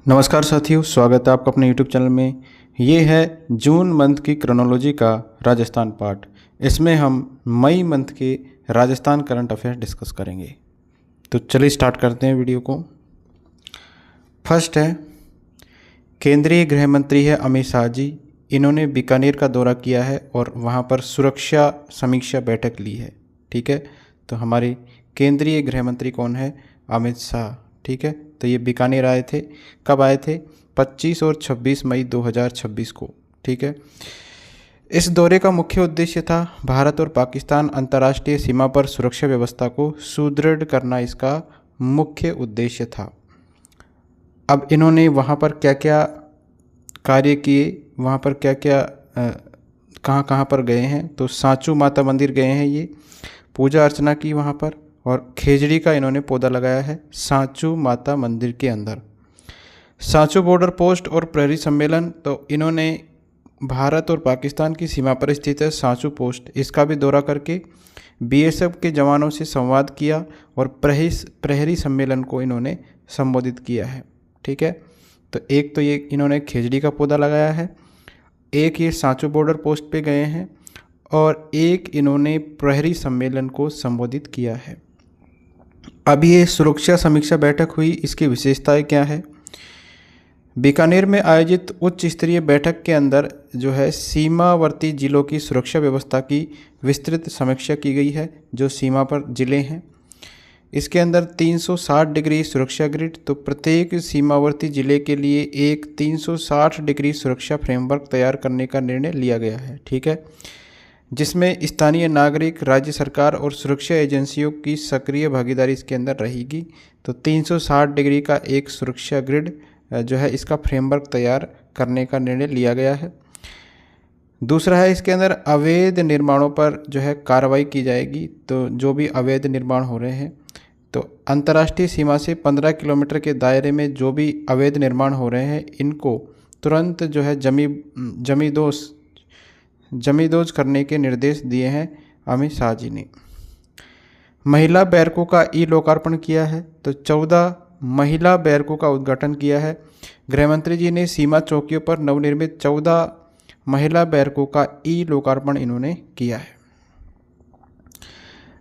नमस्कार साथियों, स्वागत है आपका अपने यूट्यूब चैनल में। ये है जून मंथ की क्रोनोलॉजी का राजस्थान पार्ट। इसमें हम मई मंथ के राजस्थान करंट अफेयर्स डिस्कस करेंगे। तो चलिए स्टार्ट करते हैं वीडियो को। फर्स्ट है, केंद्रीय गृह मंत्री है अमित शाह जी। इन्होंने बीकानेर का दौरा किया है और वहाँ पर सुरक्षा समीक्षा बैठक ली है। ठीक है, तो हमारे केंद्रीय गृह मंत्री कौन है? अमित शाह। ठीक है, तो ये बीकानेर आए थे। कब आए थे? 25 और 26 मई 2026 को। ठीक है, इस दौरे का मुख्य उद्देश्य था भारत और पाकिस्तान अंतर्राष्ट्रीय सीमा पर सुरक्षा व्यवस्था को सुदृढ़ करना। इसका मुख्य उद्देश्य था। अब इन्होंने वहाँ पर क्या क्या कार्य किए, वहाँ पर क्या क्या कहाँ कहाँ पर गए हैं? तो सांचू माता मंदिर गए हैं, ये पूजा अर्चना की वहाँ पर, और खेजड़ी का इन्होंने पौधा लगाया है सांचू माता मंदिर के अंदर। सांचू बॉर्डर पोस्ट और प्रहरी सम्मेलन, तो इन्होंने भारत और पाकिस्तान की सीमा पर स्थित है सांचू पोस्ट, इसका भी दौरा करके बीएसएफ के जवानों से संवाद किया और प्रहरी सम्मेलन को इन्होंने संबोधित किया है। ठीक है, तो एक तो ये इन्होंने खेजड़ी का पौधा लगाया है, एक ये सांचू बॉर्डर पोस्ट पे गए हैं, और एक इन्होंने प्रहरी सम्मेलन को संबोधित किया है। अब ये सुरक्षा समीक्षा बैठक हुई, इसकी विशेषताएं क्या है? बीकानेर में आयोजित उच्च स्तरीय बैठक के अंदर जो है सीमावर्ती जिलों की सुरक्षा व्यवस्था की विस्तृत समीक्षा की गई है। जो सीमा पर जिले हैं, इसके अंदर 360 डिग्री सुरक्षा ग्रिड, तो प्रत्येक सीमावर्ती जिले के लिए एक 360 डिग्री सुरक्षा फ्रेमवर्क तैयार करने का निर्णय लिया गया है। ठीक है, जिसमें स्थानीय नागरिक, राज्य सरकार और सुरक्षा एजेंसियों की सक्रिय भागीदारी इसके अंदर रहेगी। तो 360 डिग्री का एक सुरक्षा ग्रिड जो है, इसका फ्रेमवर्क तैयार करने का निर्णय लिया गया है। दूसरा है, इसके अंदर अवैध निर्माणों पर जो है कार्रवाई की जाएगी। तो जो भी अवैध निर्माण हो रहे हैं, तो अंतर्राष्ट्रीय सीमा से 15 किलोमीटर के दायरे में जो भी अवैध निर्माण हो रहे हैं, इनको तुरंत जो है जमींदोज करने के निर्देश दिए हैं अमित शाह जी ने। महिला बैरकों का ई लोकार्पण किया है, तो 14 महिला बैरकों का उद्घाटन किया है। गृहमंत्री जी ने सीमा चौकियों पर नवनिर्मित 14 महिला बैरकों का ई लोकार्पण इन्होंने किया है।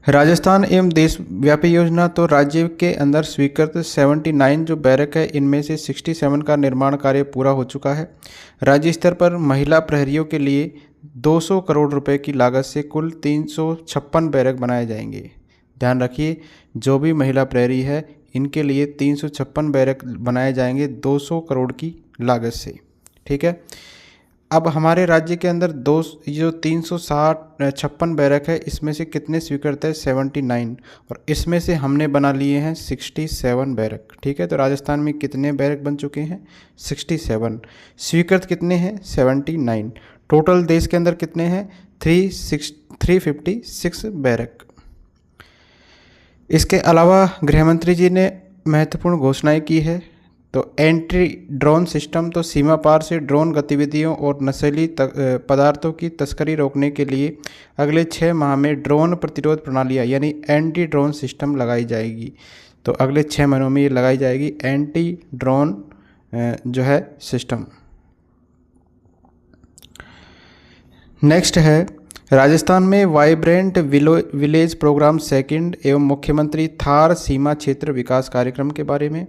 राजस्थान एवं देशव्यापी योजना, तो राज्य के अंदर स्वीकृत 79 जो बैरक है, इनमें से 67 का निर्माण कार्य पूरा हो चुका है। राज्य स्तर पर महिला प्रहरियों के लिए 200 करोड़ रुपए की लागत से कुल 356 बैरक बनाए जाएंगे। ध्यान रखिए, जो भी महिला प्रहरी है, इनके लिए 356 बैरक बनाए जाएंगे 200 करोड़ की लागत से। ठीक है, अब हमारे राज्य के अंदर जो 356 बैरक है, इसमें से कितने स्वीकृत है? 79, और इसमें से हमने बना लिए हैं 67 बैरक। ठीक है, तो राजस्थान में कितने बैरक बन चुके हैं? 67। स्वीकृत कितने हैं? 79। टोटल देश के अंदर कितने हैं? 356 बैरक। इसके अलावा गृहमंत्री जी ने महत्वपूर्ण घोषणाएं की है। तो एंटी ड्रोन सिस्टम, तो सीमा पार से ड्रोन गतिविधियों और नशीली पदार्थों की तस्करी रोकने के लिए अगले 6 माह में ड्रोन प्रतिरोध प्रणालियाँ यानी एंटी ड्रोन सिस्टम लगाई जाएगी। तो अगले 6 महीनों में ये लगाई जाएगी एंटी ड्रोन जो है सिस्टम। नेक्स्ट है, राजस्थान में वाइब्रेंट विलेज प्रोग्राम सेकंड एवं मुख्यमंत्री थार सीमा क्षेत्र विकास कार्यक्रम के बारे में।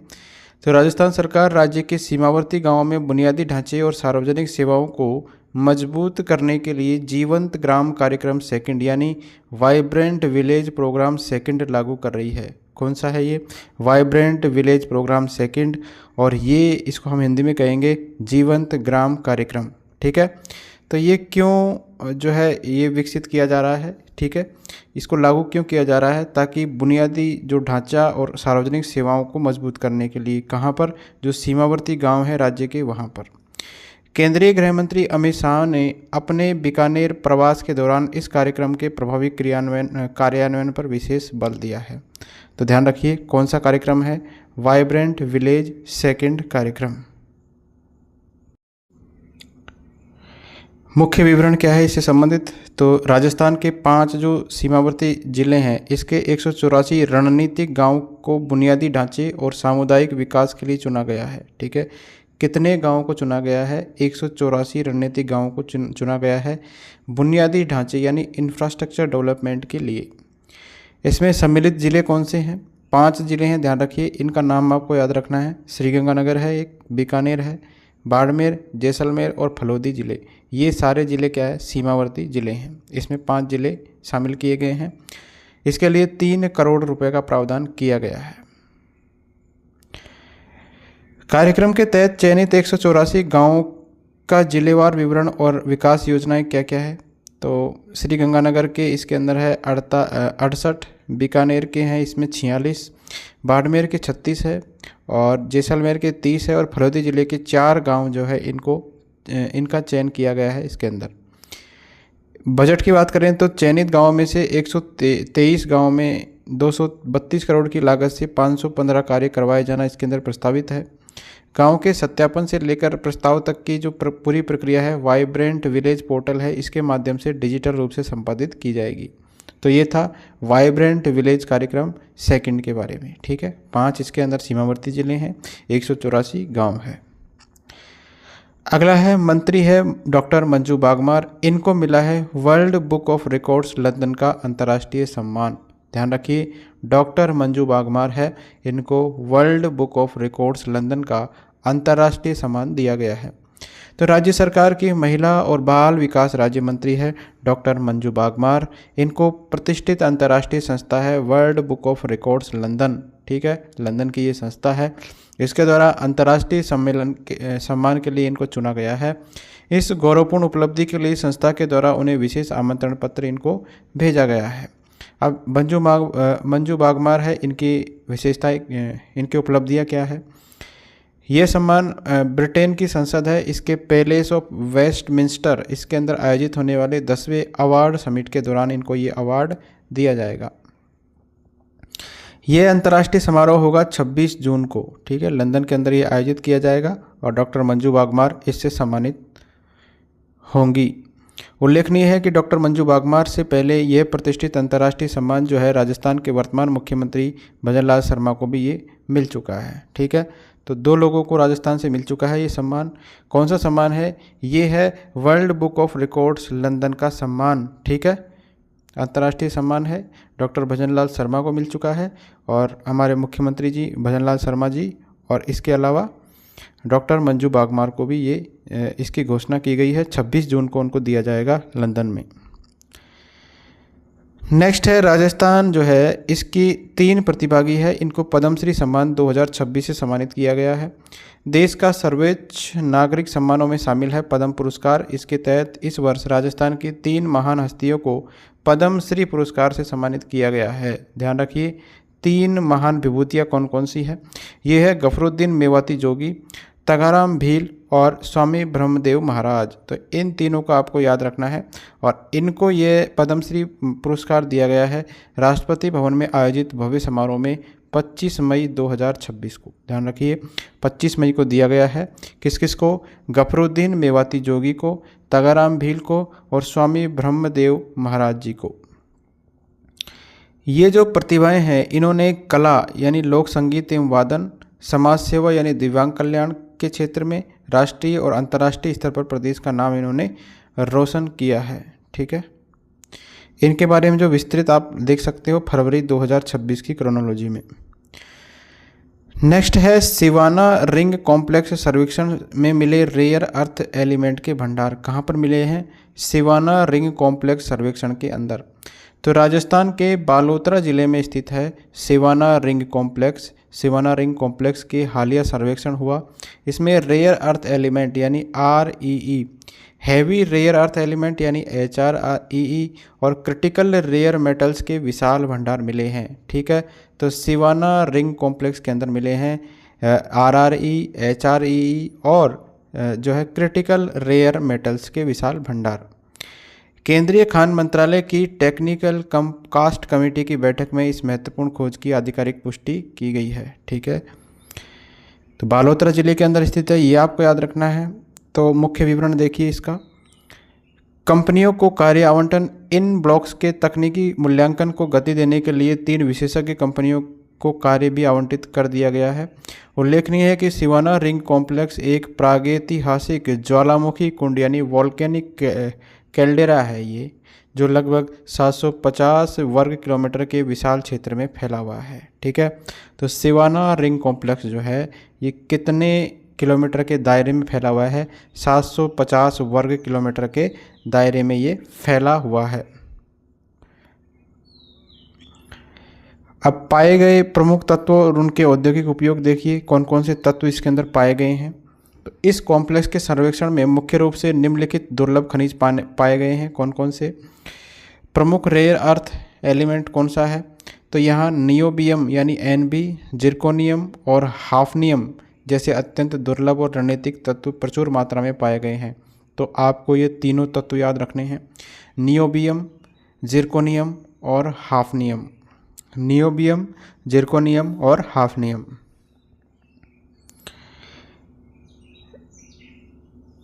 तो राजस्थान सरकार राज्य के सीमावर्ती गांवों में बुनियादी ढांचे और सार्वजनिक सेवाओं को मजबूत करने के लिए जीवंत ग्राम कार्यक्रम सेकंड यानी वाइब्रेंट विलेज प्रोग्राम सेकंड लागू कर रही है। कौन सा है ये? वाइब्रेंट विलेज प्रोग्राम सेकंड, और ये इसको हम हिंदी में कहेंगे जीवंत ग्राम कार्यक्रम। ठीक है, तो ये क्यों जो है ये विकसित किया जा रहा है? ठीक है, इसको लागू क्यों किया जा रहा है? ताकि बुनियादी जो ढांचा और सार्वजनिक सेवाओं को मजबूत करने के लिए। कहाँ पर? जो सीमावर्ती गांव है राज्य के, वहाँ पर। केंद्रीय गृह मंत्री अमित शाह ने अपने बीकानेर प्रवास के दौरान इस कार्यक्रम के प्रभावी कार्यान्वयन पर विशेष बल दिया है। तो ध्यान रखिए, कौन सा कार्यक्रम है? वाइब्रेंट विलेज सेकंड कार्यक्रम। मुख्य विवरण क्या है इससे संबंधित, तो राजस्थान के 5 जो सीमावर्ती जिले हैं इसके 184 रणनीतिक गांव को बुनियादी ढांचे और सामुदायिक विकास के लिए चुना गया है। ठीक है, कितने गांवों को चुना गया है? 184 रणनीतिक गांवों को चुना गया है बुनियादी ढांचे यानी इंफ्रास्ट्रक्चर डेवलपमेंट के लिए। इसमें सम्मिलित जिले कौन से हैं? 5 जिले हैं, ध्यान रखिए, इनका नाम आपको याद रखना है। श्रीगंगानगर है, एक बीकानेर है, बाड़मेर, जैसलमेर और फलोदी जिले, ये सारे ज़िले क्या है? सीमावर्ती ज़िले हैं। इसमें 5 ज़िले शामिल किए गए हैं। इसके लिए 3 करोड़ रुपए का प्रावधान किया गया है। कार्यक्रम के तहत चयनित 184 गाँवों का जिलेवार विवरण और विकास योजनाएं क्या क्या है? तो श्रीगंगानगर के इसके अंदर है 68, बीकानेर के हैं इसमें 46, बाड़मेर के 36 है और जैसलमेर के 30 है और फलोदी ज़िले के 4 गांव जो है इनका चयन किया गया है इसके अंदर। बजट की बात करें तो चयनित गांवों में से 123 गांवों में 232 करोड़ की लागत से 515 कार्य करवाए जाना इसके अंदर प्रस्तावित है। गांव के सत्यापन से लेकर प्रस्ताव तक की जो पूरी प्रक्रिया है वाइब्रेंट विलेज पोर्टल है, इसके माध्यम से डिजिटल रूप से संपादित की जाएगी। तो ये था वाइब्रेंट विलेज कार्यक्रम सेकंड के बारे में। ठीक है, 5 इसके अंदर सीमावर्ती जिले हैं, 184 गांव है। अगला है मंत्री है डॉक्टर मंजू बागमार, इनको मिला है world book of records London का अंतर्राष्ट्रीय सम्मान। ध्यान रखिए, डॉक्टर मंजू बागमार है, इनको world book of records London का अंतर्राष्ट्रीय सम्मान दिया गया है। तो राज्य सरकार की महिला और बाल विकास राज्य मंत्री है डॉक्टर मंजू बागमार, इनको प्रतिष्ठित अंतर्राष्ट्रीय संस्था है world book of records London, ठीक है, लंदन की ये संस्था है, इसके द्वारा अंतर्राष्ट्रीय सम्मान के लिए इनको चुना गया है। इस गौरवपूर्ण उपलब्धि के लिए संस्था के द्वारा उन्हें विशेष आमंत्रण पत्र इनको भेजा गया है। अब मंजू बागमार है, इनकी विशेषताएं, इनकी उपलब्धियां क्या है? ये सम्मान ब्रिटेन की संसद है, इसके पैलेस ऑफ वेस्टमिंस्टर इसके अंदर आयोजित होने वाले 10वें अवार्ड समिट के दौरान इनको ये अवार्ड दिया जाएगा। ये अंतर्राष्ट्रीय समारोह होगा 26 जून को, ठीक है, लंदन के अंदर ये आयोजित किया जाएगा और डॉक्टर मंजू बागमार इससे सम्मानित होंगी। उल्लेखनीय है कि डॉक्टर मंजू बागमार से पहले यह प्रतिष्ठित अंतर्राष्ट्रीय सम्मान जो है राजस्थान के वर्तमान मुख्यमंत्री भजनलाल शर्मा को भी ये मिल चुका है। ठीक है, तो 2 लोगों को राजस्थान से मिल चुका है ये सम्मान। कौन सा सम्मान है? ये है world book of records London का सम्मान। ठीक है, अंतर्राष्ट्रीय सम्मान है, डॉक्टर भजनलाल शर्मा को मिल चुका है और हमारे मुख्यमंत्री जी भजनलाल शर्मा जी, और इसके अलावा डॉक्टर मंजू बागमार को भी ये इसकी घोषणा की गई है। 26 जून को उनको दिया जाएगा लंदन में। नेक्स्ट है राजस्थान जो है, इसकी 3 प्रतिभागी है, इनको पद्मश्री सम्मान 2026 से सम्मानित किया गया है। देश का सर्वोच्च नागरिक सम्मानों में शामिल है पद्म पुरस्कार। इसके तहत इस वर्ष राजस्थान की 3 महान हस्तियों को पद्मश्री पुरस्कार से सम्मानित किया गया है। ध्यान रखिए, 3 महान विभूतियाँ कौन कौन सी है? ये है गफरुद्दीन मेवाती जोगी, तगाराम भील और स्वामी ब्रह्मदेव महाराज। तो इन तीनों को आपको याद रखना है और इनको ये पद्मश्री पुरस्कार दिया गया है राष्ट्रपति भवन में आयोजित भव्य समारोह में 25 मई 2026 को। ध्यान रखिए, 25 मई को दिया गया है। किस किस को? गफरुद्दीन मेवाती जोगी को, तगाराम भील को और स्वामी ब्रह्मदेव महाराज जी को। ये जो प्रतिभाएं हैं, इन्होंने कला यानी लोक संगीत एवं वादन, समाज सेवा यानी दिव्यांग कल्याण के क्षेत्र में राष्ट्रीय और अंतर्राष्ट्रीय स्तर पर प्रदेश का नाम इन्होंने रोशन किया है। ठीक है, इनके बारे में जो विस्तृत आप देख सकते हो फरवरी 2026 की क्रोनोलॉजी में। नेक्स्ट है सिवाना रिंग कॉम्प्लेक्स सर्वेक्षण में मिले रेयर अर्थ एलिमेंट के भंडार कहाँ पर मिले हैं? सिवाना रिंग कॉम्प्लेक्स सर्वेक्षण के अंदर। तो राजस्थान के बालोतरा जिले में स्थित है Siwana ring complex. Siwana ring complex के हालिया सर्वेक्षण हुआ। इसमें रेयर अर्थ एलिमेंट यानी REE, heavy rare earth element यानी HREE और क्रिटिकल रेयर मेटल्स के विशाल भंडार मिले हैं। ठीक है, तो सिवाना रिंग कॉम्प्लेक्स के अंदर मिले हैं RRE, HREE और जो है क्रिटिकल रेयर मेटल्स के विशाल भंडार। केंद्रीय खान मंत्रालय की टेक्निकल कास्ट कमेटी की बैठक में इस महत्वपूर्ण खोज की आधिकारिक पुष्टि की गई है। ठीक है, तो बालोतरा जिले के अंदर स्थित है, ये आपको याद रखना है। तो मुख्य विवरण देखिए इसका। कंपनियों को कार्य आवंटन इन ब्लॉक्स के तकनीकी मूल्यांकन को गति देने के लिए 3 विशेषज्ञ कंपनियों को कार्य भी आवंटित कर दिया गया है। उल्लेखनीय है कि सिवाना रिंग कॉम्प्लेक्स एक प्रागैतिहासिक ज्वालामुखी कुंड यानी वॉल्केनिक कैल्डेरा है ये, जो लगभग 750 वर्ग किलोमीटर के विशाल क्षेत्र में फैला हुआ है। ठीक है, तो सिवाना रिंग कॉम्प्लेक्स जो है ये कितने किलोमीटर के दायरे में फैला हुआ है? 750 वर्ग किलोमीटर के दायरे में ये फैला हुआ है। अब पाए गए प्रमुख तत्व और उनके औद्योगिक उपयोग देखिए, कौन कौन से तत्व इसके अंदर पाए गए हैं। तो इस कॉम्प्लेक्स के सर्वेक्षण में मुख्य रूप से निम्नलिखित दुर्लभ खनिज पाए गए हैं। कौन कौन से? प्रमुख रेयर अर्थ एलिमेंट कौन सा है? तो यहाँ नियोबियम यानी Nb, जिरकोनियम और हाफनियम जैसे अत्यंत दुर्लभ और रणनीतिक तत्व प्रचुर मात्रा में पाए गए हैं। तो आपको ये तीनों तत्व याद रखने हैं, नियोबियम, जिरकोनियम और हाफनियम। नियोबियम, जिरकोनियम और हाफनियम।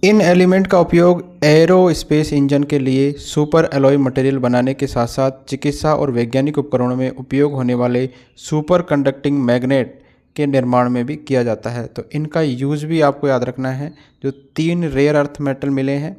इन एलिमेंट का उपयोग एरोस्पेस इंजन के लिए सुपर एलॉय मटेरियल बनाने के साथ साथ चिकित्सा और वैज्ञानिक उपकरणों में उपयोग होने वाले सुपर कंडक्टिंग मैग्नेट के निर्माण में भी किया जाता है। तो इनका यूज़ भी आपको याद रखना है। जो 3 रेयर अर्थ मेटल मिले हैं,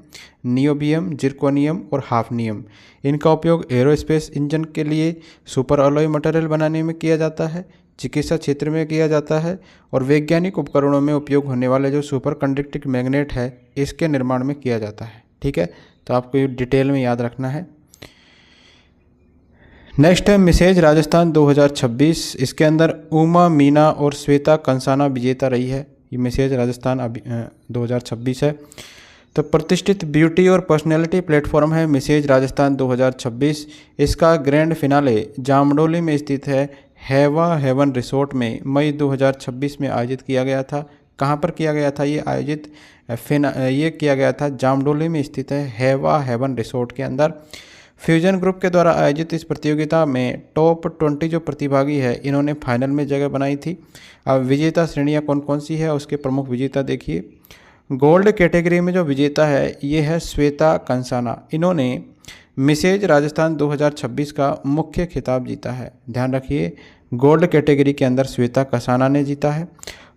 नियोबियम, जिरकोनियम और हाफनियम, इनका उपयोग एरोस्पेस इंजन के लिए सुपर एलॉय मटेरियल बनाने में किया जाता है, चिकित्सा क्षेत्र में किया जाता है और वैज्ञानिक उपकरणों में उपयोग होने वाले जो सुपर कंडक्टिंग मैग्नेट है इसके निर्माण में किया जाता है। ठीक है, तो आपको ये डिटेल में याद रखना है। नेक्स्ट है मिसेज राजस्थान 2026। इसके अंदर उमा मीना और श्वेता कंसाना विजेता रही है। ये मिसेज राजस्थान 2026 है। तो प्रतिष्ठित ब्यूटी और पर्सनैलिटी प्लेटफॉर्म है मिसेज राजस्थान 2026। इसका ग्रैंड फिनाले जामडोली में स्थित है हैवा हेवन रिसोर्ट में मई 2026 में आयोजित किया गया था। कहाँ पर किया गया था ये आयोजित? ये किया गया था जामडोली में स्थित है हैवा हेवन रिसोर्ट के अंदर। फ्यूजन ग्रुप के द्वारा आयोजित इस प्रतियोगिता में टॉप 20 जो प्रतिभागी है इन्होंने फाइनल में जगह बनाई थी। अब विजेता श्रेणियाँ कौन कौन सी है उसके प्रमुख विजेता देखिए। गोल्ड कैटेगरी में जो विजेता है ये है श्वेता कंसाना। इन्होंने मिसेज राजस्थान 2026 का मुख्य खिताब जीता है। ध्यान रखिए, गोल्ड कैटेगरी के अंदर श्वेता कंसाना ने जीता है।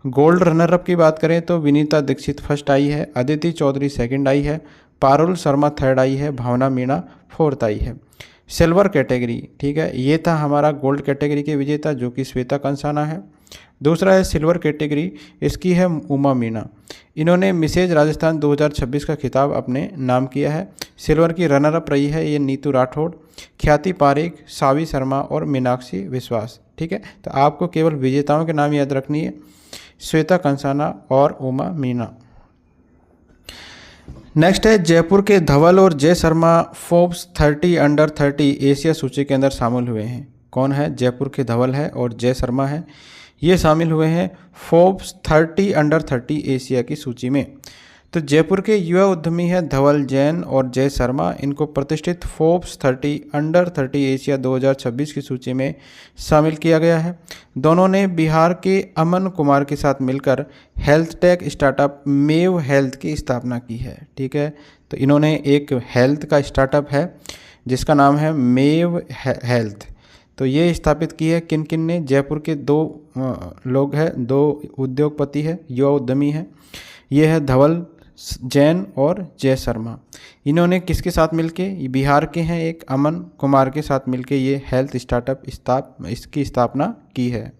गोल्ड रनरअप की बात करें तो विनीता दीक्षित फर्स्ट आई है, अदिति चौधरी सेकंड आई है, पारुल शर्मा थर्ड आई है, भावना मीणा फोर्थ आई है। सिल्वर कैटेगरी, ठीक है, ये था हमारा गोल्ड कैटेगरी के विजेता जो कि श्वेता कंसाना है। दूसरा है सिल्वर कैटेगरी, इसकी है उमा मीणा। इन्होंने मिसेज राजस्थान 2026 का खिताब अपने नाम किया है। सिल्वर की रनरअप रही है ये नीतू राठौड़, ख्याति पारेख, सावी शर्मा और मीनाक्षी विश्वास। ठीक है, तो आपको केवल विजेताओं के नाम याद रखनी है, श्वेता कंसाना और उमा मीणा। नेक्स्ट है जयपुर के धवल और जय शर्मा फोर्ब्स 30 अंडर 30 एशिया सूची के अंदर शामिल हुए हैं। कौन है? जयपुर के धवल है और जय शर्मा है, ये शामिल हुए हैं फोर्ब्स 30 अंडर 30 एशिया की सूची में। तो जयपुर के युवा उद्यमी है धवल जैन और जय शर्मा। इनको प्रतिष्ठित फोर्ब्स 30 अंडर 30 एशिया 2026 की सूची में शामिल किया गया है। दोनों ने बिहार के अमन कुमार के साथ मिलकर हेल्थ टेक स्टार्टअप मेव हेल्थ की स्थापना की है। ठीक है, तो इन्होंने एक हेल्थ का स्टार्टअप है जिसका नाम है मेव हेल्थ। तो ये स्थापित की है किन किन ने? जयपुर के 2 लोग हैं, 2 उद्योगपति है, युवा उद्यमी हैं। ये है धवल जैन और जय शर्मा। इन्होंने किसके साथ मिलके? बिहार के हैं एक अमन कुमार के साथ मिलके ये हेल्थ स्टार्टअप इसकी स्थापना की है।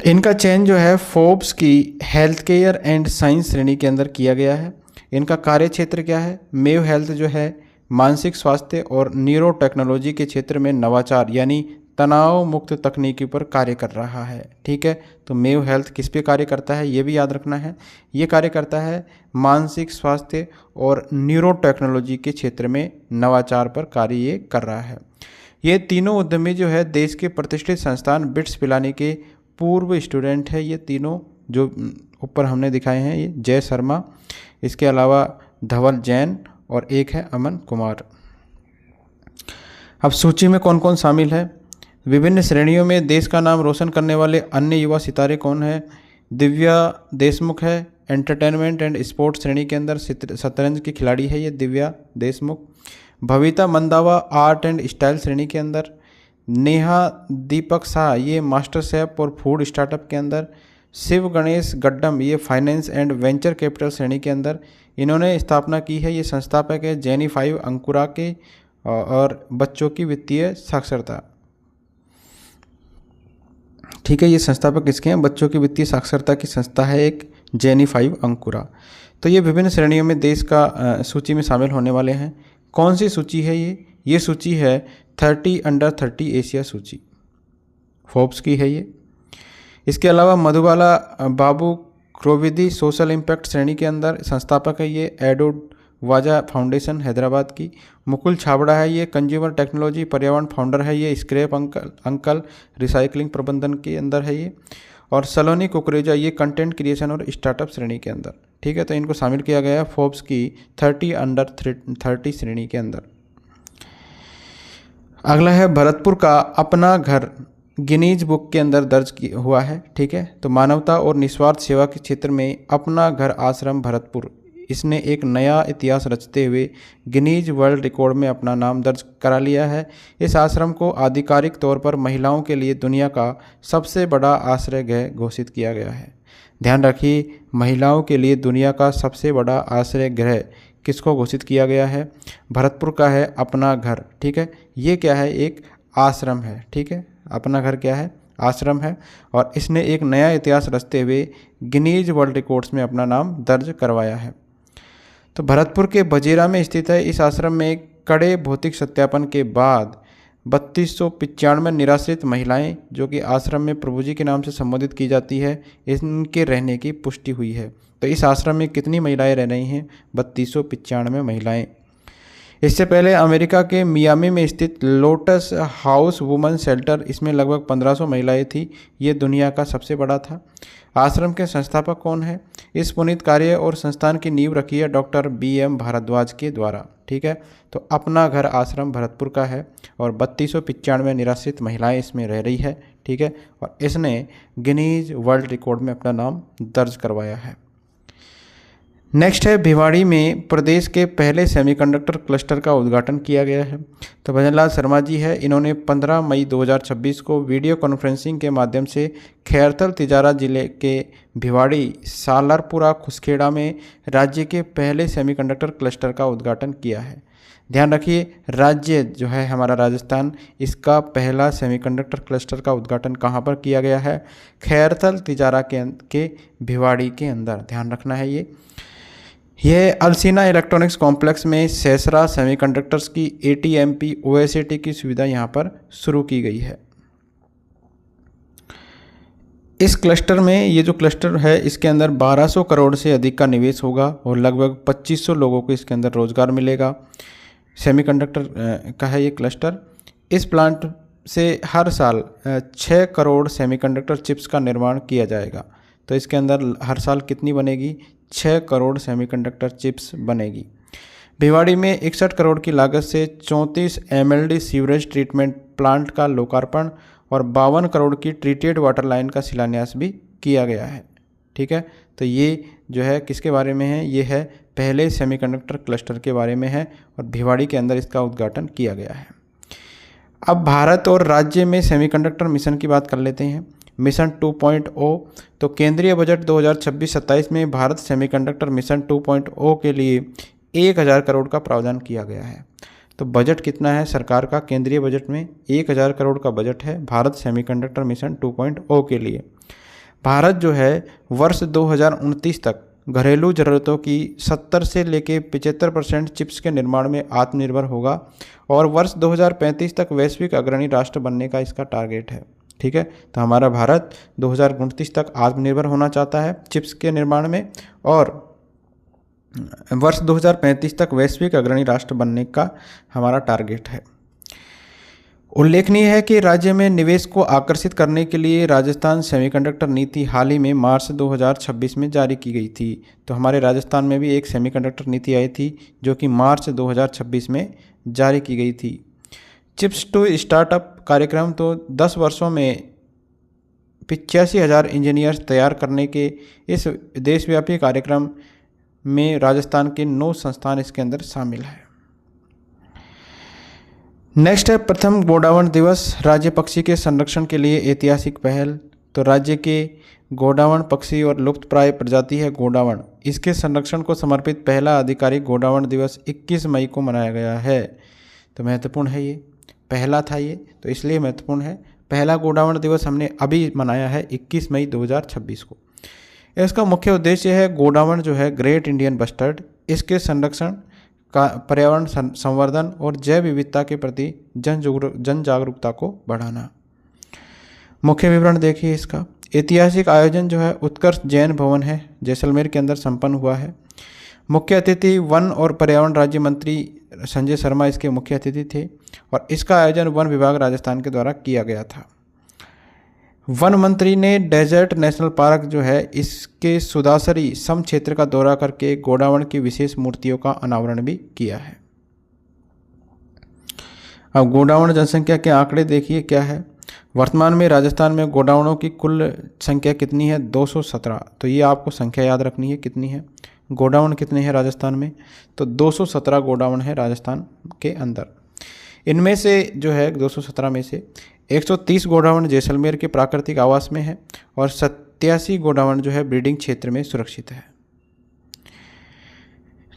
इनका चयन जो है फोर्ब्स की हेल्थ केयर एंड साइंस श्रेणी के अंदर किया गया है। इनका कार्य क्षेत्र क्या है? मेव हेल्थ जो है मानसिक स्वास्थ्य और न्यूरो टेक्नोलॉजी के क्षेत्र में नवाचार यानी तनाव मुक्त तकनीकी पर कार्य कर रहा है। ठीक है, तो मेव हेल्थ किस पे कार्य करता है ये भी याद रखना है। ये कार्य करता है मानसिक स्वास्थ्य और न्यूरो टेक्नोलॉजी के क्षेत्र में नवाचार पर कार्य ये कर रहा है। ये तीनों उद्यमी जो है देश के प्रतिष्ठित संस्थान बिट्स पिलानी के पूर्व स्टूडेंट है। ये तीनों जो ऊपर हमने दिखाए हैं, ये जय शर्मा, इसके अलावा धवल जैन और एक है अमन कुमार। अब सूची में कौन कौन शामिल है? विभिन्न श्रेणियों में देश का नाम रोशन करने वाले अन्य युवा सितारे कौन है? दिव्या देशमुख है, एंटरटेनमेंट एंड स्पोर्ट्स श्रेणी के अंदर शतरंज की खिलाड़ी है ये दिव्या देशमुख। भविता मंदावा आर्ट एंड स्टाइल श्रेणी के अंदर। नेहा दीपक शाह ये मास्टर शेफ और फूड स्टार्टअप के अंदर। शिव गणेश गड्डम ये फाइनेंस एंड वेंचर कैपिटल श्रेणी के अंदर इन्होंने स्थापना की है। ये संस्थापक है जेनी 5 अंकुरा के और बच्चों की वित्तीय साक्षरता। ठीक है, ये संस्थापक किसके हैं? बच्चों की वित्तीय साक्षरता की संस्था है एक जेनी 5 अंकुरा। तो ये विभिन्न श्रेणियों में देश का सूची में शामिल होने वाले हैं। कौन सी सूची है ये सूची है 30 अंडर 30 एशिया सूची, फोर्ब्स की है ये। इसके अलावा मधुबाला बाबू क्रोविदी सोशल इम्पैक्ट श्रेणी के अंदर संस्थापक है ये एडो वाजा फाउंडेशन हैदराबाद की। मुकुल छाबड़ा है ये कंज्यूमर टेक्नोलॉजी पर्यावरण फाउंडर है ये स्क्रैप अंकल रिसाइकलिंग प्रबंधन के अंदर है ये। और सलोनी कुकरेजा ये कंटेंट क्रिएशन और स्टार्टअप श्रेणी के अंदर। ठीक है, तो इनको शामिल किया गया है फोर्ब्स की 30 अंडर 30 श्रेणी के अंदर। अगला है भरतपुर का अपना घर गिनीज बुक के अंदर दर्ज हुआ है। ठीक है, तो मानवता और निस्वार्थ सेवा के क्षेत्र में अपना घर आश्रम भरतपुर इसने एक नया इतिहास रचते हुए गिनीज वर्ल्ड रिकॉर्ड में अपना नाम दर्ज करा लिया है। इस आश्रम को आधिकारिक तौर पर महिलाओं के लिए दुनिया का सबसे बड़ा आश्रय गृह घोषित किया गया है। ध्यान रखिए, महिलाओं के लिए दुनिया का सबसे बड़ा आश्रय गृह किसको घोषित किया गया है? भरतपुर का है अपना घर। ठीक है, ये क्या है? एक आश्रम है। ठीक है, अपना घर क्या है? आश्रम है। और इसने एक नया इतिहास रचते हुए गिनीज वर्ल्ड रिकॉर्ड्स में अपना नाम दर्ज करवाया है। तो भरतपुर के बजेरा में स्थित है। इस आश्रम में कड़े भौतिक सत्यापन के बाद 3295 निराश्रित महिलाएं जो कि आश्रम में प्रभु जी के नाम से संबोधित की जाती है, इनके रहने की पुष्टि हुई है। तो इस आश्रम में कितनी महिलाएं रह रही हैं? 3295 महिलाएं। इससे पहले अमेरिका के मियामी में स्थित लोटस हाउस वुमन शेल्टर, इसमें लगभग 1500 महिलाएं थी। ये दुनिया का सबसे बड़ा था। आश्रम के संस्थापक कौन है? इस पुनीत कार्य और संस्थान की नींव रखी है डॉक्टर BM भारद्वाज के द्वारा। ठीक है, तो अपना घर आश्रम भरतपुर का है और 3295 निराश्रित महिलाएं इसमें रह रही है। ठीक है, और इसने गिनीज वर्ल्ड रिकॉर्ड में अपना नाम दर्ज करवाया है। नेक्स्ट है भिवाड़ी में प्रदेश के पहले सेमीकंडक्टर क्लस्टर का उद्घाटन किया गया है। तो भजनलाल शर्मा जी है, इन्होंने 15 मई 2026 को वीडियो कॉन्फ्रेंसिंग के माध्यम से खैरथल तिजारा जिले के भिवाड़ी सालरपुरा खुसखेड़ा में राज्य के पहले सेमीकंडक्टर क्लस्टर का उद्घाटन किया है। ध्यान रखिए, राज्य जो है हमारा राजस्थान, इसका पहला सेमीकंडक्टर क्लस्टर का उद्घाटन कहाँ पर किया गया है? खैरथल तिजारा के भिवाड़ी के अंदर। ध्यान रखना है यह अलसीना इलेक्ट्रॉनिक्स कॉम्प्लेक्स में सेसरा सेमीकंडक्टर्स की ATMP OSAT की सुविधा यहाँ पर शुरू की गई है। इस क्लस्टर में, ये जो क्लस्टर है इसके अंदर 1200 करोड़ से अधिक का निवेश होगा और लगभग 2500 लोगों को इसके अंदर रोजगार मिलेगा। सेमीकंडक्टर का है ये क्लस्टर। इस प्लांट से हर साल 6 करोड़ सेमीकंडक्टर चिप्स का निर्माण किया जाएगा। तो इसके अंदर हर साल कितनी बनेगी? 6 करोड़ सेमीकंडक्टर चिप्स बनेगी। भिवाड़ी में 61 करोड़ की लागत से 34 MLD सीवरेज ट्रीटमेंट प्लांट का लोकार्पण और 52 करोड़ की ट्रीटेड वाटर लाइन का शिलान्यास भी किया गया है। ठीक है, तो ये जो है किसके बारे में है? ये है पहले सेमीकंडक्टर क्लस्टर के बारे में है और भिवाड़ी के अंदर इसका उद्घाटन किया गया है। अब भारत और राज्य में सेमीकंडक्टर मिशन की बात कर लेते हैं। मिशन 2.0, तो केंद्रीय बजट 2026-27 में भारत सेमीकंडक्टर मिशन 2.0 के लिए 1000 करोड़ का प्रावधान किया गया है। तो बजट कितना है सरकार का? केंद्रीय बजट में 1000 करोड़ का बजट है भारत सेमीकंडक्टर मिशन 2.0 के लिए। भारत जो है वर्ष 2029 तक घरेलू ज़रूरतों की 70 से लेकर 75% चिप्स के निर्माण में आत्मनिर्भर होगा और वर्ष 2035 तक वैश्विक अग्रणी राष्ट्र बनने का इसका टारगेट है। ठीक है, तो हमारा भारत 2029 तक आत्मनिर्भर होना चाहता है चिप्स के निर्माण में और वर्ष 2035 तक वैश्विक अग्रणी राष्ट्र बनने का हमारा टारगेट है। उल्लेखनीय है कि राज्य में निवेश को आकर्षित करने के लिए राजस्थान सेमीकंडक्टर नीति हाल ही में मार्च 2026 में जारी की गई थी। तो हमारे राजस्थान में भी एक सेमीकंडक्टर नीति आई थी जो कि मार्च 2026 में जारी की गई थी। चिप्स टू स्टार्टअप कार्यक्रम तो 10 वर्षों में 85,000 इंजीनियर्स तैयार करने के इस देशव्यापी कार्यक्रम में राजस्थान के 9 संस्थान इसके अंदर शामिल है। नेक्स्ट है प्रथम गोडावण दिवस, राज्य पक्षी के संरक्षण के लिए ऐतिहासिक पहल। तो राज्य के गोडावण पक्षी और लुप्तप्राय प्रजाति है गोडावण, इसके संरक्षण को समर्पित पहला आधिकारिक गोडावण दिवस 21 मई को मनाया गया है। तो महत्वपूर्ण है, ये पहला था ये, तो इसलिए महत्वपूर्ण है। पहला गोडावण दिवस हमने अभी मनाया है 21 मई 2026 को। इसका मुख्य उद्देश्य है गोडावण जो है ग्रेट इंडियन बस्टर्ड, इसके संरक्षण का, पर्यावरण संवर्धन और जैव विविधता के प्रति जन जागरूकता को बढ़ाना। मुख्य विवरण देखिए इसका। ऐतिहासिक आयोजन जो है उत्कर्ष जैन भवन है जैसलमेर के अंदर संपन्न हुआ है। मुख्य अतिथि वन और पर्यावरण राज्य मंत्री संजय शर्मा इसके मुख्य अतिथि थे और इसका आयोजन वन विभाग राजस्थान के द्वारा किया गया था। वन मंत्री ने डेजर्ट नेशनल पार्क जो है इसके सुदासरी सम क्षेत्र का दौरा करके गोडावण की विशेष मूर्तियों का अनावरण भी किया है। अब गोडावण जनसंख्या के आंकड़े देखिए क्या है। वर्तमान में राजस्थान में गोडावणों की कुल संख्या कितनी है? 217। तो ये आपको संख्या याद रखनी है कितनी है। गोडावण कितने हैं राजस्थान में? तो 217 गोडावण है राजस्थान के अंदर। इनमें से जो है 217 में से 130 गोडावण जैसलमेर के प्राकृतिक आवास में है और 87 गोडावण जो है ब्रीडिंग क्षेत्र में सुरक्षित है।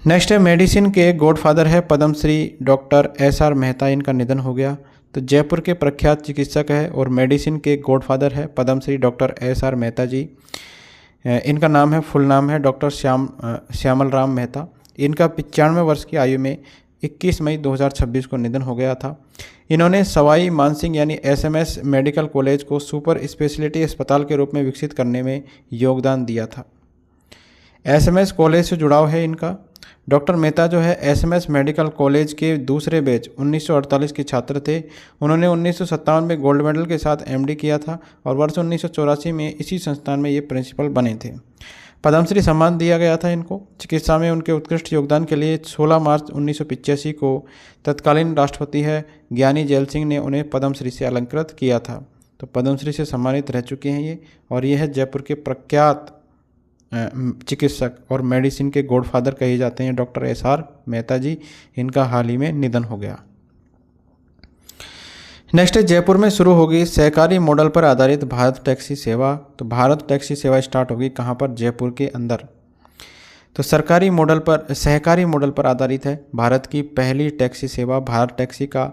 नेक्स्ट है मेडिसिन के गॉडफादर है पद्मश्री डॉक्टर एस.आर. मेहता, इनका निधन हो गया। तो जयपुर के प्रख्यात चिकित्सक है और मेडिसिन के गॉडफादर है पद्मश्री डॉक्टर एस.आर. मेहता जी। इनका नाम है, फुल नाम है डॉक्टर श्यामल राम मेहता। इनका 95 वर्ष की आयु में 21 मई 2026 को निधन हो गया था। इन्होंने सवाई मानसिंह यानी एसएमएस मेडिकल कॉलेज को सुपर स्पेशलिटी अस्पताल के रूप में विकसित करने में योगदान दिया था। एसएमएस कॉलेज से जुड़ाव है इनका। डॉक्टर मेहता जो है एसएमएस मेडिकल कॉलेज के दूसरे बैच 1948 के छात्र थे। उन्होंने 1957 में गोल्ड मेडल के साथ एमडी किया था और वर्ष 1984 में इसी संस्थान में ये प्रिंसिपल बने थे। पद्मश्री सम्मान दिया गया था इनको। चिकित्सा में उनके उत्कृष्ट योगदान के लिए 16 मार्च 1985 को तत्कालीन राष्ट्रपति है ज्ञानी जैल सिंह ने उन्हें पद्मश्री से अलंकृत किया था। तो पद्मश्री से सम्मानित रह चुके हैं ये, और ये है जयपुर के प्रख्यात चिकित्सक और मेडिसिन के गॉडफादर कहे जाते हैं डॉक्टर एस.आर. मेहता जी। इनका हाल ही में निधन हो गया। नेक्स्ट है जयपुर में शुरू होगी सहकारी मॉडल पर आधारित भारत टैक्सी सेवा। तो भारत टैक्सी सेवा स्टार्ट होगी कहाँ पर? जयपुर के अंदर। तो सहकारी मॉडल पर आधारित है भारत की पहली टैक्सी सेवा। भारत टैक्सी का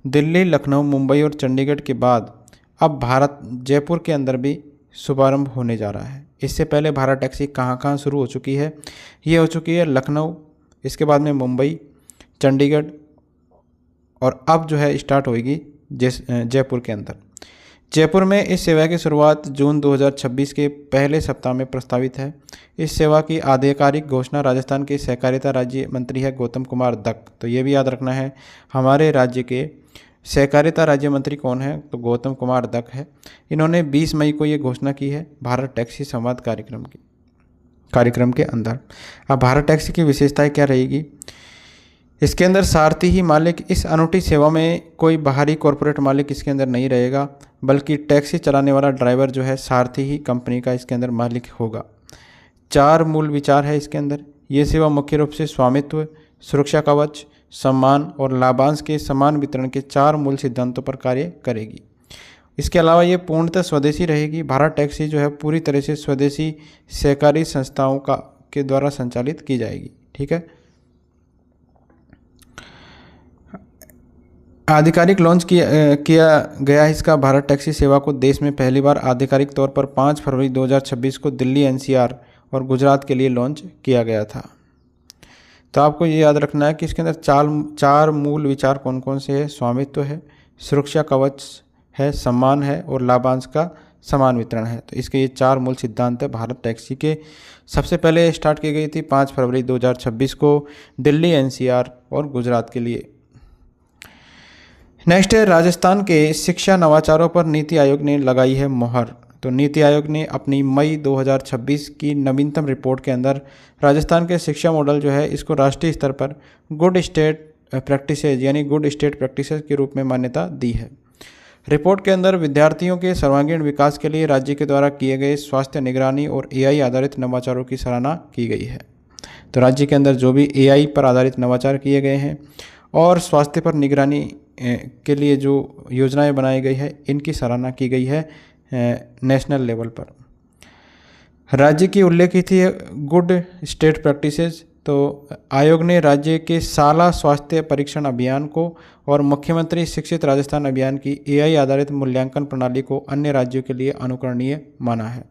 दिल्ली, लखनऊ, मुंबई और चंडीगढ़ के बाद अब भारत जयपुर के अंदर भी शुभारंभ होने जा रहा है। इससे पहले भारत टैक्सी कहाँ शुरू हो चुकी है? ये हो चुकी है लखनऊ, इसके बाद में मुंबई, चंडीगढ़, और अब जो है स्टार्ट होगी जयपुर के अंदर। जयपुर में इस सेवा की शुरुआत जून 2026 के पहले सप्ताह में प्रस्तावित है। इस सेवा की आधिकारिक घोषणा राजस्थान के सहकारिता राज्य मंत्री है गौतम कुमार दत्त। तो ये भी याद रखना है, हमारे राज्य के सहकारिता राज्य मंत्री कौन है? तो गौतम कुमार दत्त है। इन्होंने 20 मई को ये घोषणा की है भारत टैक्सी संवाद कार्यक्रम के अंदर। अब भारत टैक्सी की विशेषताएं क्या रहेगी? इसके अंदर सारथी ही मालिक, इस अनूठी सेवा में कोई बाहरी कॉरपोरेट मालिक इसके अंदर नहीं रहेगा, बल्कि टैक्सी चलाने वाला ड्राइवर जो है सारथी ही कंपनी का इसके अंदर मालिक होगा। 4 मूल विचार है इसके अंदर। ये सेवा मुख्य रूप से स्वामित्व, सुरक्षा कवच, सम्मान और लाभांश के समान वितरण के 4 मूल सिद्धांतों पर कार्य करेगी। इसके अलावा ये पूर्णतः स्वदेशी रहेगी। भारत टैक्सी जो है पूरी तरह से स्वदेशी सहकारी संस्थाओं के द्वारा संचालित की जाएगी। ठीक है। आधिकारिक लॉन्च किया गया इसका भारत टैक्सी सेवा को देश में पहली बार आधिकारिक तौर पर 5 फरवरी 2026 को दिल्ली, एनसीआर और गुजरात के लिए लॉन्च किया गया था। तो आपको ये याद रखना है कि इसके अंदर 4 मूल विचार कौन कौन से हैं? स्वामित्व है, सुरक्षा कवच है, सम्मान है और लाभांश का समान वितरण है। तो इसके ये 4 मूल सिद्धांत है भारत टैक्सी के। सबसे पहले स्टार्ट की गई थी 5 फरवरी 2026 को दिल्ली, एनसीआर और गुजरात के लिए। नेक्स्ट है राजस्थान के शिक्षा नवाचारों पर नीति आयोग ने लगाई है मोहर। तो नीति आयोग ने अपनी मई 2026 की नवीनतम रिपोर्ट के अंदर राजस्थान के शिक्षा मॉडल जो है इसको राष्ट्रीय स्तर पर गुड स्टेट प्रैक्टिसेज यानी गुड स्टेट प्रैक्टिसेज के रूप में मान्यता दी है। रिपोर्ट के अंदर विद्यार्थियों के सर्वांगीण विकास के लिए राज्य के द्वारा किए गए स्वास्थ्य निगरानी और एआई आधारित नवाचारों की सराहना की गई है। तो राज्य के अंदर जो भी एआई पर आधारित नवाचार किए गए हैं और स्वास्थ्य पर निगरानी के लिए जो योजनाएं बनाई गई है, इनकी सराहना की गई है नेशनल लेवल पर। राज्य की उल्लेखित है गुड स्टेट प्रैक्टिसेस। तो आयोग ने राज्य के साला स्वास्थ्य परीक्षण अभियान को और मुख्यमंत्री शिक्षित राजस्थान अभियान की एआई आधारित मूल्यांकन प्रणाली को अन्य राज्यों के लिए अनुकरणीय माना है।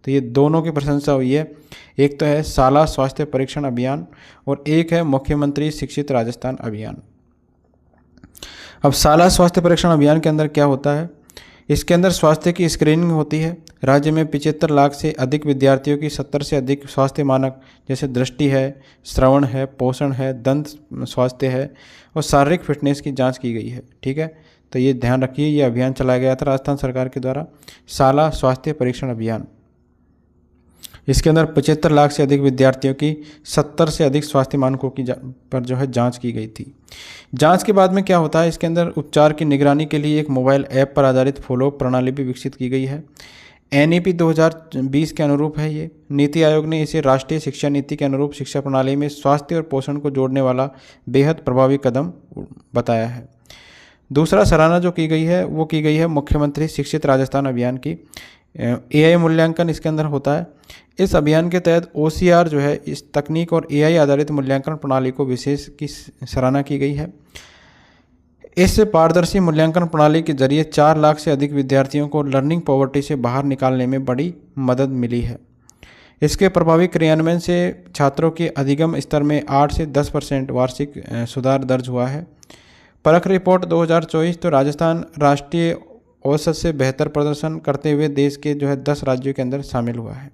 तो ये दोनों की प्रशंसा हुई है, एक तो है साला स्वास्थ्य परीक्षण अभियान और एक है मुख्यमंत्री शिक्षित राजस्थान अभियान। अब साला स्वास्थ्य परीक्षण अभियान के अंदर क्या होता है? इसके अंदर स्वास्थ्य की स्क्रीनिंग होती है। राज्य में 75 लाख से अधिक विद्यार्थियों की 70 से अधिक स्वास्थ्य मानक जैसे दृष्टि है, श्रवण है, पोषण है, दंत स्वास्थ्य है और शारीरिक फिटनेस की जांच की गई है। ठीक है, तो ये ध्यान रखिए, ये अभियान चलाया गया था राजस्थान सरकार के द्वारा, साला स्वास्थ्य परीक्षण अभियान। इसके अंदर 75 लाख से अधिक विद्यार्थियों की 70 से अधिक स्वास्थ्य मानकों की पर जो है जांच की गई थी। जांच के बाद में क्या होता है, इसके अंदर उपचार की निगरानी के लिए एक मोबाइल ऐप पर आधारित फॉलोअप प्रणाली भी विकसित की गई है। एनईपी 2020 के अनुरूप है ये। नीति आयोग ने इसे राष्ट्रीय शिक्षा नीति के अनुरूप शिक्षा प्रणाली में स्वास्थ्य और पोषण को जोड़ने वाला बेहद प्रभावी कदम बताया है। दूसरा सराहना जो की गई है वो की गई है मुख्यमंत्री शिक्षित राजस्थान अभियान की। एआई मूल्यांकन इसके अंदर होता है। इस अभियान के तहत ओसीआर जो है, इस तकनीक और एआई आधारित मूल्यांकन प्रणाली को विशेष की सराहना की गई है। इस पारदर्शी मूल्यांकन प्रणाली के जरिए 4 लाख से अधिक विद्यार्थियों को लर्निंग पॉवर्टी से बाहर निकालने में बड़ी मदद मिली है। इसके प्रभावी क्रियान्वयन से छात्रों के अधिगम स्तर में 8 से 10% वार्षिक सुधार दर्ज हुआ है। परख रिपोर्ट 2024 तो राजस्थान राष्ट्रीय औसत से बेहतर प्रदर्शन करते हुए देश के जो है 10 राज्यों के अंदर शामिल हुआ है।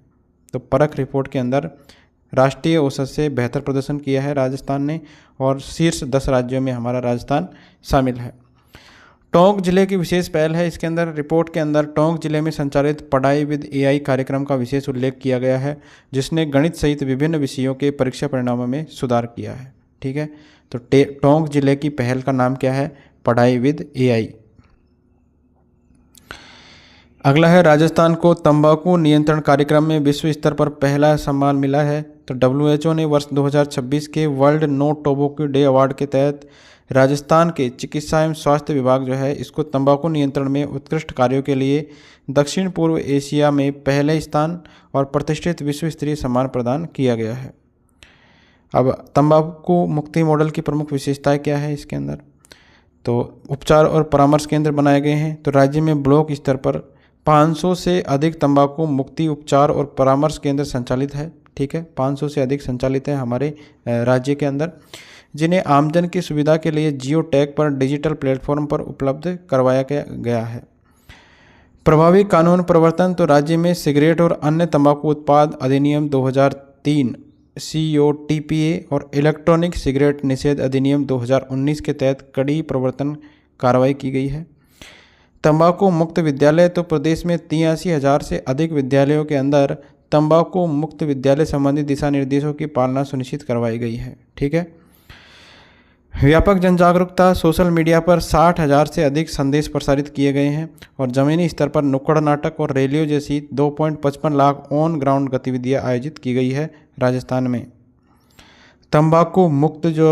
तो परख रिपोर्ट के अंदर राष्ट्रीय औसत से बेहतर प्रदर्शन किया है राजस्थान ने और शीर्ष 10 राज्यों में हमारा राजस्थान शामिल है। टोंक जिले की विशेष पहल है। इसके अंदर रिपोर्ट के अंदर टोंक जिले में संचालित पढ़ाई विद एआई कार्यक्रम का विशेष उल्लेख किया गया है, जिसने गणित सहित विभिन्न विषयों के परीक्षा परिणामों में सुधार किया है। ठीक है, तो टोंक जिले की पहल का नाम क्या है? पढ़ाई विद एआई। अगला है राजस्थान को तंबाकू नियंत्रण कार्यक्रम में विश्व स्तर पर पहला सम्मान मिला है। तो WHO ने वर्ष 2026 के World No Tobacco Day award के तहत राजस्थान के चिकित्सा एवं स्वास्थ्य विभाग जो है इसको तंबाकू नियंत्रण में उत्कृष्ट कार्यों के लिए दक्षिण पूर्व एशिया में पहले स्थान और प्रतिष्ठित विश्व स्तरीय सम्मान प्रदान किया गया है। अब तंबाकू मुक्ति मॉडल की प्रमुख विशेषताएं क्या है इसके अंदर? तो उपचार और परामर्श केंद्र बनाए गए हैं। तो राज्य में ब्लॉक स्तर पर 500 से अधिक तंबाकू मुक्ति उपचार और परामर्श केंद्र संचालित है। ठीक है, 500 से अधिक संचालित है हमारे राज्य के अंदर, जिन्हें आमजन की सुविधा के लिए जियो टैग पर डिजिटल प्लेटफॉर्म पर उपलब्ध करवाया गया है। प्रभावी कानून प्रवर्तन तो राज्य में सिगरेट और अन्य तंबाकू उत्पाद अधिनियम 2003 COTPA और इलेक्ट्रॉनिक सिगरेट निषेध अधिनियम 2019 के तहत कड़ी प्रवर्तन कार्रवाई की गई है। तंबाकू मुक्त विद्यालय तो प्रदेश में 83,000 से अधिक विद्यालयों के अंदर तंबाकू मुक्त विद्यालय संबंधी दिशा निर्देशों की पालना सुनिश्चित करवाई गई है। ठीक है, व्यापक जन जागरूकता सोशल मीडिया पर 60,000 से अधिक संदेश प्रसारित किए गए हैं और जमीनी स्तर पर नुक्कड़ नाटक और रैलियों जैसी 2.55 लाख ऑन ग्राउंड गतिविधियां आयोजित की गई है राजस्थान में। तंबाकू मुक्त जो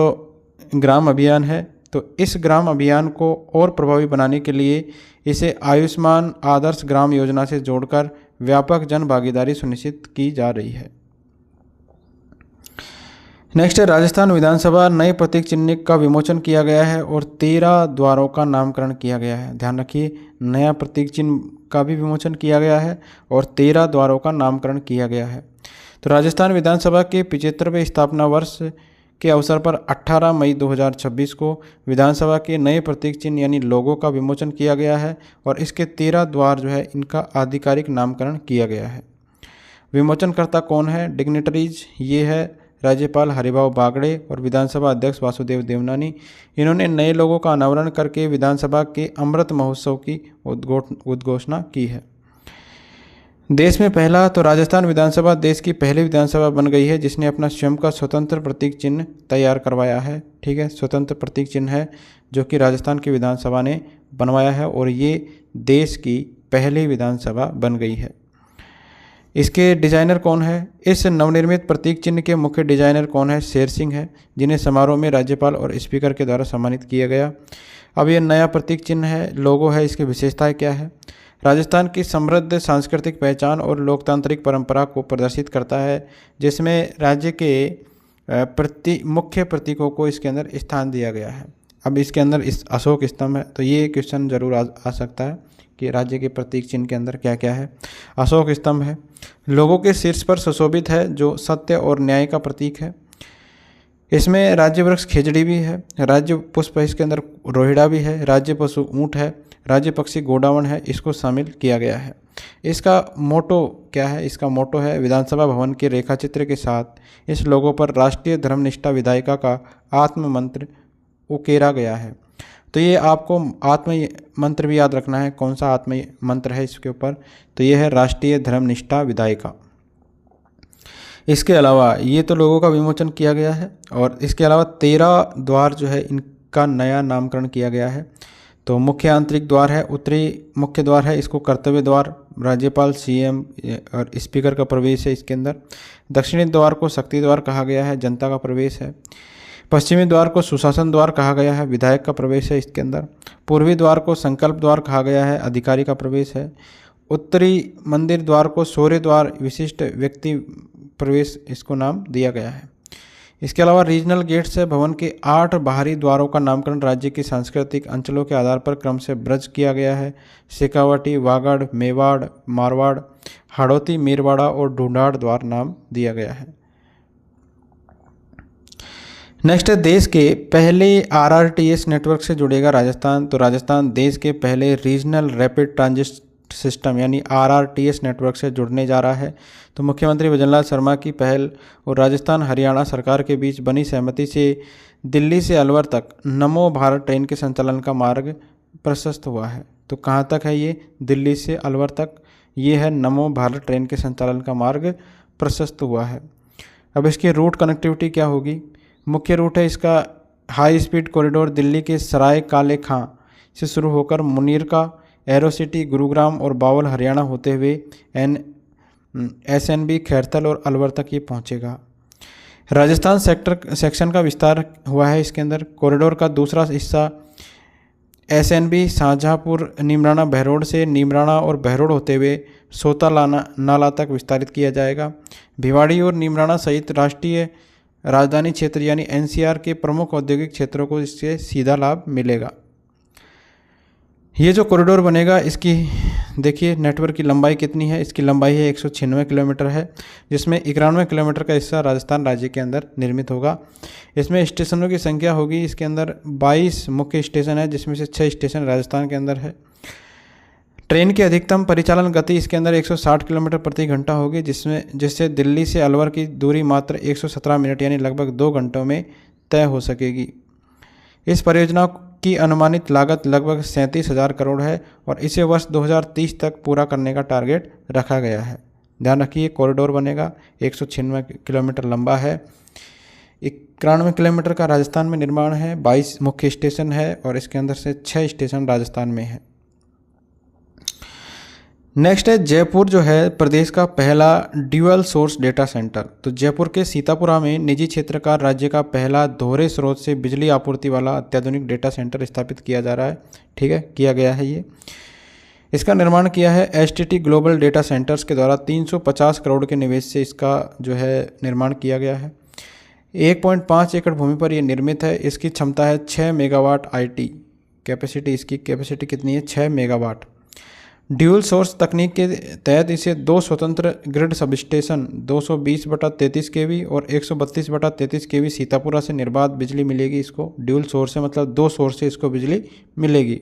ग्राम अभियान है, तो इस ग्राम अभियान को और प्रभावी बनाने के लिए इसे आयुष्मान आदर्श ग्राम योजना से जोड़कर व्यापक जन भागीदारी सुनिश्चित की जा रही है। नेक्स्ट है राजस्थान विधानसभा नए प्रतीक चिन्ह का विमोचन किया गया है और 13 द्वारों का नामकरण किया गया है। ध्यान रखिए, नया प्रतीक चिन्ह का भी विमोचन किया गया है और 13 द्वारों का नामकरण किया गया है। तो राजस्थान विधानसभा के 75वें स्थापना वर्ष के अवसर पर 18 मई 2026 को विधानसभा के नए प्रतीक चिन्ह यानी लोगो का विमोचन किया गया है और इसके 13 द्वार जो है इनका आधिकारिक नामकरण किया गया है। विमोचनकर्ता कौन है? डिग्नेटरीज ये है राज्यपाल हरिभाऊ बागड़े और विधानसभा अध्यक्ष वासुदेव देवनानी। इन्होंने नए लोगों का अनावरण करके विधानसभा के अमृत महोत्सव की उद्घोषणा की है। देश में पहला तो राजस्थान विधानसभा देश की पहली विधानसभा बन गई है जिसने अपना स्वयं का स्वतंत्र प्रतीक चिन्ह तैयार करवाया है। ठीक है, स्वतंत्र प्रतीक चिन्ह है जो कि राजस्थान की विधानसभा ने बनवाया है और ये देश की पहली विधानसभा बन गई है। इसके डिजाइनर कौन है? इस नवनिर्मित प्रतीक चिन्ह के मुख्य डिजाइनर कौन है? शेर सिंह है, जिन्हें समारोह में राज्यपाल और स्पीकर के द्वारा सम्मानित किया गया। अब ये नया प्रतीक चिन्ह है, लोगो है, इसकी विशेषताएं क्या है? राजस्थान की समृद्ध सांस्कृतिक पहचान और लोकतांत्रिक परंपरा को प्रदर्शित करता है, जिसमें राज्य के मुख्य प्रतीकों को इसके अंदर स्थान दिया गया है। अब इसके अंदर इस अशोक स्तंभ है, तो ये क्वेश्चन जरूर आ सकता है कि राज्य के प्रतीक चिन्ह के अंदर क्या क्या है। अशोक स्तंभ है, लोगों के शीर्ष पर सुशोभित है, जो सत्य और न्याय का प्रतीक है। इसमें राज्य वृक्ष खेजड़ी भी है, राज्य पुष्प इसके अंदर रोहिड़ा भी है, राज्य पशु ऊँट है, राज्य पक्षी गोडावण है, इसको शामिल किया गया है। इसका मोटो क्या है? इसका मोटो है विधानसभा भवन के रेखाचित्र के साथ इस लोगों पर राष्ट्रीय धर्मनिष्ठा विधायिका का आत्म मंत्र उकेरा गया है। तो ये आपको आत्म मंत्र भी याद रखना है, कौन सा आत्म मंत्र है इसके ऊपर? तो ये है राष्ट्रीय धर्मनिष्ठा विधायिका। इसके अलावा ये तो लोगों का विमोचन किया गया है, और इसके अलावा 13 द्वार जो है इनका नया नामकरण किया गया है। तो मुख्य आंतरिक द्वार है, उत्तरी मुख्य द्वार है, इसको कर्तव्य द्वार, राज्यपाल, सीएम और स्पीकर का प्रवेश है इसके अंदर। दक्षिणी द्वार को शक्ति द्वार कहा गया है, जनता का प्रवेश है। पश्चिमी द्वार को सुशासन द्वार कहा गया है, विधायक का प्रवेश है इसके अंदर। पूर्वी द्वार को संकल्प द्वार कहा गया है, अधिकारी का प्रवेश है। उत्तरी मंदिर द्वार को शौर्य द्वार, विशिष्ट व्यक्ति प्रवेश इसको नाम दिया गया है। इसके अलावा रीजनल गेट्स है, भवन के 8 बाहरी द्वारों का नामकरण राज्य की सांस्कृतिक अंचलों के आधार पर क्रम से ब्रज किया गया है। शेखावाटी, वागड़, मेवाड़, मारवाड़, हाड़ौती, मीरवाड़ा और ढूंढाड़ द्वार नाम दिया गया है। नेक्स्ट है, देश के पहले आरआरटीएस नेटवर्क से जुड़ेगा राजस्थान। तो राजस्थान देश के पहले रीजनल रैपिड ट्रांजिट सिस्टम यानी आरआरटीएस नेटवर्क से जुड़ने जा रहा है। तो मुख्यमंत्री भजनलाल शर्मा की पहल और राजस्थान हरियाणा सरकार के बीच बनी सहमति से दिल्ली से अलवर तक नमो भारत ट्रेन के संचालन का मार्ग प्रशस्त हुआ है। तो कहाँ तक है ये? दिल्ली से अलवर तक ये है नमो भारत ट्रेन के संचालन का मार्ग प्रशस्त हुआ है। अब इसकी रूट कनेक्टिविटी क्या होगी? मुख्य रूट है इसका हाई स्पीड कॉरिडोर दिल्ली के सराय काले खां से शुरू होकर मुनीरका, एरो सिटी, गुरुग्राम और बावल हरियाणा होते हुए SNB, खैरथल और अलवर तक ये पहुंचेगा। राजस्थान सेक्शन का विस्तार हुआ है इसके अंदर। कॉरिडोर का दूसरा हिस्सा SNB शाहजहाँपुर, नीमराणा, बहरोड से नीमराणा और बहरोड होते हुए सोता नाला तक विस्तारित किया जाएगा। भिवाड़ी और नीमराणा सहित राष्ट्रीय राजधानी क्षेत्र यानी NCR के प्रमुख औद्योगिक क्षेत्रों को इससे सीधा लाभ मिलेगा। ये जो कॉरिडोर बनेगा, इसकी देखिए नेटवर्क की लंबाई कितनी है? इसकी लंबाई है 196 किलोमीटर है, जिसमें 91 किलोमीटर का हिस्सा राजस्थान राज्य के अंदर निर्मित होगा। इसमें स्टेशनों की संख्या होगी, इसके अंदर 22 मुख्य स्टेशन है, जिसमें से 6 स्टेशन राजस्थान के अंदर है। ट्रेन की अधिकतम परिचालन गति इसके अंदर 160 किलोमीटर प्रति घंटा होगी, जिससे दिल्ली से अलवर की दूरी मात्र 117 मिनट यानी लगभग 2 घंटों में तय हो सकेगी। इस परियोजना की अनुमानित लागत लगभग 37,000 करोड़ है और इसे वर्ष 2030 तक पूरा करने का टारगेट रखा गया है। ध्यान रखिए, कॉरिडोर बनेगा, 196 किलोमीटर लंबा है, 91 किलोमीटर का राजस्थान में निर्माण है, 22 मुख्य स्टेशन है और इसके अंदर से 6 स्टेशन राजस्थान में है। नेक्स्ट है, जयपुर जो है प्रदेश का पहला ड्यूअल सोर्स डेटा सेंटर। तो जयपुर के सीतापुरा में निजी क्षेत्र का राज्य का पहला दोहरे स्रोत से बिजली आपूर्ति वाला अत्याधुनिक डेटा सेंटर स्थापित किया जा रहा है। ठीक है, किया गया है ये। इसका निर्माण किया है STT ग्लोबल डेटा सेंटर्स के द्वारा 350 करोड़ के निवेश से इसका जो है निर्माण किया गया है। 1.5 एकड़ भूमि पर यह निर्मित है। इसकी क्षमता है 6 मेगावाट IT कैपेसिटी। इसकी कैपेसिटी कितनी है? 6 मेगावाट। ड्यूल सोर्स तकनीक के तहत इसे 2 स्वतंत्र ग्रिड सबस्टेशन 220/33 kV और 132/33 kV सीतापुरा से निर्बाध बिजली मिलेगी। इसको ड्यूल सोर्स से मतलब 2 सोर्स से इसको बिजली मिलेगी।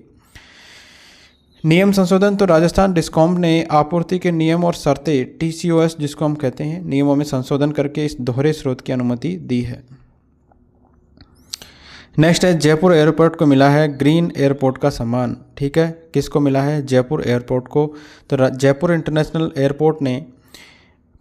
नियम संशोधन, तो राजस्थान डिस्कॉम ने आपूर्ति के नियम और शर्तें TCOS जिसको हम कहते हैं, नियमों में संशोधन करके इस दोहरे स्रोत की अनुमति दी है। नेक्स्ट है, जयपुर एयरपोर्ट को मिला है ग्रीन एयरपोर्ट का सम्मान। ठीक है, किसको मिला है? जयपुर एयरपोर्ट को। तो जयपुर इंटरनेशनल एयरपोर्ट ने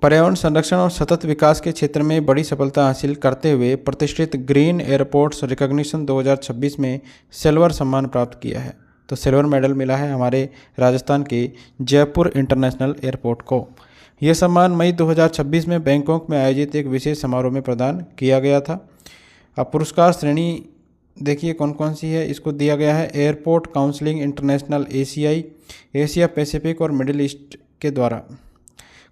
पर्यावरण संरक्षण और सतत विकास के क्षेत्र में बड़ी सफलता हासिल करते हुए प्रतिष्ठित ग्रीन एयरपोर्ट्स रिकॉग्निशन 2026 में सिल्वर सम्मान प्राप्त किया है। तो सिल्वर मेडल मिला है हमारे राजस्थान के जयपुर इंटरनेशनल एयरपोर्ट को। यह सम्मान मई 2026 में बैंकॉक में आयोजित एक विशेष समारोह में प्रदान किया गया था। अब पुरस्कार श्रेणी देखिए कौन कौन सी है। इसको दिया गया है एयरपोर्ट काउंसिलिंग इंटरनेशनल एशियाई, एशिया पैसिफिक और मिडिल ईस्ट के द्वारा।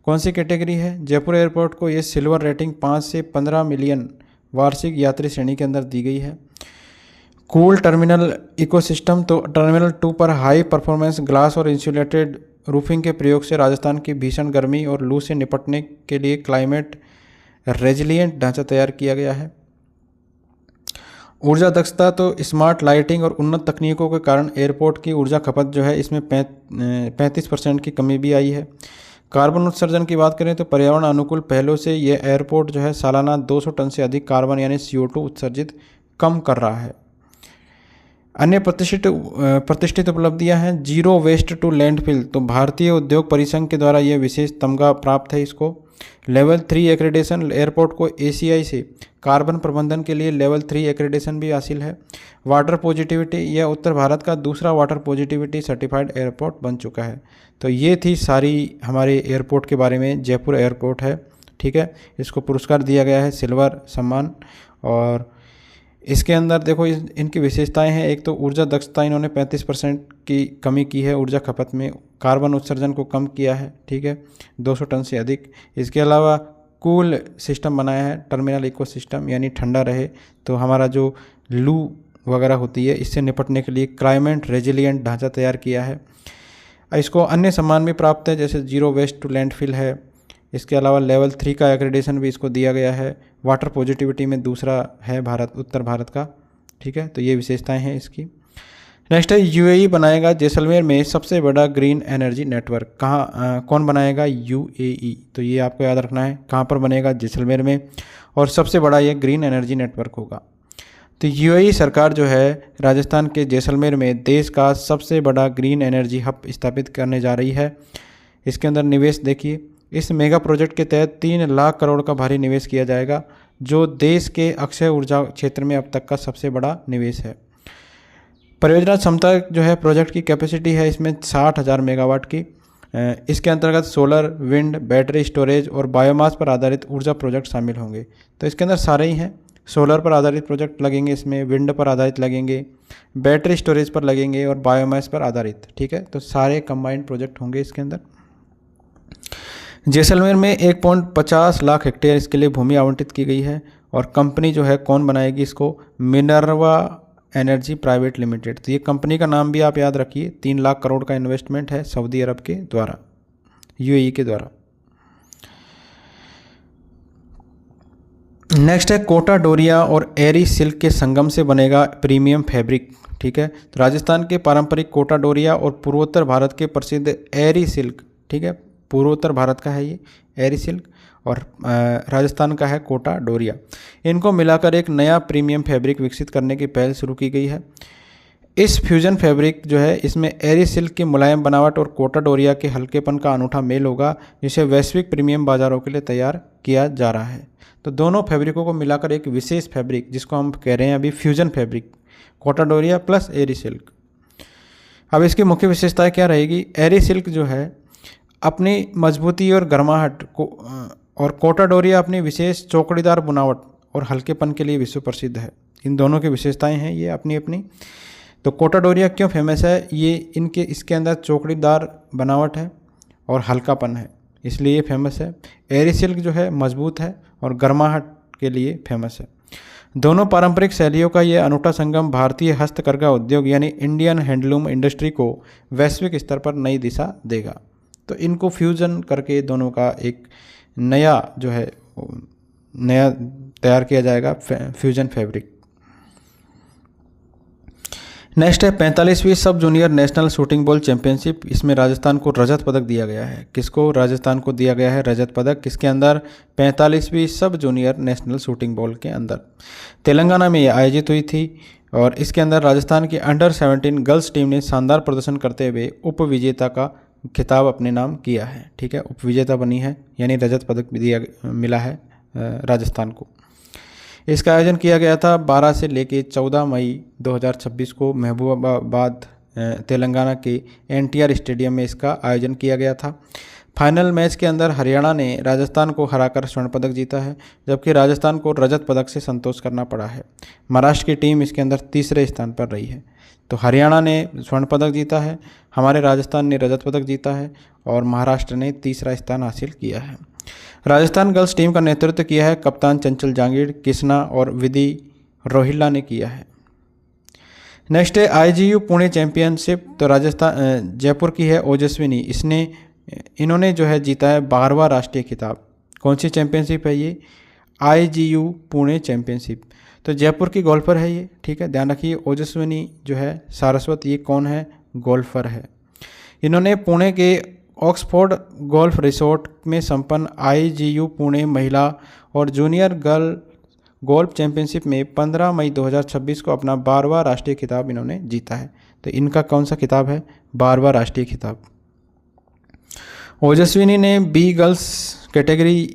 कौन सी कैटेगरी है? जयपुर एयरपोर्ट को ये सिल्वर रेटिंग 5 से 15 मिलियन वार्षिक यात्री श्रेणी के अंदर दी गई है। कूल टर्मिनल इकोसिस्टम, तो टर्मिनल 2 पर हाई परफॉर्मेंस ग्लास और इंसुलेटेड रूफिंग के प्रयोग से राजस्थान की भीषण गर्मी और लू से निपटने के लिए क्लाइमेट रेजिलिएंट ढांचा तैयार किया गया है। ऊर्जा दक्षता, तो स्मार्ट लाइटिंग और उन्नत तकनीकों के कारण एयरपोर्ट की ऊर्जा खपत जो है इसमें 35% की कमी भी आई है। कार्बन उत्सर्जन की बात करें तो पर्यावरण अनुकूल पहलों से यह एयरपोर्ट जो है सालाना 200 टन से अधिक कार्बन यानी CO2 उत्सर्जित कम कर रहा है। अन्य प्रतिष्ठित उपलब्धियां हैं जीरो वेस्ट टू लैंडफिल, तो भारतीय उद्योग परिसंघ के द्वारा यह विशेष तमगा प्राप्त है इसको। लेवल 3 एक्रेडिटेशन, एयरपोर्ट को ACI से कार्बन प्रबंधन के लिए लेवल 3 एक्रेडिटेशन भी हासिल है। वाटर पॉजिटिविटी, यह उत्तर भारत का दूसरा वाटर पॉजिटिविटी सर्टिफाइड एयरपोर्ट बन चुका है। तो ये थी सारी हमारे एयरपोर्ट के बारे में, जयपुर एयरपोर्ट है, ठीक है। इसको पुरस्कार दिया गया है सिल्वर सम्मान। और इसके अंदर देखो इनकी विशेषताएं हैं। एक तो ऊर्जा दक्षता, इन्होंने 35% की कमी की है ऊर्जा खपत में, कार्बन उत्सर्जन को कम किया है, ठीक है, 200 टन से अधिक। इसके अलावा कूल सिस्टम बनाया है, टर्मिनल इको सिस्टम, यानी ठंडा रहे, तो हमारा जो लू वगैरह होती है इससे निपटने के लिए क्लाइमेट रेजिलिएंट ढांचा तैयार किया है। इसको अन्य सम्मान भी प्राप्त है, जैसे जीरो वेस्ट टू लैंडफिल है। इसके अलावा लेवल 3 का एक्रेडिटेशन भी इसको दिया गया है। वाटर पॉजिटिविटी में दूसरा है भारत, उत्तर भारत का, ठीक है। तो ये विशेषताएं हैं इसकी। नेक्स्ट है UAE बनाएगा जैसलमेर में सबसे बड़ा ग्रीन एनर्जी नेटवर्क। कौन बनाएगा? UAE। तो ये आपको याद रखना है, कहाँ पर बनेगा? जैसलमेर में, और सबसे बड़ा ये ग्रीन एनर्जी नेटवर्क होगा। तो UAE सरकार जो है राजस्थान के जैसलमेर में देश का सबसे बड़ा ग्रीन एनर्जी हब स्थापित करने जा रही है। इसके अंदर निवेश देखिए, इस मेगा प्रोजेक्ट के तहत 3 लाख करोड़ का भारी निवेश किया जाएगा, जो देश के अक्षय ऊर्जा क्षेत्र में अब तक का सबसे बड़ा निवेश है। परियोजना क्षमता जो है प्रोजेक्ट की कैपेसिटी है इसमें 60,000 मेगावाट की। इसके अंतर्गत सोलर, विंड, बैटरी स्टोरेज और बायोमास पर आधारित ऊर्जा प्रोजेक्ट शामिल होंगे। तो इसके अंदर सारे ही हैं, सोलर पर आधारित प्रोजेक्ट लगेंगे, इसमें विंड पर आधारित लगेंगे, बैटरी स्टोरेज पर लगेंगे और बायोमास पर आधारित, ठीक है। तो सारे कंबाइंड प्रोजेक्ट होंगे इसके अंदर। जैसलमेर में 1.50 लाख हेक्टेयर इसके लिए भूमि आवंटित की गई है। और कंपनी जो है कौन बनाएगी इसको? Minerva energy private limited. तो ये कंपनी का नाम भी आप याद रखिए। 3 लाख करोड़ का इन्वेस्टमेंट है सऊदी अरब के द्वारा, UAE के द्वारा। नेक्स्ट है कोटा डोरिया और एरी सिल्क के संगम से बनेगा प्रीमियम फैब्रिक, ठीक है। तो राजस्थान के पारंपरिक कोटा डोरिया और पूर्वोत्तर भारत के प्रसिद्ध एरी सिल्क, ठीक है, पूर्वोत्तर भारत का है ये एरी सिल्क, और राजस्थान का है कोटा डोरिया। इनको मिलाकर एक नया प्रीमियम फैब्रिक विकसित करने की पहल शुरू की गई है। इस फ्यूजन फैब्रिक जो है इसमें एरी सिल्क की मुलायम बनावट और कोटा डोरिया के हल्केपन का अनूठा मेल होगा, जिसे वैश्विक प्रीमियम बाजारों के लिए तैयार किया जा रहा है। तो दोनों फैब्रिकों को मिलाकर एक विशेष फैब्रिक, जिसको हम कह रहे हैं अभी fusion fabric, Kota Doria plus एरी सिल्क। अब इसकी मुख्य विशेषताएं क्या रहेगी? एरी सिल्क जो है अपनी मजबूती और गर्माहट को, और कोटा डोरिया अपनी विशेष चौकड़ीदार बुनावट और हल्केपन के लिए विश्व प्रसिद्ध है। इन दोनों की विशेषताएं हैं ये अपनी अपनी। तो कोटा डोरिया क्यों फेमस है? ये इसके अंदर चौकड़ीदार बनावट है और हल्कापन है, इसलिए ये फेमस है। एरी सिल्क जो है मजबूत है और गर्माहट के लिए फेमस है। दोनों पारंपरिक शैलियों का ये अनूठा संगम भारतीय हस्तकरघा उद्योग यानी इंडियन हैंडलूम इंडस्ट्री को वैश्विक स्तर पर नई दिशा देगा। तो इनको फ्यूजन करके दोनों का एक नया जो है नया तैयार किया जाएगा फ्यूजन फैब्रिक। नेक्स्ट है 45वीं sub junior national shooting ball championship. इसमें राजस्थान को रजत पदक दिया गया है। किसको? राजस्थान को दिया गया है रजत पदक। किसके अंदर? 45वीं sub junior national shooting ball के अंदर। तेलंगाना में ये आयोजित हुई थी और इसके अंदर राजस्थान की अंडर 17 गर्ल्स टीम ने शानदार प्रदर्शन करते हुए उप विजेता का खिताब अपने नाम किया है, ठीक है, उप विजेता बनी है, यानी रजत पदक भी मिला है राजस्थान को। इसका आयोजन किया गया था 12 से लेकर 14 मई 2026 को महबूबाबाद तेलंगाना के NTR स्टेडियम में इसका आयोजन किया गया था। फाइनल मैच के अंदर हरियाणा ने राजस्थान को हराकर स्वर्ण पदक जीता है, जबकि राजस्थान को रजत पदक से संतोष करना पड़ा है। महाराष्ट्र की टीम इसके अंदर तीसरे स्थान पर रही है। तो हरियाणा ने स्वर्ण पदक जीता है, हमारे राजस्थान ने रजत पदक जीता है और महाराष्ट्र ने तीसरा स्थान हासिल किया है। राजस्थान गर्ल्स टीम का नेतृत्व किया है कप्तान चंचल जांगीड़, कृष्णा और विधि रोहिल्ला ने किया है। नेक्स्ट है IGU पुणे चैंपियनशिप। तो राजस्थान जयपुर की है ओजस्विनी, इन्होंने जो है जीता है 12वां राष्ट्रीय खिताब। कौन सी चैंपियनशिप है ये? IGU Pune championship. तो जयपुर की गोल्फर है ये, ठीक है, ध्यान रखिए। ओजस्विनी जो है सारस्वत, ये कौन है? गोल्फर है। इन्होंने पुणे के ऑक्सफोर्ड गोल्फ रिसोर्ट में संपन्न IGU पुणे महिला और जूनियर गर्ल गोल्फ चैंपियनशिप में 15 मई 2026 को अपना 12वां राष्ट्रीय खिताब इन्होंने जीता है। तो इनका कौन सा खिताब है? 12वां राष्ट्रीय खिताब। ओजस्विनी ने B गर्ल्स कैटेगरी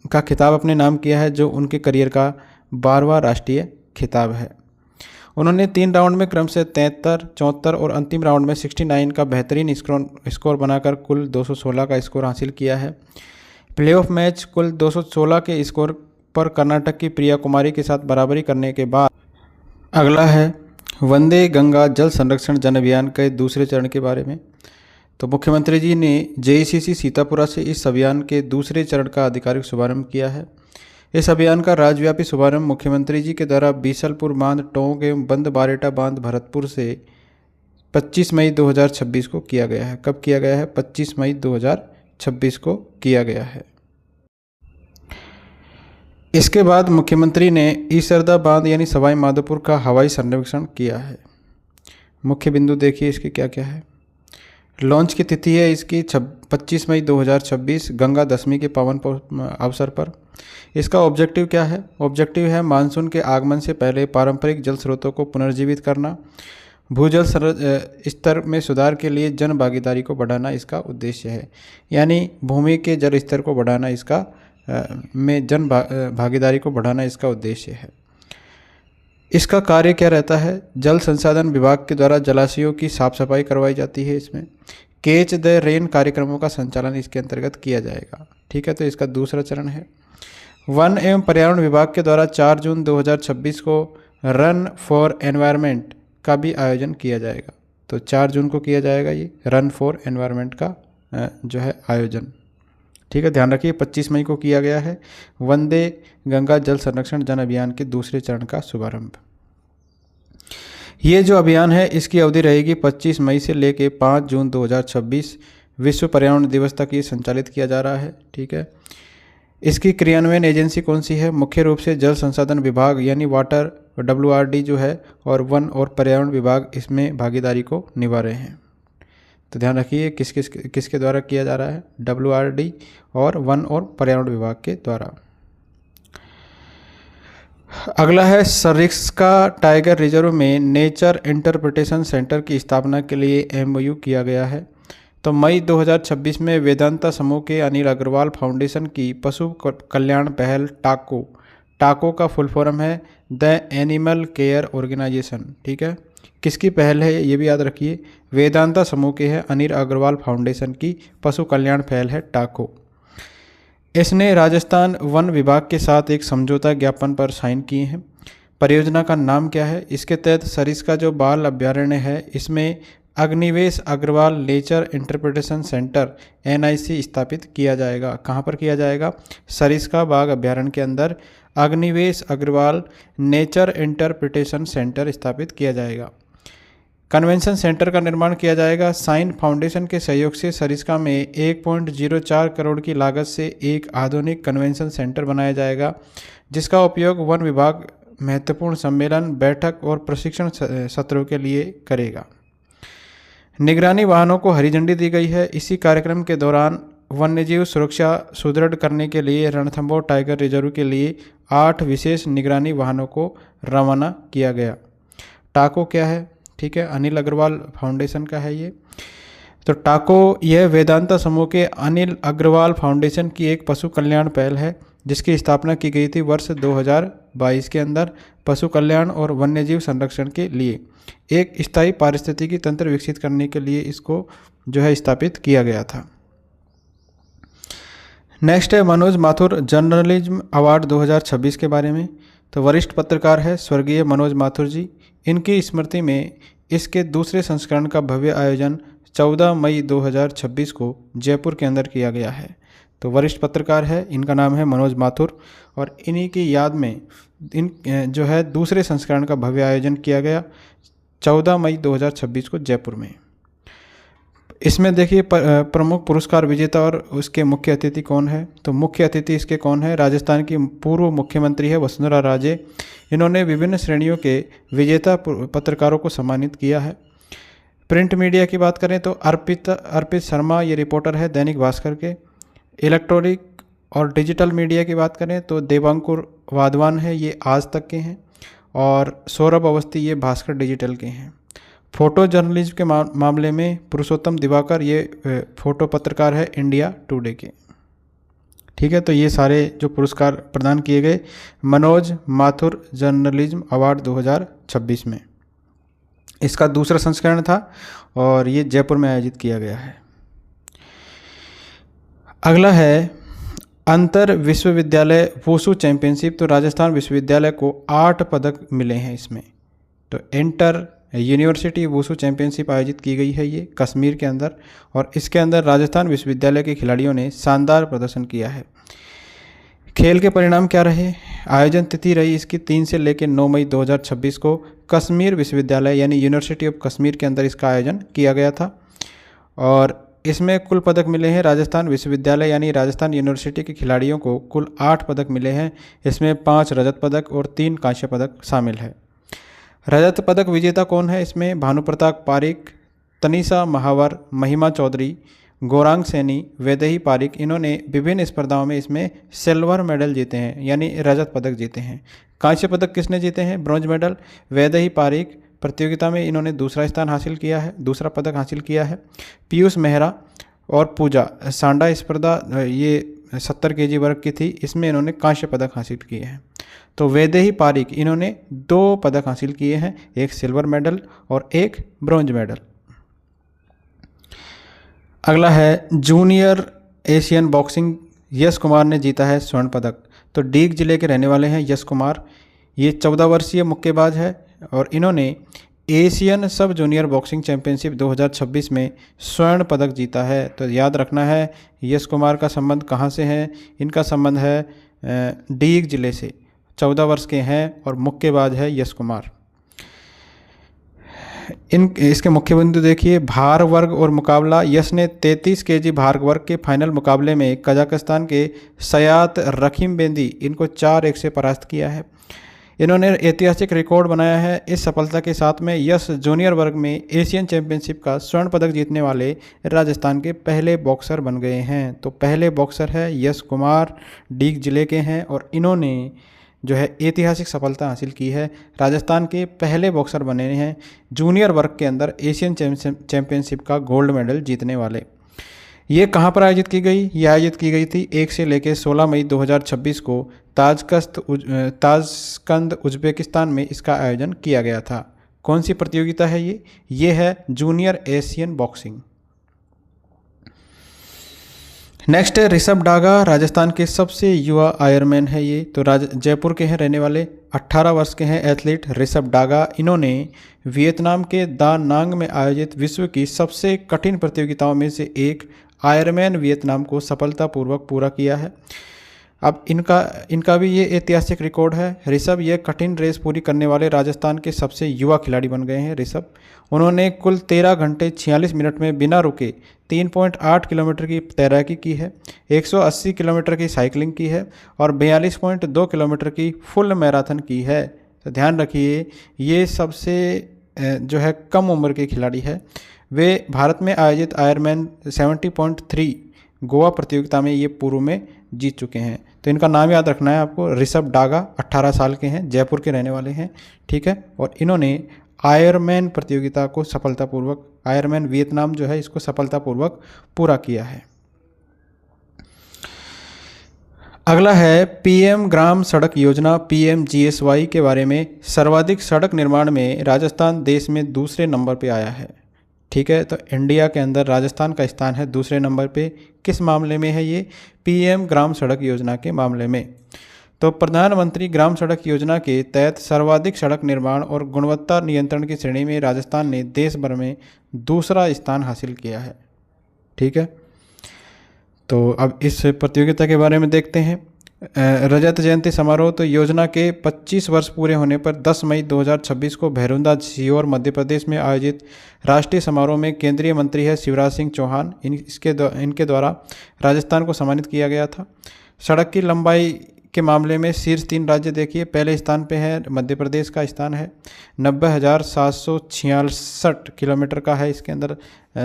का खिताब अपने नाम किया है, जो उनके करियर का 12वां राष्ट्रीय खिताब है। उन्होंने 3 राउंड में क्रम से 73, 74 और अंतिम राउंड में 69 का बेहतरीन स्कोर बनाकर कुल 216 का स्कोर हासिल किया है। प्लेऑफ मैच कुल 216 के स्कोर पर कर्नाटक की प्रिया कुमारी के साथ बराबरी करने के बाद अगला है वंदे गंगा जल संरक्षण जन अभियान के दूसरे चरण के बारे में। तो मुख्यमंत्री जी ने JECC सीतापुरा से इस अभियान के दूसरे चरण का आधिकारिक शुभारंभ किया है। इस अभियान का राज्यव्यापी शुभारंभ मुख्यमंत्री जी के द्वारा बीसलपुर बांध, टोंक एवं बंद बारेटा बांध भरतपुर से 25 मई 2026 को किया गया है। कब किया गया है? 25 मई 2026 को किया गया है। इसके बाद मुख्यमंत्री ने ईसरदा बांध यानी सवाई माधोपुर का हवाई सर्वेक्षण किया है। मुख्य बिंदु देखिए इसके क्या क्या है। लॉन्च की तिथि है इसकी 25 मई 2026 गंगा दशमी के पावन अवसर पर। इसका ऑब्जेक्टिव क्या है? ऑब्जेक्टिव है मानसून के आगमन से पहले पारंपरिक जल स्रोतों को पुनर्जीवित करना, भूजल स्तर में सुधार के लिए जन भागीदारी को बढ़ाना इसका उद्देश्य है। यानी भूमि के जल स्तर को बढ़ाना इसका में जन भागीदारी को बढ़ाना इसका उद्देश्य है। इसका कार्य क्या रहता है? जल संसाधन विभाग के द्वारा जलाशयों की साफ सफाई करवाई जाती है। इसमें कैच द रेन कार्यक्रमों का संचालन इसके अंतर्गत किया जाएगा, ठीक है। तो इसका दूसरा चरण है। वन एवं पर्यावरण विभाग के द्वारा 4 जून 2026 को रन फॉर एनवायरनमेंट का भी आयोजन किया जाएगा। तो 4 जून को किया जाएगा ये रन फॉर एनवायरनमेंट का जो है आयोजन, ठीक है। ध्यान रखिए 25 मई को किया गया है वंदे गंगा जल संरक्षण जन अभियान के दूसरे चरण का शुभारंभ। ये जो अभियान है इसकी अवधि रहेगी 25 मई से लेकर 5 जून 2026 विश्व पर्यावरण दिवस तक ये संचालित किया जा रहा है, ठीक है। इसकी क्रियान्वयन एजेंसी कौन सी है? मुख्य रूप से जल संसाधन विभाग यानी वाटर WRD जो है और वन और पर्यावरण विभाग इसमें भागीदारी को निभा रहे हैं। तो ध्यान रखिए किसके द्वारा किया जा रहा है? WRD और वन और पर्यावरण विभाग के द्वारा। अगला है सरिस्का टाइगर रिजर्व में नेचर इंटरप्रिटेशन सेंटर की स्थापना के लिए MOU किया गया है। तो मई 2026 में वेदांता समूह के अनिल अग्रवाल फाउंडेशन की पशु कल्याण पहल टाको का फुल फॉर्म है द एनिमल केयर ऑर्गेनाइजेशन, ठीक है। किसकी पहल है ये भी याद रखिए, वेदांता समूह के है अनिल अग्रवाल फाउंडेशन की पशु कल्याण पहल है टाको। इसने राजस्थान वन विभाग के साथ एक समझौता ज्ञापन पर साइन किए हैं। परियोजना का नाम क्या है? इसके तहत सरिस्का जो बाल अभ्यारण्य है इसमें Agnivesh Agarwal nature interpretation centre NIC स्थापित किया जाएगा। कहाँ पर किया जाएगा? सरिस्का बाघ अभ्यारण्य के अंदर Agnivesh Agarwal nature interpretation centre स्थापित किया जाएगा। कन्वेंशन सेंटर का निर्माण किया जाएगा। साइन फाउंडेशन के सहयोग से सरिस्का में 1.04 करोड़ की लागत से एक आधुनिक कन्वेंशन सेंटर बनाया जाएगा, जिसका उपयोग वन विभाग महत्वपूर्ण सम्मेलन, बैठक और प्रशिक्षण सत्रों के लिए करेगा। निगरानी वाहनों को हरी झंडी दी गई है। इसी कार्यक्रम के दौरान वन्यजीव सुरक्षा सुदृढ़ करने के लिए रणथंभौर टाइगर रिजर्व के लिए 8 विशेष निगरानी वाहनों को रवाना किया गया। टाको क्या है? ठीक है, अनिल अग्रवाल फाउंडेशन का है ये। तो टाको यह वेदांता समूह के अनिल अग्रवाल फाउंडेशन की एक पशु कल्याण पहल है, जिसकी स्थापना की गई थी वर्ष 2022 के अंदर पशु कल्याण और वन्यजीव संरक्षण के लिए एक स्थायी पारिस्थितिकी तंत्र विकसित करने के लिए इसको जो है स्थापित किया गया था। नेक्स्ट है मनोज माथुर जर्नलिज्म अवार्ड 2026 के बारे में। तो वरिष्ठ पत्रकार है स्वर्गीय मनोज माथुर जी। इनकी स्मृति में इसके दूसरे संस्करण का भव्य आयोजन 14 मई 2026 को जयपुर के अंदर किया गया है। तो वरिष्ठ पत्रकार है, इनका नाम है मनोज माथुर और इन्हीं की याद में इन जो है दूसरे संस्करण का भव्य आयोजन किया गया 14 मई 2026 को जयपुर में। इसमें देखिए प्रमुख पुरस्कार विजेता और उसके मुख्य अतिथि कौन है। तो मुख्य अतिथि इसके कौन है, राजस्थान की पूर्व मुख्यमंत्री है वसुंधरा राजे। इन्होंने विभिन्न श्रेणियों के विजेता पत्रकारों को सम्मानित किया है। प्रिंट मीडिया की बात करें तो अर्पित शर्मा ये रिपोर्टर है दैनिक भास्कर के। इलेक्ट्रॉनिक और डिजिटल मीडिया की बात करें तो देवांकुर वाधवान है, ये आज तक के हैं, और सौरभ अवस्थी ये भास्कर डिजिटल के हैं। फोटो जर्नलिज्म के मामले में पुरुषोत्तम दिवाकर ये फोटो पत्रकार है इंडिया टुडे के। ठीक है, तो ये सारे जो पुरस्कार प्रदान किए गए मनोज माथुर जर्नलिज्म अवार्ड 2026 में। इसका दूसरा संस्करण था और ये जयपुर में आयोजित किया गया है। अगला है अंतर विश्वविद्यालय वुशु चैंपियनशिप। तो राजस्थान विश्वविद्यालय को 8 पदक मिले हैं इसमें। तो इंटर यूनिवर्सिटी वुशु चैंपियनशिप आयोजित की गई है ये कश्मीर के अंदर, और इसके अंदर राजस्थान विश्वविद्यालय के खिलाड़ियों ने शानदार प्रदर्शन किया है। खेल के परिणाम क्या रहे, आयोजन तिथि रही इसकी 3 से लेकर 9 मई 2026 को कश्मीर विश्वविद्यालय यानी यूनिवर्सिटी ऑफ कश्मीर के अंदर इसका आयोजन किया गया था। और इसमें कुल पदक मिले हैं राजस्थान विश्वविद्यालय यानी राजस्थान यूनिवर्सिटी के खिलाड़ियों को कुल 8 पदक मिले हैं। इसमें 5 रजत पदक और 3 कांस्य पदक शामिल है। रजत पदक विजेता कौन है, इसमें भानुप्रताप पारिक, तनिषा महावर, महिमा चौधरी, गौरांग सैनी, वैदेही पारिक, इन्होंने विभिन्न स्पर्धाओं में इसमें सिल्वर मेडल जीते हैं यानी रजत पदक जीते हैं। कांस्य पदक किसने जीते हैं, ब्रॉन्ज मेडल वैदेही पारिक प्रतियोगिता में इन्होंने दूसरा स्थान हासिल किया है, दूसरा पदक हासिल किया है। पीयूष मेहरा और पूजा सांडा स्पर्धा ये 70 kg वर्ग की थी, इसमें इन्होंने कांस्य पदक हासिल किए हैं। तो वैदेही पारिक इन्होंने 2 पदक हासिल किए हैं, एक सिल्वर मेडल और एक ब्रॉन्ज मेडल। अगला है junior Asian boxing, Yash Kumar ने जीता है स्वर्ण पदक। तो डीग जिले के रहने वाले हैं यश कुमार, ये 14 वर्षीय मुक्केबाज है और इन्होंने एशियन सब जूनियर बॉक्सिंग चैंपियनशिप 2026 में स्वर्ण पदक जीता है। तो याद रखना है यश कुमार का संबंध कहाँ से है, इनका संबंध है डीग जिले से। 14 वर्ष के हैं और मुक्केबाज है यश कुमार। इसके मुख्य बिंदु देखिए, भार वर्ग और मुकाबला। यश ने 33 kg भार वर्ग के फाइनल मुकाबले में कजाकिस्तान के सयात रखीमबेंदी इनको 4-1 से परास्त किया है। इन्होंने ऐतिहासिक रिकॉर्ड बनाया है। इस सफलता के साथ में यश जूनियर वर्ग में एशियन चैंपियनशिप का स्वर्ण पदक जीतने वाले राजस्थान के पहले बॉक्सर बन गए हैं। तो पहले बॉक्सर है यश कुमार, डीग जिले के हैं और इन्होंने जो है ऐतिहासिक सफलता हासिल की है। राजस्थान के पहले बॉक्सर बने हैं जूनियर वर्ग के अंदर एशियन चैंपियनशिप का गोल्ड मेडल जीतने वाले। ये कहाँ पर आयोजित की गई, ये आयोजित की गई थी 1 से लेकर 16 मई 2026 को ताशकंद उज्बेकिस्तान में इसका आयोजन किया गया था। कौन सी प्रतियोगिता है ये है जूनियर एशियन बॉक्सिंग। नेक्स्ट है ऋषभ डागा, राजस्थान के सबसे युवा आयरमैन है ये। तो जयपुर के हैं रहने वाले, 18 वर्ष के हैं एथलीट ऋषभ डागा। इन्होंने वियतनाम के दा नांग में आयोजित विश्व की सबसे कठिन प्रतियोगिताओं में से एक आयरमैन वियतनाम को सफलतापूर्वक पूरा किया है। अब इनका भी ये ऐतिहासिक रिकॉर्ड है। ऋषभ ये कठिन रेस पूरी करने वाले राजस्थान के सबसे युवा खिलाड़ी बन गए हैं ऋषभ। उन्होंने कुल 13 घंटे 46 मिनट में बिना रुके 3.8 किलोमीटर की तैराकी की है, 180 किलोमीटर की साइकिलिंग की है और 42.2 किलोमीटर की फुल मैराथन की है। तो ध्यान रखिए ये सबसे जो है कम उम्र के खिलाड़ी है। वे भारत में आयोजित आयरमैन 70.3 गोवा प्रतियोगिता में ये पूर्व में जीत चुके हैं। तो इनका नाम याद रखना है आपको, ऋषभ डागा, 18 साल के हैं, जयपुर के रहने वाले हैं, ठीक है। और इन्होंने आयरमैन प्रतियोगिता को सफलतापूर्वक, आयरमैन वियतनाम जो है इसको सफलतापूर्वक पूरा किया है। अगला है पीएम ग्राम सड़क योजना PMGSY के बारे में। सर्वाधिक सड़क निर्माण में राजस्थान देश में दूसरे नंबर पे आया है। ठीक है, तो इंडिया के अंदर राजस्थान का स्थान है दूसरे नंबर पे। किस मामले में है ये? पीएम ग्राम सड़क योजना के मामले में। तो प्रधानमंत्री ग्राम सड़क योजना के तहत सर्वाधिक सड़क निर्माण और गुणवत्ता नियंत्रण की श्रेणी में राजस्थान ने देश भर में दूसरा स्थान हासिल किया है। ठीक है, तो अब इस प्रतियोगिता के बारे में देखते हैं। रजत जयंती समारोह, तो योजना के 25 वर्ष पूरे होने पर 10 मई 2026 को भैरुंदा सीहोर मध्य प्रदेश में आयोजित राष्ट्रीय समारोह में केंद्रीय मंत्री है शिवराज सिंह चौहान, इनके द्वारा राजस्थान को सम्मानित किया गया था। सड़क की लंबाई के मामले में शीर्ष 3 राज्य देखिए। पहले स्थान पे है मध्य प्रदेश का स्थान है, 90,766 किलोमीटर का है इसके अंदर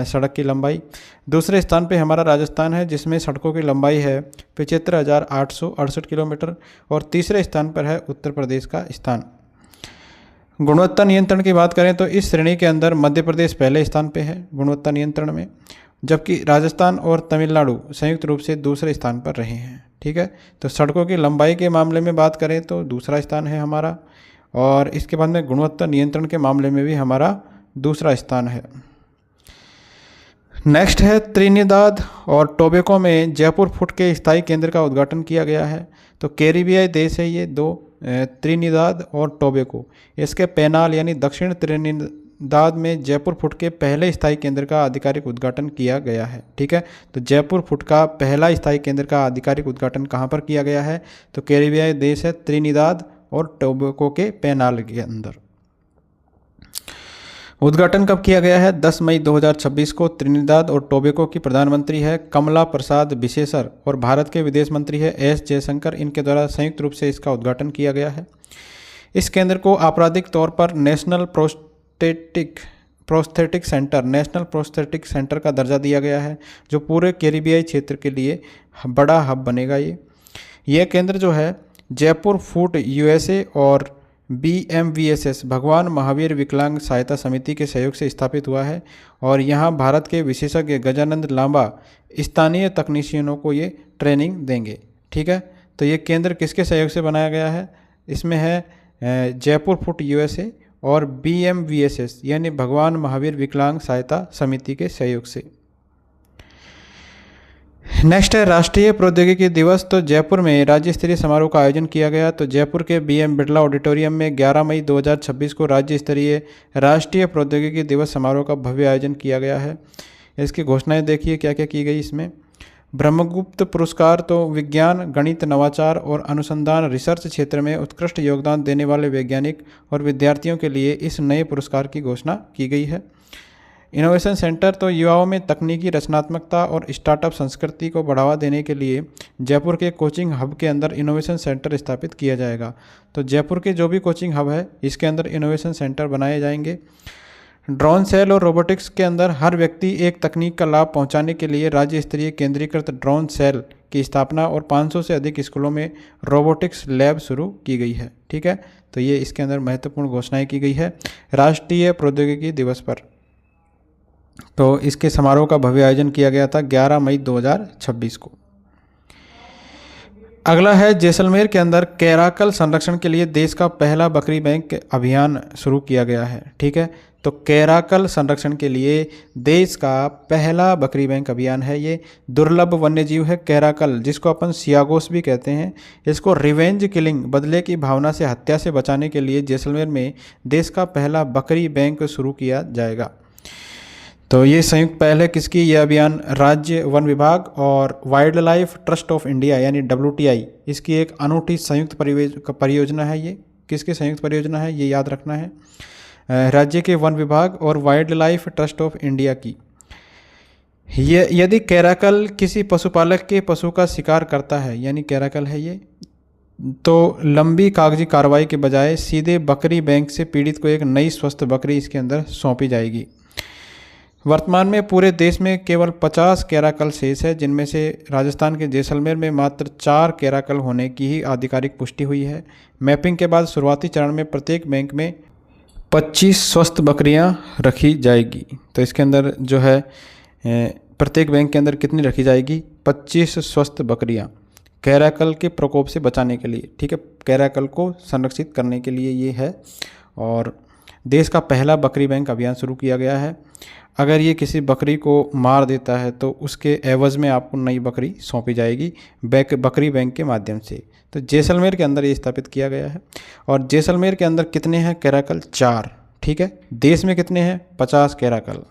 सड़क की लंबाई। दूसरे स्थान पे हमारा राजस्थान है जिसमें सड़कों की लंबाई है 75,868 किलोमीटर। और तीसरे स्थान पर है उत्तर प्रदेश का स्थान। गुणवत्ता नियंत्रण की बात करें तो इस श्रेणी के अंदर मध्य प्रदेश पहले स्थान पे है गुणवत्ता नियंत्रण में, जबकि राजस्थान और तमिलनाडु संयुक्त रूप से दूसरे स्थान पर रहे हैं। ठीक है, तो सड़कों की लंबाई के मामले में बात करें तो दूसरा स्थान है हमारा, और इसके बाद में गुणवत्ता नियंत्रण के मामले में भी हमारा दूसरा स्थान है। नेक्स्ट है त्रिनिदाद और टोबैको में जयपुर फुट के स्थायी केंद्र का उद्घाटन किया गया है। तो कैरिबियाई देश है ये दो, त्रिनिदाद और टोबैको। इसके पेनाल यानी दक्षिण त्रिनिदाद में जयपुर फुट के पहले स्थायी केंद्र का आधिकारिक उद्घाटन किया गया है। ठीक है, तो जयपुर फुट का पहला स्थायी केंद्र का आधिकारिक उद्घाटन कहाँ पर किया गया है? तो कैरिबियाई देश है त्रिनिदाद और टोबैको के पेनाल के अंदर। उद्घाटन कब किया गया है? 10 मई 2026 को। त्रिनिदाद और टोबैको की प्रधानमंत्री है कमला प्रसाद बिसेसर और भारत के विदेश मंत्री है S जयशंकर, इनके द्वारा संयुक्त रूप से इसका उद्घाटन किया गया है। इस केंद्र को आपराधिक तौर पर नेशनल प्रोस्थेटिक सेंटर का दर्जा दिया गया है, जो पूरे कैरिबियाई क्षेत्र के लिए बड़ा हब बनेगा। यह केंद्र जो है जयपुर फूट USA और BMVSS भगवान महावीर विकलांग सहायता समिति के सहयोग से स्थापित हुआ है, और यहाँ भारत के विशेषज्ञ गजानंद लांबा स्थानीय तकनीशियनों को ये ट्रेनिंग देंगे। ठीक है, तो ये केंद्र किसके सहयोग से बनाया गया है? इसमें है जयपुर फुट USA और BMVSS यानी भगवान महावीर विकलांग सहायता समिति के सहयोग से। नेक्स्ट है राष्ट्रीय प्रौद्योगिकी दिवस। तो जयपुर में राज्य स्तरीय समारोह का आयोजन किया गया। तो जयपुर के BM बिरला ऑडिटोरियम में 11 मई 2026 को राज्य स्तरीय राष्ट्रीय प्रौद्योगिकी दिवस समारोह का भव्य आयोजन किया गया है। इसकी घोषणाएं देखिए क्या क्या की गई इसमें। ब्रह्मगुप्त पुरस्कार, तो विज्ञान, गणित, नवाचार और अनुसंधान रिसर्च क्षेत्र में उत्कृष्ट योगदान देने वाले वैज्ञानिक और विद्यार्थियों के लिए इस नए पुरस्कार की घोषणा की गई है। इनोवेशन सेंटर, तो युवाओं में तकनीकी रचनात्मकता और स्टार्टअप संस्कृति को बढ़ावा देने के लिए जयपुर के कोचिंग हब के अंदर इनोवेशन सेंटर स्थापित किया जाएगा। तो जयपुर के जो भी कोचिंग हब है इसके अंदर इनोवेशन सेंटर बनाए जाएंगे। ड्रोन सेल और रोबोटिक्स के अंदर हर व्यक्ति एक तकनीक का लाभ पहुंचाने के लिए राज्य स्तरीय केंद्रीकृत ड्रोन सेल की स्थापना और 500 से अधिक स्कूलों में रोबोटिक्स लैब शुरू की गई है। ठीक है, तो ये इसके अंदर महत्वपूर्ण घोषणाएं की गई है राष्ट्रीय प्रौद्योगिकी दिवस पर। तो इसके समारोह का भव्य आयोजन किया गया था 11 मई 2026 को। अगला है जैसलमेर के अंदर कैराकल संरक्षण के लिए देश का पहला बकरी बैंक अभियान शुरू किया गया है। ठीक है, तो कैराकल संरक्षण के लिए देश का पहला बकरी बैंक अभियान है। ये दुर्लभ वन्यजीव है कैराकल, जिसको अपन सियागोस भी कहते हैं। इसको रिवेंज किलिंग, बदले की भावना से हत्या से बचाने के लिए जैसलमेर में देश का पहला बकरी बैंक शुरू किया जाएगा। तो ये संयुक्त पहल है किसकी? यह अभियान राज्य वन विभाग और wild life trust of India यानी WTI, इसकी एक अनूठी संयुक्त परियोजना है। ये किसकी संयुक्त परियोजना है ये याद रखना है, राज्य के वन विभाग और wild life trust of India की। यदि कैराकल किसी पशुपालक के पशु का शिकार करता है, यानी कैराकल है ये, तो लंबी कागजी कार्रवाई के बजाय सीधे बकरी बैंक से पीड़ित को एक नई स्वस्थ बकरी इसके अंदर सौंपी जाएगी। वर्तमान में पूरे देश में केवल 50 कैराकल शेष है, जिनमें से राजस्थान के जैसलमेर में मात्र 4 कैराकल होने की ही आधिकारिक पुष्टि हुई है। मैपिंग के बाद शुरुआती चरण में प्रत्येक बैंक में 25 स्वस्थ बकरियां रखी जाएगी। तो इसके अंदर जो है प्रत्येक बैंक के अंदर कितनी रखी जाएगी? 25 स्वस्थ बकरियां कैराकल के प्रकोप से बचाने के लिए, ठीक है, कैराकल को संरक्षित करने के लिए ये है। और देश का पहला बकरी बैंक अभियान शुरू किया गया है। अगर ये किसी बकरी को मार देता है तो उसके एवज़ में आपको नई बकरी सौंपी जाएगी बकरी बैंक के माध्यम से। तो जैसलमेर के अंदर ये स्थापित किया गया है। और जैसलमेर के अंदर कितने हैं कैराकल? 4, ठीक है। देश में कितने हैं? 50 कैराकल।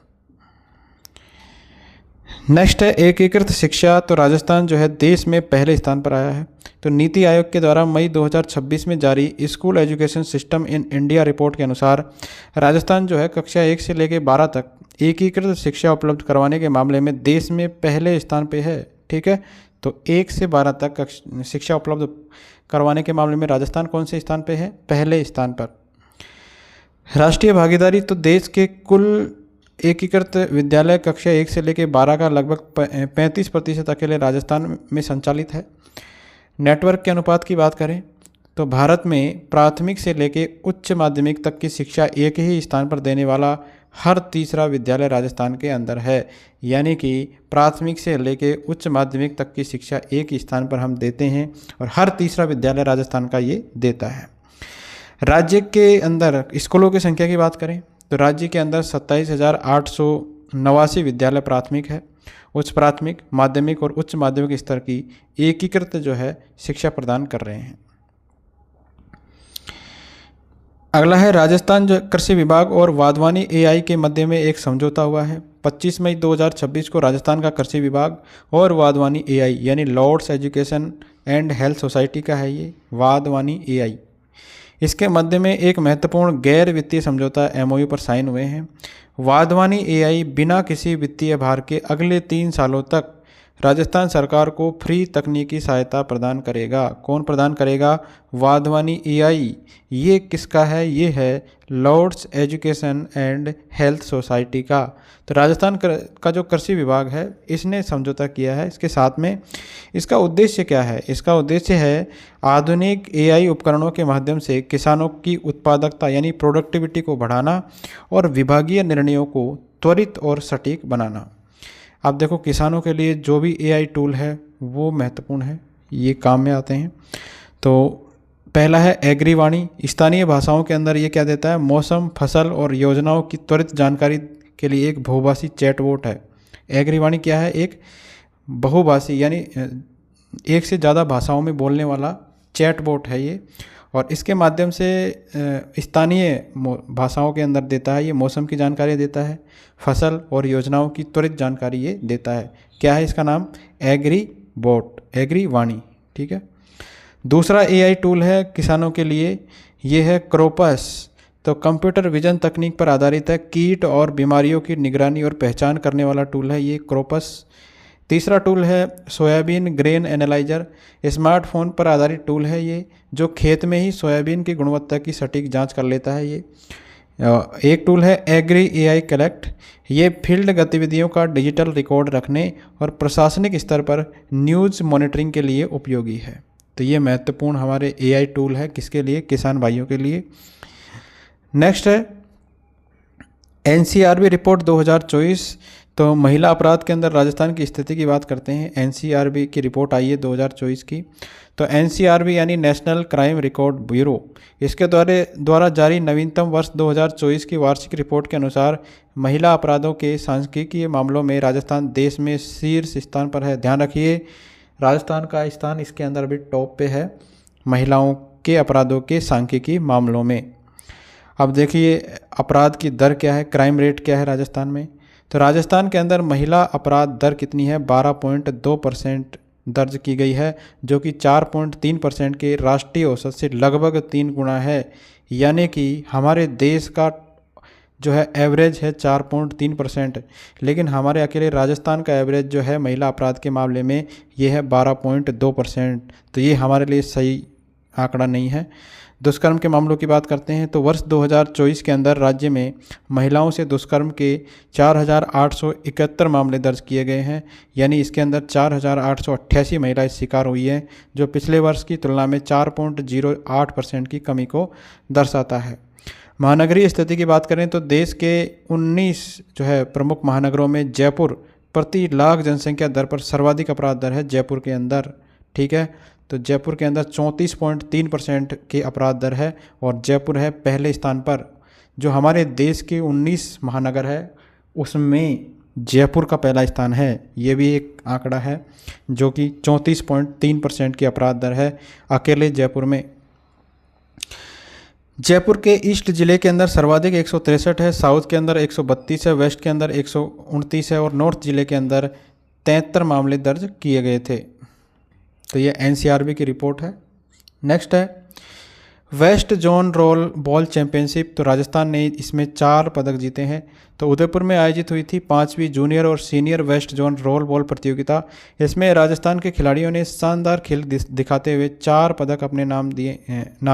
नेक्स्ट है एकीकृत शिक्षा। तो राजस्थान जो है देश में पहले स्थान पर आया है। तो नीति आयोग के द्वारा मई 2026 में जारी school education system in India report के अनुसार राजस्थान जो है कक्षा 1 से लेकर 12 तक एकीकृत शिक्षा उपलब्ध करवाने के मामले में देश में पहले स्थान पे है, ठीक है। तो 1 से 12 तक शिक्षा उपलब्ध करवाने के मामले में राजस्थान कौन से स्थान पे है? पहले स्थान पर। राष्ट्रीय भागीदारी। तो देश के कुल एकीकृत विद्यालय कक्षा 1 से लेकर 12 का लगभग 35% अकेले राजस्थान में संचालित है। नेटवर्क के अनुपात की बात करें तो भारत में प्राथमिक से लेकर उच्च माध्यमिक तक की शिक्षा एक ही स्थान पर देने वाला हर तीसरा विद्यालय राजस्थान के अंदर है। यानी कि प्राथमिक से लेकर उच्च माध्यमिक तक की शिक्षा एक ही स्थान पर हम देते हैं और हर तीसरा विद्यालय राजस्थान का ये देता है। राज्य के अंदर स्कूलों की संख्या की बात करें तो राज्य के अंदर 27,889 विद्यालय प्राथमिक है, उच्च प्राथमिक, माध्यमिक और उच्च माध्यमिक स्तर की एकीकृत जो है शिक्षा प्रदान कर रहे हैं। अगला है राजस्थान जो कृषि विभाग और वाधवानी एआई के मध्य में एक समझौता हुआ है। 25 मई 2026 को राजस्थान का कृषि विभाग और वाधवानी एआई यानी Lords Education and Health Society का है ये वाधवानी एआई, इसके मध्य में एक महत्वपूर्ण गैर वित्तीय समझौता एमओयू पर साइन हुए हैं। वाधवानी एआई बिना किसी वित्तीय भार के अगले 3 सालों तक राजस्थान सरकार को फ्री तकनीकी सहायता प्रदान करेगा। कौन प्रदान करेगा? वाधवानी एआई। ये किसका है? ये है Lords Education and Health Society का। तो राजस्थान का जो कृषि विभाग है इसने समझौता किया है इसके साथ में। इसका उद्देश्य क्या है? इसका उद्देश्य है आधुनिक एआई उपकरणों के माध्यम से किसानों की उत्पादकता यानी प्रोडक्टिविटी को बढ़ाना और विभागीय निर्णयों को त्वरित और सटीक बनाना। आप देखो किसानों के लिए जो भी एआई टूल है वो महत्वपूर्ण है, ये काम में आते हैं। तो पहला है एग्रीवाणी। स्थानीय भाषाओं के अंदर ये क्या देता है? मौसम, फसल और योजनाओं की त्वरित जानकारी के लिए एक बहुभाषी चैटबॉट है। एग्रीवाणी क्या है? एक बहुभाषी यानी एक से ज़्यादा भाषाओं में बोलने वाला चैटबॉट है ये। और इसके माध्यम से स्थानीय भाषाओं के अंदर देता है, ये मौसम की जानकारी देता है, फसल और योजनाओं की त्वरित जानकारी ये देता है। क्या है इसका नाम? एग्रीबॉट, एग्रीवाणी, ठीक है। दूसरा एआई टूल है किसानों के लिए, ये है क्रोपस। तो कंप्यूटर विजन तकनीक पर आधारित है, कीट और बीमारियों की निगरानी और पहचान करने वाला टूल है ये क्रोपस। तीसरा टूल है सोयाबीन ग्रेन एनालाइजर। स्मार्टफोन पर आधारित टूल है ये, जो खेत में ही सोयाबीन की गुणवत्ता की सटीक जांच कर लेता है ये। एक टूल है एग्री एआई कलेक्ट। ये फील्ड गतिविधियों का डिजिटल रिकॉर्ड रखने और प्रशासनिक स्तर पर न्यूज़ मॉनिटरिंग के लिए उपयोगी है। तो ये महत्वपूर्ण हमारे एआई टूल है किसके लिए? किसान भाइयों के लिए। नेक्स्ट है एनसीआरबी रिपोर्ट 2024। तो महिला अपराध के अंदर राजस्थान की स्थिति की बात करते हैं। एनसीआरबी की रिपोर्ट आई है 2024 की। तो एनसीआरबी यानी नेशनल क्राइम रिकॉर्ड ब्यूरो, इसके द्वारा जारी नवीनतम वर्ष 2024 की वार्षिक रिपोर्ट के अनुसार महिला अपराधों के सांख्यिकीय मामलों में राजस्थान देश में शीर्ष स्थान पर है। ध्यान रखिए राजस्थान का स्थान इसके अंदर भी टॉप पे है महिलाओं के अपराधों के सांख्यिकीय मामलों में। अब देखिए अपराध की दर क्या है, क्राइम रेट क्या है राजस्थान में। तो राजस्थान के अंदर महिला अपराध दर कितनी है? 12.2% दर्ज की गई है, जो कि 4.3% के राष्ट्रीय औसत से लगभग 3 गुना है। यानी कि हमारे देश का जो है एवरेज है 4.3%, लेकिन हमारे अकेले राजस्थान का एवरेज जो है महिला अपराध के मामले में ये है 12.2%। तो ये हमारे लिए सही आंकड़ा नहीं है। दुष्कर्म के मामलों की बात करते हैं तो वर्ष 2024 के अंदर राज्य में महिलाओं से दुष्कर्म के 4,871 मामले दर्ज किए गए हैं। यानी इसके अंदर 4,888 महिलाएं शिकार हुई हैं, जो पिछले वर्ष की तुलना में 4.08% की कमी को दर्शाता है। महानगरीय स्थिति की बात करें तो देश के 19 जो है प्रमुख महानगरों में जयपुर प्रति लाख जनसंख्या दर पर सर्वाधिक अपराध दर है जयपुर के अंदर। ठीक है, तो जयपुर के अंदर 34.3% की अपराध दर है और जयपुर है पहले स्थान पर। जो हमारे देश के 19 महानगर है उसमें जयपुर का पहला स्थान है। ये भी एक आंकड़ा है जो कि 34.3% की अपराध दर है अकेले जयपुर में। जयपुर के ईस्ट जिले के अंदर सर्वाधिक 163 है, साउथ के अंदर 132 है, वेस्ट के अंदर 129 है और नॉर्थ जिले के अंदर 73 मामले दर्ज किए गए थे। तो ये एनसीआरबी की रिपोर्ट है। नेक्स्ट है west zone role ball championship. तो राजस्थान ने इसमें 4 पदक जीते हैं। तो उदयपुर में आयोजित हुई थी 5वीं जूनियर और senior west zone role ball प्रतियोगिता। इसमें राजस्थान के खिलाड़ियों ने शानदार खेल दिखाते हुए 4 पदक अपने नाम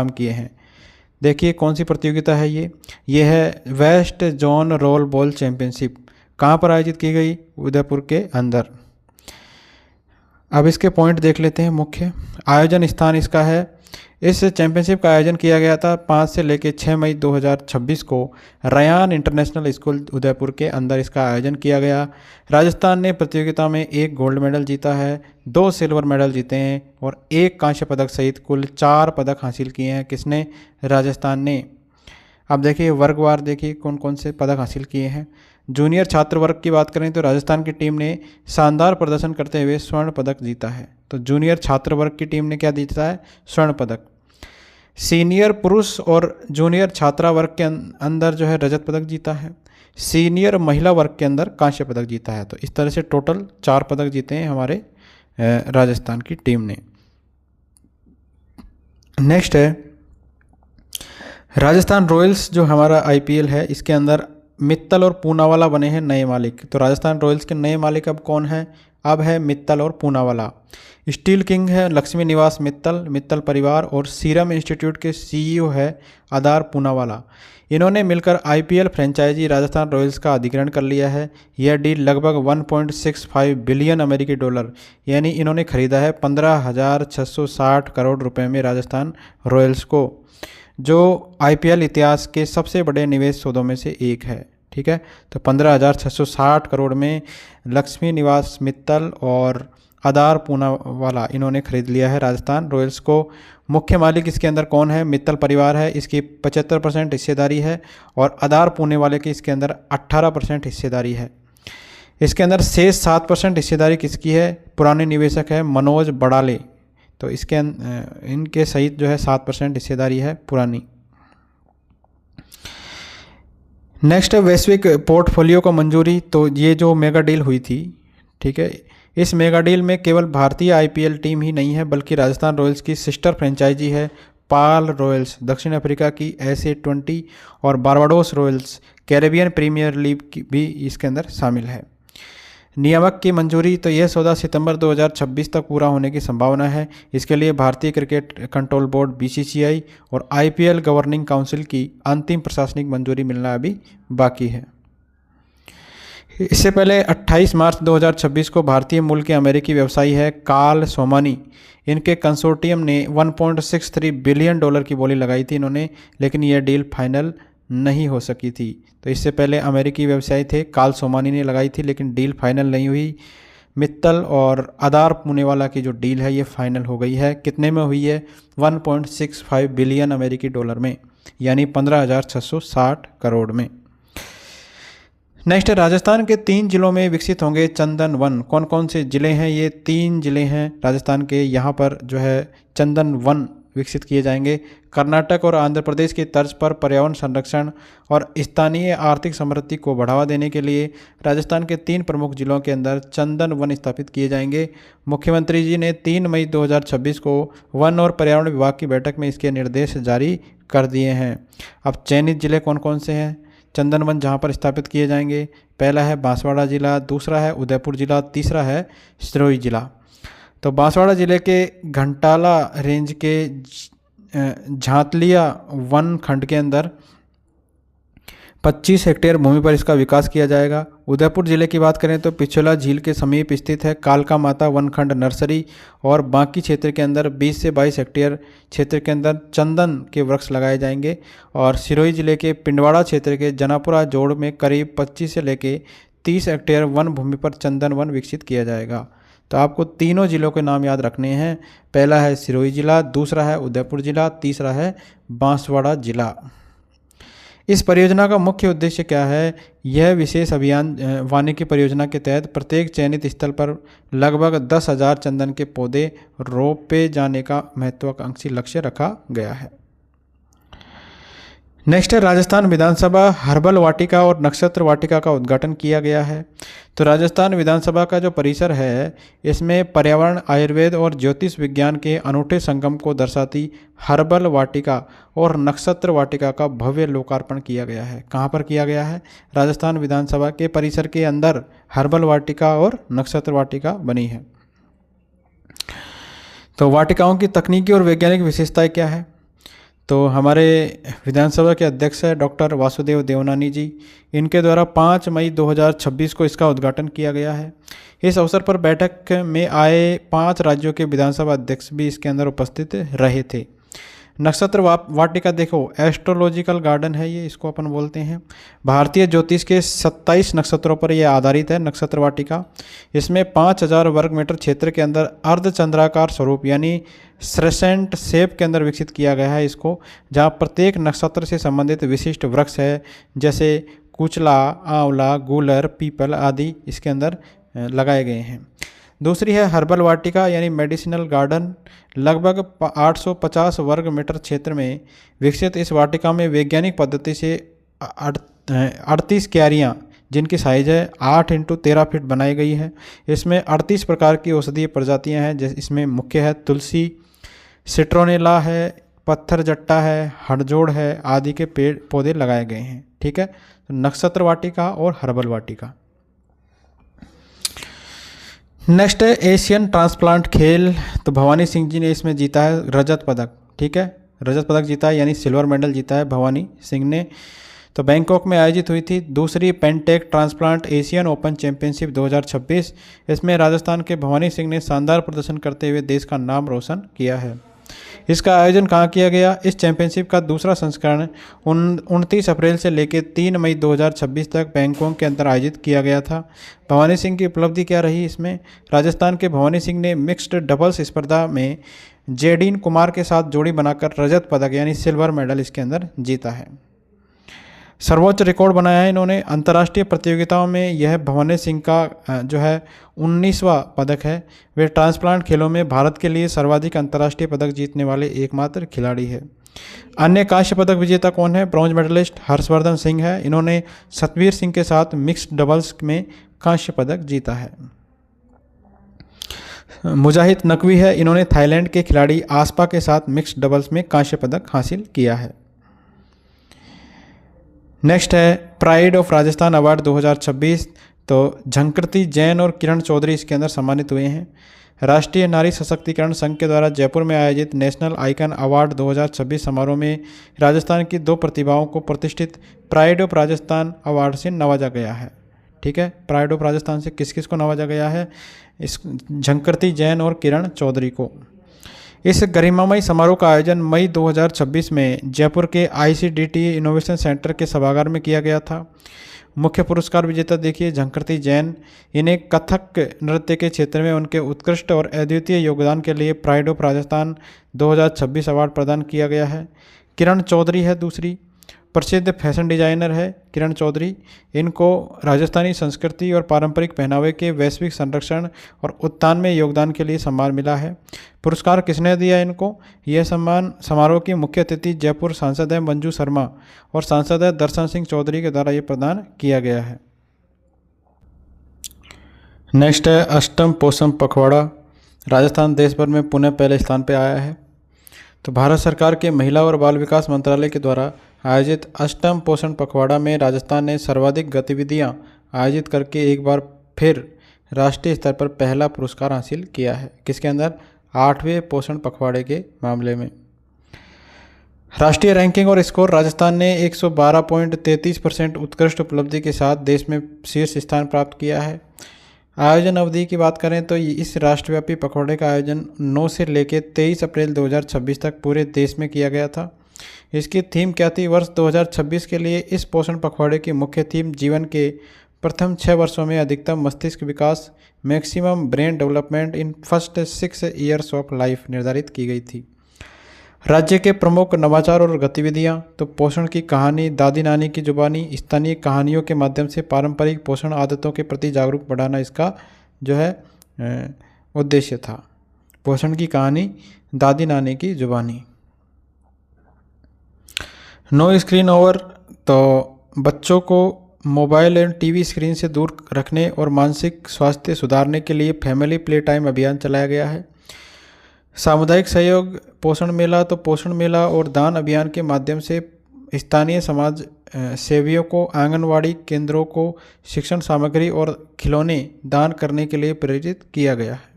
किए हैं। देखिए कौन सी प्रतियोगिता है ये है west zone role ball championship. कहाँ पर आयोजित की गई? उदयपुर के अंदर। अब इसके पॉइंट देख लेते हैं। मुख्य आयोजन स्थान इसका है, इस चैंपियनशिप का आयोजन किया गया था 5 से लेकर 6 मई 2026 को रयान इंटरनेशनल स्कूल उदयपुर के अंदर इसका आयोजन किया गया। राजस्थान ने प्रतियोगिता में 1 गोल्ड मेडल जीता है, 2 सिल्वर मेडल जीते हैं और 1 कांस्य पदक सहित कुल 4 पदक हासिल किए हैं। किसने? राजस्थान ने। अब देखिए वर्गवार देखिए कौन कौन से पदक हासिल किए हैं। जूनियर छात्र वर्ग की बात करें तो राजस्थान की टीम ने शानदार प्रदर्शन करते हुए स्वर्ण पदक जीता है। तो जूनियर छात्र वर्ग की टीम ने क्या जीता है? स्वर्ण पदक। सीनियर पुरुष और जूनियर छात्रा वर्ग के अंदर जो है रजत पदक जीता है। सीनियर महिला वर्ग के अंदर कांस्य पदक जीता है। तो इस तरह से टोटल 4 पदक जीते हैं हमारे राजस्थान की टीम ने। नेक्स्ट है राजस्थान रॉयल्स। जो हमारा आईपीएल है इसके अंदर मित्तल और पूनावाला बने हैं नए मालिक। तो राजस्थान रॉयल्स के नए मालिक अब कौन है? अब है मित्तल और पूनावाला। स्टील किंग है लक्ष्मी निवास मित्तल, मित्तल परिवार और सीरम इंस्टीट्यूट के सीईओ है आधार पूनावाला। इन्होंने मिलकर आईपीएल फ्रेंचाइजी राजस्थान रॉयल्स का अधिग्रहण कर लिया है। यह डील लगभग 1.65 बिलियन अमेरिकी डॉलर यानी इन्होंने खरीदा है 15,660 करोड़ रुपए में राजस्थान रॉयल्स को, जो आईपीएल इतिहास के सबसे बड़े निवेश सौदों में से एक है। ठीक है, तो 15,660 करोड़ में लक्ष्मी निवास मित्तल और आधार पूनावाला इन्होंने खरीद लिया है राजस्थान रॉयल्स को। मुख्य मालिक इसके अंदर कौन है? मित्तल परिवार है, इसकी 75% हिस्सेदारी है और आधार पूनावाला की इसके अंदर 18% हिस्सेदारी है। इसके अंदर शेष 7% हिस्सेदारी किसकी है? पुराने निवेशक है मनोज बड़ाले। तो इसके इनके सहित जो है 7% हिस्सेदारी है पुरानी। नेक्स्ट है वैश्विक पोर्टफोलियो को मंजूरी। तो ये जो मेगा डील हुई थी, ठीक है, इस मेगा डील में केवल भारतीय आईपीएल टीम ही नहीं है बल्कि राजस्थान रॉयल्स की सिस्टर फ्रेंचाइजी है पाल रॉयल्स दक्षिण अफ्रीका की SA20 और Barbados Royals Caribbean Premier League भी इसके अंदर शामिल है। नियामक की मंजूरी। तो यह सौदा सितंबर 2026 तक पूरा होने की संभावना है। इसके लिए भारतीय क्रिकेट कंट्रोल बोर्ड BCCI और आईपीएल गवर्निंग काउंसिल की अंतिम प्रशासनिक मंजूरी मिलना अभी बाकी है। इससे पहले 28 मार्च 2026 को भारतीय मूल के अमेरिकी व्यवसायी है कार्ल सोमानी, इनके कंसोर्टियम ने 1.63 बिलियन डॉलर की बोली लगाई थी इन्होंने, लेकिन यह डील फाइनल नहीं हो सकी थी। तो इससे पहले अमेरिकी व्यवसायी थे कार्ल सोमानी ने लगाई थी लेकिन डील फाइनल नहीं हुई। मित्तल और आधार पूनावाला की जो डील है ये फाइनल हो गई है। कितने में हुई है? 1.65 बिलियन अमेरिकी डॉलर में यानी 15,660 करोड़ में। नेक्स्ट है राजस्थान के 3 जिलों में विकसित होंगे चंदन वन। कौन कौन से जिले हैं? ये 3 जिले हैं राजस्थान के, यहाँ पर जो है चंदन वन विकसित किए जाएंगे। कर्नाटक और आंध्र प्रदेश की तर्ज पर पर्यावरण संरक्षण और स्थानीय आर्थिक समृद्धि को बढ़ावा देने के लिए राजस्थान के 3 प्रमुख जिलों के अंदर चंदन वन स्थापित किए जाएंगे। मुख्यमंत्री जी ने 3 मई 2026 को वन और पर्यावरण विभाग की बैठक में इसके निर्देश जारी कर दिए हैं। अब चयनित जिले कौन कौन से हैं चंदन वन जहाँ पर स्थापित किए जाएंगे? पहला है बांसवाड़ा जिला, दूसरा है उदयपुर जिला, तीसरा है सिरोही जिला। तो बांसवाड़ा जिले के घंटाला रेंज के झांतलिया वन खंड के अंदर 25 हेक्टेयर भूमि पर इसका विकास किया जाएगा। उदयपुर जिले की बात करें तो पिछोला झील के समीप स्थित है कालका माता वनखंड नर्सरी और बाकी क्षेत्र के अंदर 20 से 22 हेक्टेयर क्षेत्र के अंदर चंदन के वृक्ष लगाए जाएंगे। और सिरोही जिले के पिंडवाड़ा क्षेत्र के जनापुरा जोड़ में करीब 25 से लेके 30 हेक्टेयर वन भूमि पर चंदन वन विकसित किया जाएगा। तो आपको तीनों जिलों के नाम याद रखने हैं। पहला है सिरोही जिला, दूसरा है उदयपुर जिला, तीसरा है बांसवाड़ा जिला। इस परियोजना का मुख्य उद्देश्य क्या है? यह विशेष अभियान वानिकी परियोजना के तहत प्रत्येक चयनित स्थल पर लगभग 10,000 चंदन के पौधे रोपे जाने का महत्वाकांक्षी लक्ष्य रखा गया है। नेक्स्ट है राजस्थान विधानसभा हर्बल वाटिका और नक्षत्र वाटिका का उद्घाटन किया गया है। तो राजस्थान विधानसभा का जो परिसर है इसमें पर्यावरण, आयुर्वेद और ज्योतिष विज्ञान के अनूठे संगम को दर्शाती हर्बल वाटिका और नक्षत्र वाटिका का भव्य लोकार्पण किया गया है। कहाँ पर किया गया है? राजस्थान विधानसभा के परिसर के अंदर हर्बल वाटिका और नक्षत्र वाटिका बनी है। तो वाटिकाओं की तकनीकी और वैज्ञानिक विशेषताएं क्या है? तो हमारे विधानसभा के अध्यक्ष है डॉक्टर वासुदेव देवनानी जी। इनके द्वारा 5 मई 2026 को इसका उद्घाटन किया गया है। इस अवसर पर बैठक में आए 5 राज्यों के विधानसभा अध्यक्ष भी इसके अंदर उपस्थित रहे थे। नक्षत्र वाटिका देखो, एस्ट्रोलॉजिकल गार्डन है ये, इसको अपन बोलते हैं। भारतीय ज्योतिष के 27 नक्षत्रों पर यह आधारित है नक्षत्र वाटिका। इसमें 5000 वर्ग मीटर क्षेत्र के अंदर अर्धचंद्राकार स्वरूप यानी क्रेसेंट शेप के अंदर विकसित किया गया है इसको, जहाँ प्रत्येक नक्षत्र से संबंधित विशिष्ट वृक्ष है, जैसे कुचला, आंवला, गूलर, पीपल आदि इसके अंदर लगाए गए हैं। दूसरी है हर्बल वाटिका यानी मेडिसिनल गार्डन। लगभग 850 वर्ग मीटर क्षेत्र में विकसित इस वाटिका में वैज्ञानिक पद्धति से 38 क्यारियाँ जिनकी साइज है 8 × 13 फीट बनाई गई है। इसमें 38 प्रकार की औषधीय प्रजातियाँ हैं, जैसे इसमें मुख्य है तुलसी, सिट्रोनेला है, पत्थर जट्टा है, हड़जोड़ है आदि के पेड़ पौधे लगाए गए हैं। ठीक है, तो नक्षत्र वाटिका और हर्बल वाटिका। नेक्स्ट है एशियन ट्रांसप्लांट खेल। तो भवानी सिंह जी ने इसमें जीता है रजत पदक। ठीक है, रजत पदक जीता है यानी सिल्वर मेडल जीता है भवानी सिंह ने। तो बैंकॉक में आयोजित हुई थी दूसरी पेनटेक ट्रांसप्लांट एशियन ओपन चैंपियनशिप 2026। इसमें राजस्थान के भवानी सिंह ने शानदार प्रदर्शन करते हुए देश का नाम रोशन किया है। इसका आयोजन कहाँ किया गया? इस चैंपियनशिप का दूसरा संस्करण 29 अप्रैल से लेकर 3 मई 2026 तक बैंकॉक के अंदर आयोजित किया गया था। भवानी सिंह की उपलब्धि क्या रही इसमें? राजस्थान के भवानी सिंह ने मिक्स्ड डबल्स स्पर्धा में जेडीन कुमार के साथ जोड़ी बनाकर रजत पदक यानी सिल्वर मेडल इसके अंदर जीता है। सर्वोच्च रिकॉर्ड बनाया है इन्होंने अंतर्राष्ट्रीय प्रतियोगिताओं में। यह भवानी सिंह का जो है 19वां पदक है। वे ट्रांसप्लांट खेलों में भारत के लिए सर्वाधिक अंतर्राष्ट्रीय पदक जीतने वाले एकमात्र खिलाड़ी है। अन्य कांस्य पदक विजेता कौन है? ब्रॉन्ज मेडलिस्ट हर्षवर्धन सिंह है। इन्होंने सतवीर सिंह के साथ मिक्स्ड डबल्स में कांस्य पदक जीता है। मुजाहिद नकवी है। इन्होंने थाईलैंड के खिलाड़ी आस्पा के साथ मिक्स्ड डबल्स में कांस्य पदक हासिल किया है। नेक्स्ट है प्राइड ऑफ राजस्थान अवार्ड 2026। तो झंकृति जैन और किरण चौधरी इसके अंदर सम्मानित हुए हैं। राष्ट्रीय नारी सशक्तिकरण संघ के द्वारा जयपुर में आयोजित नेशनल आइकन अवार्ड 2026 समारोह में राजस्थान की 2 प्रतिभाओं को प्रतिष्ठित प्राइड ऑफ राजस्थान अवार्ड से नवाजा गया है। ठीक है, प्राइड ऑफ राजस्थान से किस किस को नवाजा गया है? इस झंकृति जैन और किरण चौधरी को। इस गरिमामय समारोह का आयोजन मई 2026 में जयपुर के ICDT इनोवेशन सेंटर के सभागार में किया गया था। मुख्य पुरस्कार विजेता देखिए झंकृति जैन। इन्हें कथक नृत्य के क्षेत्र में उनके उत्कृष्ट और अद्वितीय योगदान के लिए प्राइड ऑफ राजस्थान 2026 अवार्ड प्रदान किया गया है। किरण चौधरी है दूसरी, प्रसिद्ध फैशन डिजाइनर है किरण चौधरी। इनको राजस्थानी संस्कृति और पारंपरिक पहनावे के वैश्विक संरक्षण और उत्थान में योगदान के लिए सम्मान मिला है। पुरस्कार किसने दिया इनको? यह सम्मान समारोह की मुख्य अतिथि जयपुर सांसद है मंजू शर्मा और सांसद है दर्शन सिंह चौधरी के द्वारा ये प्रदान किया गया है। नेक्स्ट है अष्टम पोषण पखवाड़ा। राजस्थान देश भर में पुनः पहले स्थान पर आया है। तो भारत सरकार के महिला और बाल विकास मंत्रालय के द्वारा आयोजित अष्टम पोषण पखवाड़ा में राजस्थान ने सर्वाधिक गतिविधियां आयोजित करके एक बार फिर राष्ट्रीय स्तर पर पहला पुरस्कार हासिल किया है। किसके अंदर? 8वें पोषण पखवाड़े के मामले में। राष्ट्रीय रैंकिंग और स्कोर, राजस्थान ने 112.33% उत्कृष्ट उपलब्धि के साथ देश में शीर्ष स्थान प्राप्त किया है। आयोजन अवधि की बात करें तो इस राष्ट्रव्यापी पखवाड़े का आयोजन 9 से लेकर 23 अप्रैल 2026 तक पूरे देश में किया गया था। इसकी थीम क्या थी? वर्ष 2026 के लिए इस पोषण पखवाड़े की मुख्य थीम जीवन के प्रथम 6 वर्षों में अधिकतम मस्तिष्क विकास, maximum brain development in first 6 years of life निर्धारित की गई थी। राज्य के प्रमुख नवाचार और गतिविधियां तो पोषण की कहानी, दादी नानी की जुबानी, स्थानीय कहानियों के माध्यम से पारंपरिक पोषण आदतों के प्रति जागरूक बढ़ाना इसका जो है उद्देश्य था। पोषण की कहानी, दादी नानी की जुबानी। नो स्क्रीन ओवर, तो बच्चों को मोबाइल एंड टीवी स्क्रीन से दूर रखने और मानसिक स्वास्थ्य सुधारने के लिए फैमिली प्ले टाइम अभियान चलाया गया है। सामुदायिक सहयोग, पोषण मेला, तो पोषण मेला और दान अभियान के माध्यम से स्थानीय समाज सेवियों को आंगनवाड़ी केंद्रों को शिक्षण सामग्री और खिलौने दान करने के लिए प्रेरित किया गया है।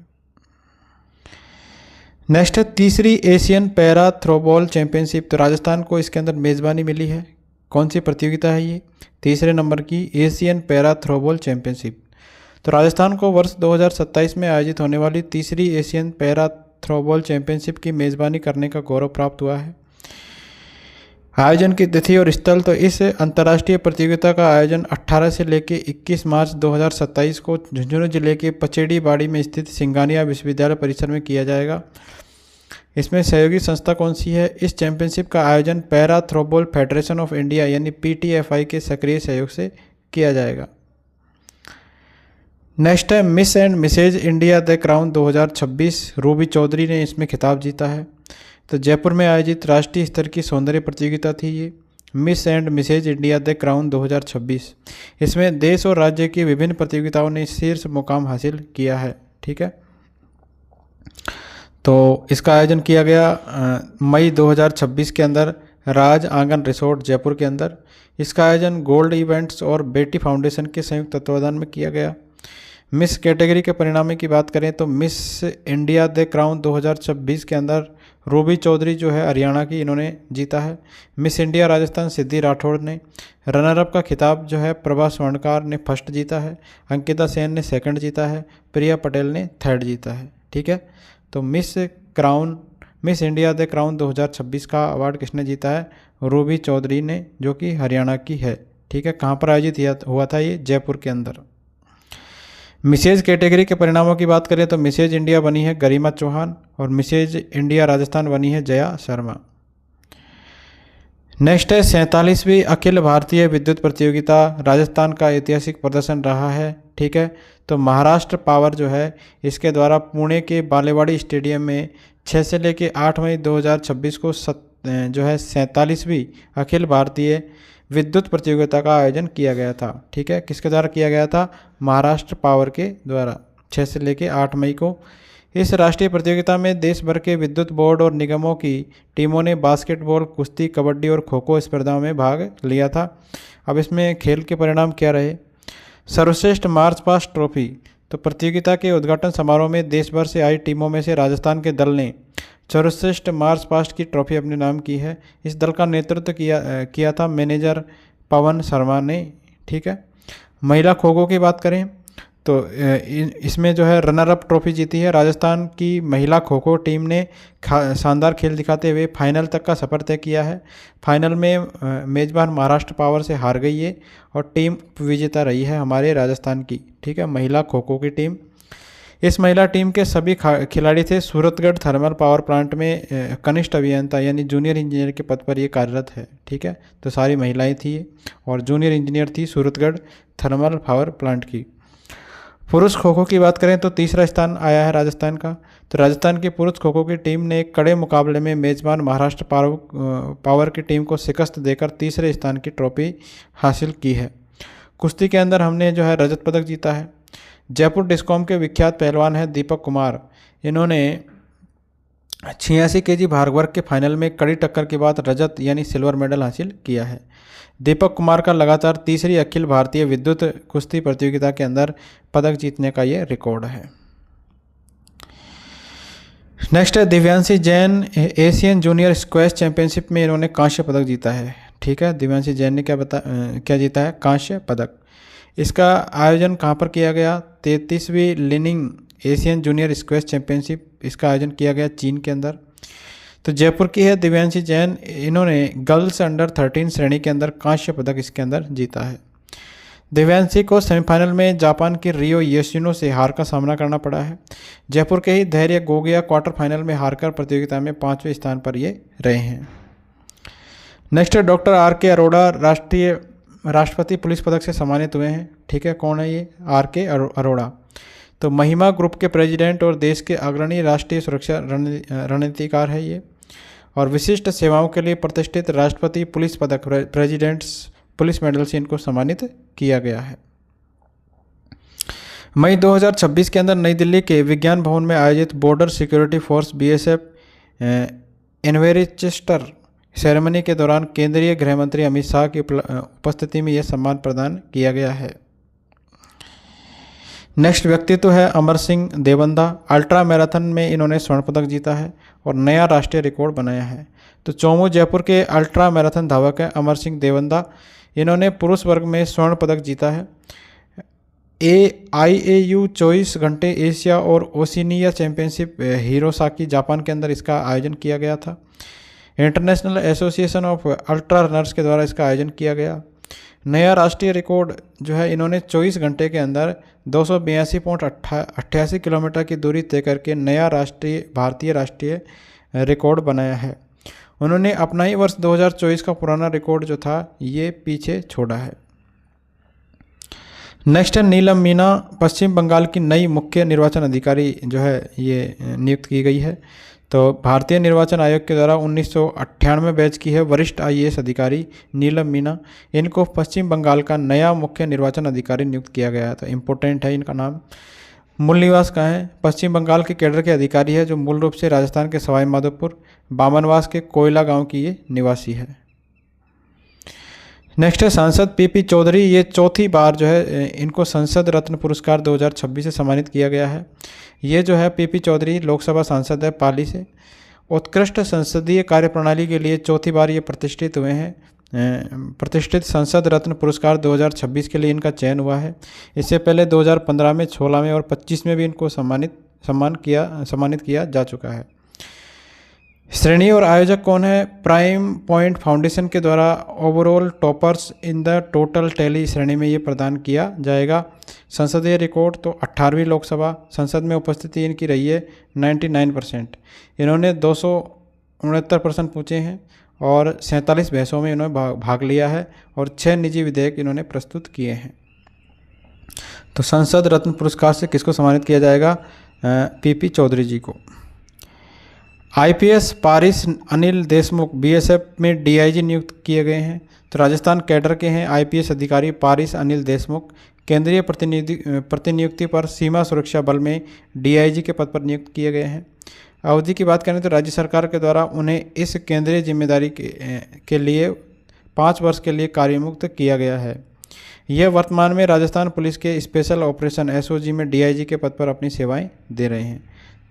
नेक्स्ट है तीसरी एशियन पैरा थ्रोबॉल चैंपियनशिप, तो राजस्थान को इसके अंदर मेज़बानी मिली है। कौन सी प्रतियोगिता है ये? तीसरे नंबर की एशियन पैरा थ्रोबॉल चैंपियनशिप। तो राजस्थान को वर्ष 2027 में आयोजित होने वाली तीसरी एशियन पैरा थ्रोबॉल चैंपियनशिप की मेज़बानी करने का गौरव प्राप्त हुआ है। आयोजन की तिथि और स्थल, तो इस अंतर्राष्ट्रीय प्रतियोगिता का आयोजन 18 से लेकर 21 मार्च 2027 को झुंझुनू जिले के पचेड़ी बाड़ी में स्थित सिंगानिया विश्वविद्यालय परिसर में किया जाएगा। इसमें सहयोगी संस्था कौन सी है? इस चैंपियनशिप का आयोजन para throwball federation of India यानी PTFI के सक्रिय सहयोग से किया जाएगा। नेक्स्ट है Miss and Mrs India the Crown 2026, Ruby Chaudhary ने इसमें खिताब जीता है। तो जयपुर में आयोजित राष्ट्रीय स्तर की सौंदर्य प्रतियोगिता थी ये, Miss and Mrs India the Crown 2026। इसमें देश और राज्य की विभिन्न प्रतियोगिताओं ने शीर्ष मुकाम हासिल किया है। ठीक है, तो इसका आयोजन किया गया मई 2026 के अंदर राज आंगन रिसोर्ट जयपुर के अंदर। इसका आयोजन गोल्ड इवेंट्स और बेटी फाउंडेशन के संयुक्त तत्वावधान में किया गया। मिस कैटेगरी के परिणामों की बात करें तो मिस इंडिया द क्राउन 2026 के अंदर रूबी चौधरी जो है हरियाणा की, इन्होंने जीता है। मिस इंडिया राजस्थान सिद्धि राठौड़ ने। रनरअप का खिताब जो है प्रभा स्वर्णकार ने फर्स्ट जीता है, अंकिता सेन ने सेकंड जीता है, प्रिया पटेल ने थर्ड जीता है। ठीक है, तो मिस इंडिया द क्राउन 2026 का अवार्ड किसने जीता है? रूबी चौधरी ने, जो कि हरियाणा की है। ठीक है, कहाँ पर आयोजित हुआ था ये? जयपुर के अंदर। मिसेज कैटेगरी के परिणामों की बात करें तो मिसेज इंडिया बनी है गरिमा चौहान और मिसेज इंडिया राजस्थान बनी है जया शर्मा। नेक्स्ट है 47वीं अखिल भारतीय विद्युत प्रतियोगिता, राजस्थान का ऐतिहासिक प्रदर्शन रहा है। ठीक है, तो महाराष्ट्र पावर जो है इसके द्वारा पुणे के बालेवाड़ी स्टेडियम में 6 से लेकर 8 मई 2026 को जो है 47वीं अखिल भारतीय विद्युत प्रतियोगिता का आयोजन किया गया था। ठीक है, किसके द्वारा किया गया था? महाराष्ट्र पावर के द्वारा 6 से लेकर 8 मई को। इस राष्ट्रीय प्रतियोगिता में देश भर के विद्युत बोर्ड और निगमों की टीमों ने बास्केटबॉल, कुश्ती, कबड्डी और खो खो स्पर्धाओं में भाग लिया था। अब इसमें खेल के परिणाम क्या रहे? सर्वश्रेष्ठ मार्च पास्ट ट्रॉफी, तो प्रतियोगिता के उद्घाटन समारोह में देश भर से आई टीमों में से राजस्थान के दल ने सर्वश्रेष्ठ मार्च पास्ट की ट्रॉफी अपने नाम की है। इस दल का नेतृत्व किया था मैनेजर पवन शर्मा ने। ठीक है, महिला खो खो की बात करें तो इसमें जो है रनर अप ट्रॉफी जीती है राजस्थान की महिला खो खो टीम ने। शानदार खेल दिखाते हुए फाइनल तक का सफ़र तय किया है। फाइनल में मेज़बान महाराष्ट्र पावर से हार गई है और टीम विजेता रही है हमारे राजस्थान की। ठीक है, महिला खो खो की टीम। इस महिला टीम के सभी खिलाड़ी थे सूरतगढ़ थर्मल पावर प्लांट में कनिष्ठ अभियंता यानी जूनियर इंजीनियर के पद पर ये कार्यरत है। ठीक है, तो सारी महिलाएं थी और जूनियर इंजीनियर थी सूरतगढ़ थर्मल पावर प्लांट की। पुरुष खो खो की बात करें तो तीसरा स्थान आया है राजस्थान का। तो राजस्थान की पुरुष खो खो की टीम ने एक कड़े मुकाबले में मेज़बान महाराष्ट्र पावर की टीम को शिकस्त देकर तीसरे स्थान की ट्रॉफी हासिल की है। कुश्ती के अंदर हमने जो है रजत पदक जीता है। जयपुर डिस्कॉम के विख्यात पहलवान हैं दीपक कुमार। इन्होंने 86 kg भार वर्ग के फाइनल में कड़ी टक्कर के बाद रजत यानी सिल्वर मेडल हासिल किया है। दीपक कुमार का लगातार तीसरी अखिल भारतीय विद्युत कुश्ती प्रतियोगिता के अंदर पदक जीतने का ये रिकॉर्ड है। नेक्स्ट है Divyanshi Jain, Asian junior squash championship में इन्होंने कांस्य पदक जीता है। ठीक है, दिव्यांशी जैन ने क्या जीता है? कांस्य पदक। इसका आयोजन कहाँ पर किया गया? 33वीं लिनिंग एशियन जूनियर स्क्वैश चैंपियनशिप, इसका आयोजन किया गया चीन के अंदर। तो जयपुर की है दिव्यांशी जैन, इन्होंने गर्ल्स अंडर 13 श्रेणी के अंदर कांस्य पदक इसके अंदर जीता है। दिव्यांशी को सेमीफाइनल में जापान की रियो योशिनो से हार का सामना करना पड़ा है। जयपुर के ही धैर्य गोगिया क्वार्टर फाइनल में हारकर प्रतियोगिता में 5वें स्थान पर ये रहे हैं। नेक्स्ट डॉक्टर आर के अरोड़ा राष्ट्रपति पुलिस पदक से सम्मानित हुए हैं। ठीक है, कौन है ये? आर के अरोड़ा। तो महिमा ग्रुप के प्रेसिडेंट और देश के अग्रणी राष्ट्रीय सुरक्षा रणनीतिकार है ये, और विशिष्ट सेवाओं के लिए प्रतिष्ठित राष्ट्रपति पुलिस पदक प्रेसिडेंट्स पुलिस मेडल से इनको सम्मानित किया गया है। मई 2026 के अंदर नई दिल्ली के विज्ञान भवन में आयोजित border security force BSF investor ceremony के दौरान केंद्रीय गृह मंत्री अमित शाह की उपस्थिति में यह सम्मान प्रदान किया गया है। नेक्स्ट व्यक्तित्व है अमर सिंह देवंदा। अल्ट्रा मैराथन में इन्होंने स्वर्ण पदक जीता है और नया राष्ट्रीय रिकॉर्ड बनाया है। तो चौमू जयपुर के अल्ट्रा मैराथन धावक है अमर सिंह देवंदा, इन्होंने पुरुष वर्ग में स्वर्ण पदक जीता है। IAU 24 घंटे एशिया और ओशिनिया चैंपियनशिप हिरोसाकी जापान के अंदर इसका आयोजन किया गया था। International association of ultra runners के द्वारा इसका आयोजन किया गया। नया राष्ट्रीय रिकॉर्ड जो है इन्होंने 24 घंटे के अंदर 282.88 किलोमीटर की दूरी तय करके नया भारतीय राष्ट्रीय रिकॉर्ड बनाया है। उन्होंने अपना ही वर्ष 2024 का पुराना रिकॉर्ड जो था ये पीछे छोड़ा है। नेक्स्ट है नीलम मीना, पश्चिम बंगाल की नई मुख्य निर्वाचन अधिकारी जो है ये नियुक्त की गई है। तो भारतीय निर्वाचन आयोग के द्वारा 1998 बैच की है वरिष्ठ IAS अधिकारी नीलम मीना, इनको पश्चिम बंगाल का नया मुख्य निर्वाचन अधिकारी नियुक्त किया गया है। तो इम्पोर्टेंट है इनका नाम। मूल निवास कहाँ है? पश्चिम बंगाल के कैडर के अधिकारी है जो मूल रूप से राजस्थान के सवाई माधोपुर बामनवास के कोयला गांव की ये निवासी है। नेक्स्ट है सांसद PP चौधरी, ये चौथी बार जो है इनको संसद रत्न पुरस्कार 2026 से सम्मानित किया गया है। ये जो है PP चौधरी लोकसभा सांसद है पाली से। उत्कृष्ट संसदीय कार्यप्रणाली के लिए चौथी बार ये प्रतिष्ठित हुए हैं। प्रतिष्ठित संसद रत्न पुरस्कार 2026 के लिए इनका चयन हुआ है। इससे पहले 2015 में, 16 में और 25 में भी इनको सम्मानित किया जा चुका है। श्रेणी और आयोजक कौन है? प्राइम पॉइंट फाउंडेशन के द्वारा overall toppers in the total tally श्रेणी में ये प्रदान किया जाएगा। संसदीय रिकॉर्ड तो 18वीं लोकसभा संसद में उपस्थिति इनकी रही है 99%। इन्होंने 269 पूछे हैं और 47 बहसों में इन्होंने भाग लिया है और 6 निजी विधेयक इन्होंने प्रस्तुत किए हैं। तो संसद रत्न पुरस्कार से किसको सम्मानित किया जाएगा? PP चौधरी जी को। IPS पारिस अनिल देशमुख BSF में DIG नियुक्त किए गए हैं। तो राजस्थान कैडर के हैं IPS अधिकारी पारिस अनिल देशमुख, केंद्रीय प्रतिनियुक्ति पर सीमा सुरक्षा बल में DIG के पद पर नियुक्त किए गए हैं। अवधि की बात करें तो राज्य सरकार के द्वारा उन्हें इस केंद्रीय जिम्मेदारी के लिए 5 वर्ष के लिए कार्यमुक्त किया गया है। यह वर्तमान में राजस्थान पुलिस के स्पेशल ऑपरेशन SOG में DIG के पद पर अपनी सेवाएं दे रहे हैं।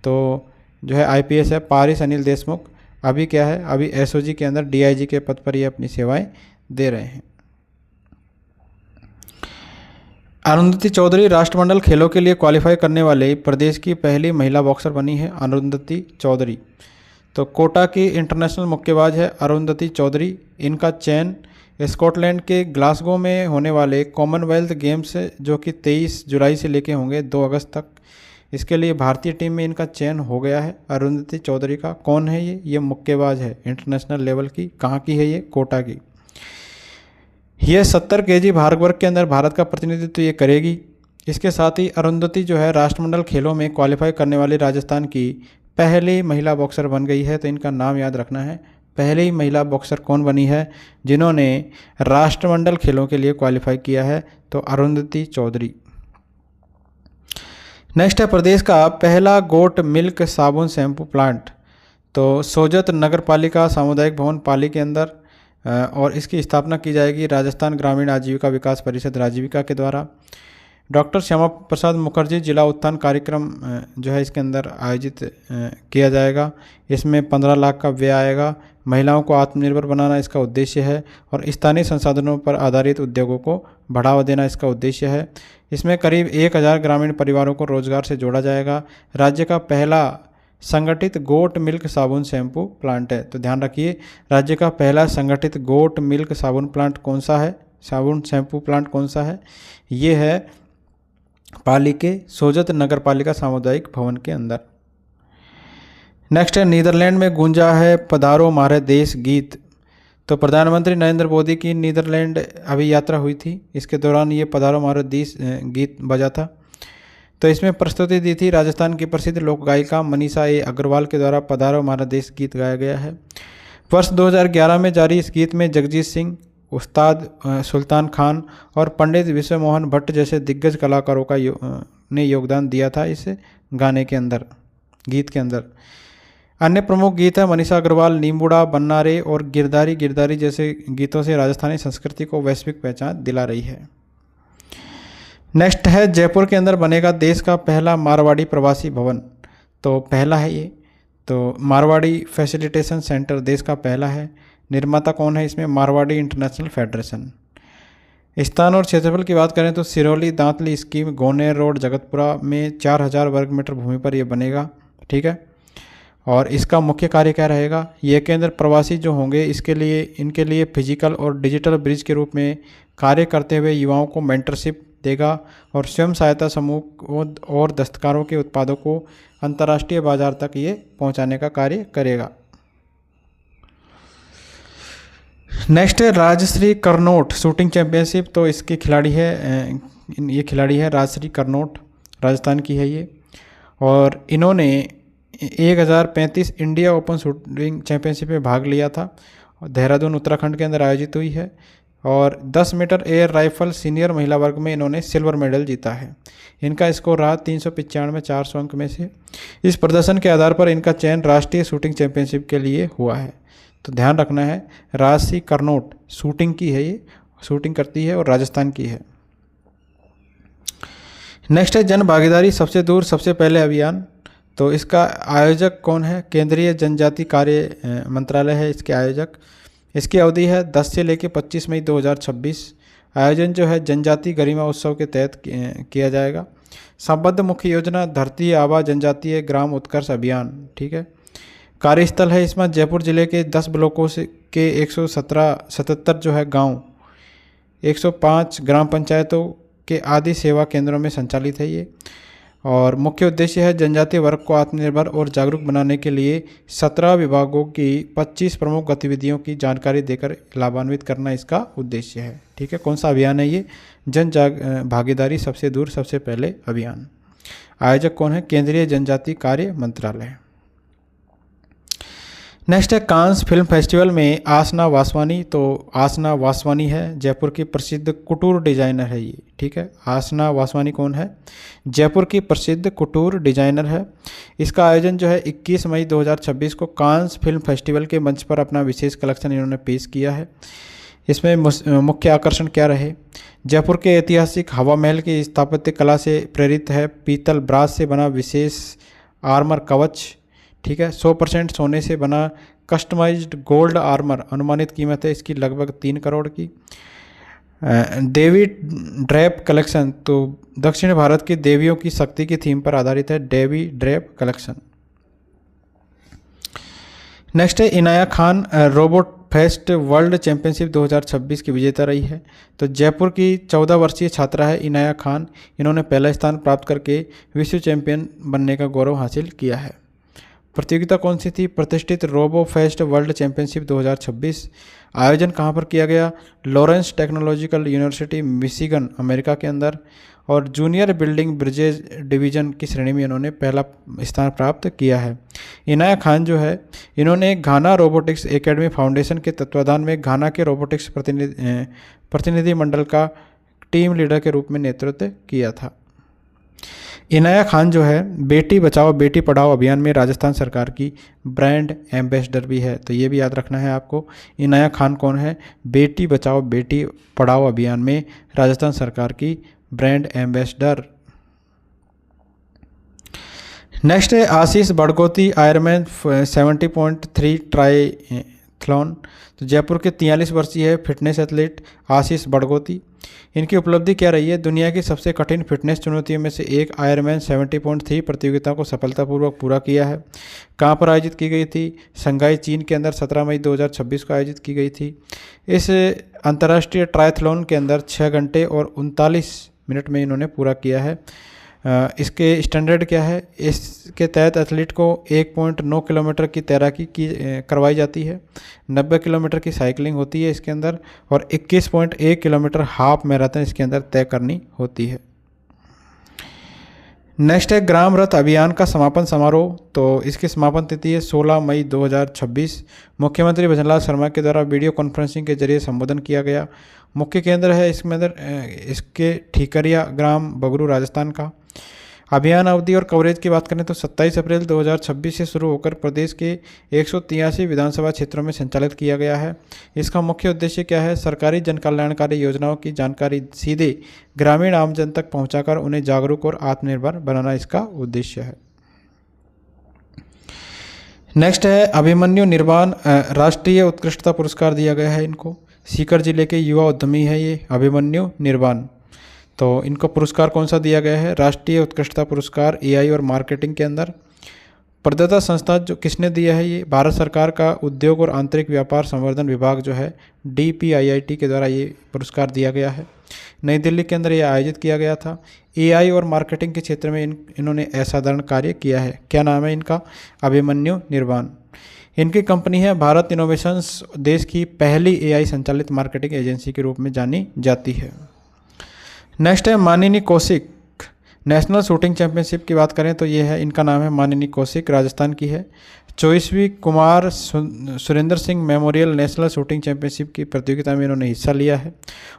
तो जो है IPS है पारिस अनिल देशमुख, अभी क्या है, अभी SOG के अंदर DIG के पद पर ये अपनी सेवाएं दे रहे हैं। अरुंधति चौधरी राष्ट्रमंडल खेलों के लिए क्वालिफाई करने वाले प्रदेश की पहली महिला बॉक्सर बनी है अरुंधति चौधरी। तो कोटा की इंटरनेशनल मुक्केबाज है अरुंधति चौधरी। इनका चयन स्कॉटलैंड के ग्लासगो में होने वाले कॉमनवेल्थ गेम्स जो कि 23 जुलाई से लेके होंगे 2 अगस्त तक, इसके लिए भारतीय टीम में इनका चयन हो गया है अरुंधति चौधरी का। कौन है ये मुक्केबाज है इंटरनेशनल लेवल की। कहाँ की है ये? कोटा की। यह 70 kg भार वर्ग के अंदर भारत का प्रतिनिधित्व ये करेगी। इसके साथ ही अरुंधति जो है राष्ट्रमंडल खेलों में क्वालिफाई करने वाली राजस्थान की पहली महिला बॉक्सर बन गई है। तो इनका नाम याद रखना है। पहली महिला बॉक्सर कौन बनी है जिन्होंने राष्ट्रमंडल खेलों के लिए क्वालिफाई किया है? तो अरुंधति चौधरी। नेक्स्ट है प्रदेश का पहला गोट मिल्क साबुन शैम्पू प्लांट। तो सोजत नगर पालिका सामुदायिक भवन पाली के अंदर, और इसकी स्थापना की जाएगी राजस्थान ग्रामीण आजीविका विकास परिषद राजीविका के द्वारा। डॉक्टर श्यामा प्रसाद मुखर्जी जिला उत्थान कार्यक्रम जो है इसके अंदर आयोजित किया जाएगा। इसमें 15 लाख का व्यय आएगा। महिलाओं को आत्मनिर्भर बनाना इसका उद्देश्य है और स्थानीय संसाधनों पर आधारित उद्योगों को बढ़ावा देना इसका उद्देश्य है। इसमें करीब 1000 ग्रामीण परिवारों को रोजगार से जोड़ा जाएगा। राज्य का पहला संगठित गोट मिल्क साबुन शैम्पू प्लांट है। तो ध्यान रखिए, राज्य का पहला संगठित गोट मिल्क साबुन प्लांट कौन सा है, साबुन शैम्पू प्लांट कौन सा है? ये है पाली के सोजत नगर पालिका सामुदायिक भवन के अंदर। नेक्स्ट है, नीदरलैंड में गूंजा है पधारो हमारे देश गीत। तो प्रधानमंत्री नरेंद्र मोदी की नीदरलैंड अभी यात्रा हुई थी, इसके दौरान ये पधारो हमारे देश गीत बजा था। तो इसमें प्रस्तुति दी थी राजस्थान की प्रसिद्ध लोक गायिका मनीषा ए अग्रवाल के द्वारा पधारो हमारा देश गीत गाया गया है। वर्ष 2011 में जारी इस गीत में जगजीत सिंह, उस्ताद सुल्तान खान और पंडित विश्व मोहन भट्ट जैसे दिग्गज कलाकारों का ने योगदान दिया था इस गाने के अंदर, गीत के अंदर। अन्य प्रमुख गीत है मनीषा अग्रवाल नींबूड़ा, बन्नारे और गिरधारी गिरधारी जैसे गीतों से राजस्थानी संस्कृति को वैश्विक पहचान दिला रही है। नेक्स्ट है, जयपुर के अंदर बनेगा देश का पहला मारवाड़ी प्रवासी भवन। तो पहला है ये, तो मारवाड़ी फैसिलिटेशन सेंटर देश का पहला है। निर्माता कौन है इसमें? Marwari international federation. स्थान और क्षेत्रफल की बात करें तो सिरोली दांतली स्कीम गोनेर रोड जगतपुरा में 4000 वर्ग मीटर भूमि पर यह बनेगा। ठीक है, और इसका मुख्य कार्य क्या रहेगा? यह केंद्र प्रवासी जो होंगे इनके लिए फिजिकल और डिजिटल ब्रिज के रूप में कार्य करते हुए युवाओं को मेंटरशिप देगा और स्वयं सहायता समूह और दस्तकारों के उत्पादों को अंतर्राष्ट्रीय बाजार तक ये पहुंचाने का कार्य करेगा। नेक्स्ट है, राजश्री करनोट शूटिंग चैंपियनशिप। तो इसके खिलाड़ी है, ये खिलाड़ी है राजश्री करनोट, राजस्थान की है ये, और इन्होंने 1035 इंडिया ओपन शूटिंग चैंपियनशिप में भाग लिया था। देहरादून उत्तराखंड के अंदर आयोजित हुई है और 10 मीटर एयर राइफल सीनियर महिला वर्ग में इन्होंने सिल्वर मेडल जीता है। इनका स्कोर रहा 395 400 अंक में से। इस प्रदर्शन के आधार पर इनका चयन राष्ट्रीय शूटिंग चैंपियनशिप के लिए हुआ है। तो ध्यान रखना है, राजश्री करनोट शूटिंग की है, ये शूटिंग करती है और राजस्थान की है। नेक्स्ट है, जन भागीदारी सबसे दूर सबसे पहले अभियान। तो इसका आयोजक कौन है? केंद्रीय जनजाति कार्य मंत्रालय है इसके आयोजक। इसकी अवधि है 10 से लेकर 25 मई 2026। आयोजन जो है जनजाति गरिमा उत्सव के तहत किया जाएगा। संबद्ध मुख्य योजना धरती आबा जनजातीय ग्राम उत्कर्ष अभियान। ठीक है, कार्यस्थल है इसमें जयपुर जिले के 10 ब्लॉकों से के 177 जो है गांव, 105 ग्राम पंचायतों के आदि सेवा केंद्रों में संचालित है ये। और मुख्य उद्देश्य है जनजातीय वर्ग को आत्मनिर्भर और जागरूक बनाने के लिए 17 विभागों की 25 प्रमुख गतिविधियों की जानकारी देकर लाभान्वित करना इसका उद्देश्य है। ठीक है, कौन सा अभियान है ये? भागीदारी सबसे दूर सबसे पहले अभियान। आयोजक कौन है? केंद्रीय जनजाति कार्य मंत्रालय। नेक्स्ट है, कांस फिल्म फेस्टिवल में आसना वासवानी। तो आसना वासवानी है जयपुर की प्रसिद्ध कुटूर डिजाइनर है ये। ठीक है, आसना वासवानी कौन है? जयपुर की प्रसिद्ध कुटूर डिजाइनर है। इसका आयोजन जो है 21 मई 2026 को कांस फिल्म फेस्टिवल के मंच पर अपना विशेष कलेक्शन इन्होंने पेश किया है। इसमें मुख्य आकर्षण क्या रहे? जयपुर के ऐतिहासिक हवा महल की स्थापत्य कला से प्रेरित है पीतल ब्रास से बना विशेष आर्मर कवच। ठीक है, 100% सोने से बना कस्टमाइज्ड गोल्ड आर्मर। अनुमानित कीमत है इसकी लगभग 3 करोड़ की। देवी ड्रेप कलेक्शन, तो दक्षिण भारत की देवियों की शक्ति की थीम पर आधारित है देवी ड्रेप कलेक्शन। नेक्स्ट है, Inaya Khan robot fest world championship 2026 की विजेता रही है। तो जयपुर की 14 वर्षीय छात्रा है इनाया खान। इन्होंने पहला स्थान प्राप्त करके विश्व चैंपियन बनने का गौरव हासिल किया है। प्रतियोगिता कौन सी थी? प्रतिष्ठित रोबो फेस्ट वर्ल्ड चैंपियनशिप 2026। आयोजन कहाँ पर किया गया? Lawrence technological university Michigan America के अंदर। और जूनियर बिल्डिंग ब्रिजेज डिवीजन की श्रेणी में इन्होंने पहला स्थान प्राप्त किया है। इनाया खान जो है इन्होंने घाना रोबोटिक्स एकेडमी फाउंडेशन के तत्वाधान में घाना के रोबोटिक्स प्रतिनिधि मंडल का टीम लीडर के रूप में नेतृत्व किया था। इनाया खान जो है बेटी बचाओ बेटी पढ़ाओ अभियान में राजस्थान सरकार की ब्रांड एम्बेसडर भी है। तो ये भी याद रखना है आपको। इनाया खान कौन है? बेटी बचाओ बेटी पढ़ाओ अभियान में राजस्थान सरकार की ब्रांड एम्बेसडर। नेक्स्ट है आशीष बड़गोती, आयरमैन 70.3 ट्रायथलॉन। तो जयपुर के 43 वर्षीय है फिटनेस एथलीट आशीष बड़गोती। इनकी उपलब्धि क्या रही है? दुनिया की सबसे कठिन फिटनेस चुनौतियों में से एक आयरमैन 70.3 प्रतियोगिता को सफलतापूर्वक पूरा किया है। कहाँ पर आयोजित की गई थी? शंघाई, चीन के अंदर 17 मई 2026 को आयोजित की गई थी। इस अंतर्राष्ट्रीय ट्रायथलॉन के अंदर 6 घंटे और 39 मिनट में इन्होंने पूरा किया है। इसके स्टैंडर्ड क्या है? इसके तहत एथलीट को 1.9 किलोमीटर की तैराकी की करवाई जाती है, 90 किलोमीटर की साइकिलिंग होती है इसके अंदर, और 21.1 किलोमीटर हाफ मैराथन इसके अंदर तय करनी होती है। नेक्स्ट है ग्राम रथ अभियान का समापन समारोह। तो इसकी समापन तिथि है 16 मई 2026। मुख्यमंत्री भजनलाल शर्मा के द्वारा वीडियो कॉन्फ्रेंसिंग के जरिए संबोधन किया गया। मुख्य केंद्र है इसमें इसके ठीकरिया ग्राम बगरू राजस्थान का। अभियान अवधि और कवरेज की बात करें तो 27 अप्रैल 2026 से शुरू होकर प्रदेश के 183 विधानसभा क्षेत्रों में संचालित किया गया है। इसका मुख्य उद्देश्य क्या है? सरकारी जन कल्याणकारी योजनाओं की जानकारी सीधे ग्रामीण आमजन तक पहुंचाकर उन्हें जागरूक और आत्मनिर्भर बनाना इसका उद्देश्य है। नेक्स्ट है अभिमन्यु निर्वाण, राष्ट्रीय उत्कृष्टता पुरस्कार दिया गया है इनको। सीकर जिले के युवा उद्यमी है ये अभिमन्यु निर्वाण। तो इनको पुरस्कार कौन सा दिया गया है? राष्ट्रीय उत्कृष्टता पुरस्कार एआई और मार्केटिंग के अंदर। प्रदाता संस्था जो किसने दिया है? ये भारत सरकार का उद्योग और आंतरिक व्यापार संवर्धन विभाग जो है DPIIT के द्वारा ये पुरस्कार दिया गया है। नई दिल्ली के अंदर ये आयोजित किया गया था। एआई और मार्केटिंग के क्षेत्र में इन्होंने असाधारण कार्य किया है। क्या नाम है इनका? अभिमन्यु निर्वाण। इनकी कंपनी है भारत इनोवेशंस, देश की पहली एआई संचालित मार्केटिंग एजेंसी के रूप में जानी जाती है। नेक्स्ट है मानिनी कौशिक, नेशनल शूटिंग चैंपियनशिप की बात करें तो ये है, इनका नाम है मानिनी कौशिक, राजस्थान की है। 24वीं Kumar Surendra Singh memorial national shooting championship की प्रतियोगिता में इन्होंने हिस्सा लिया है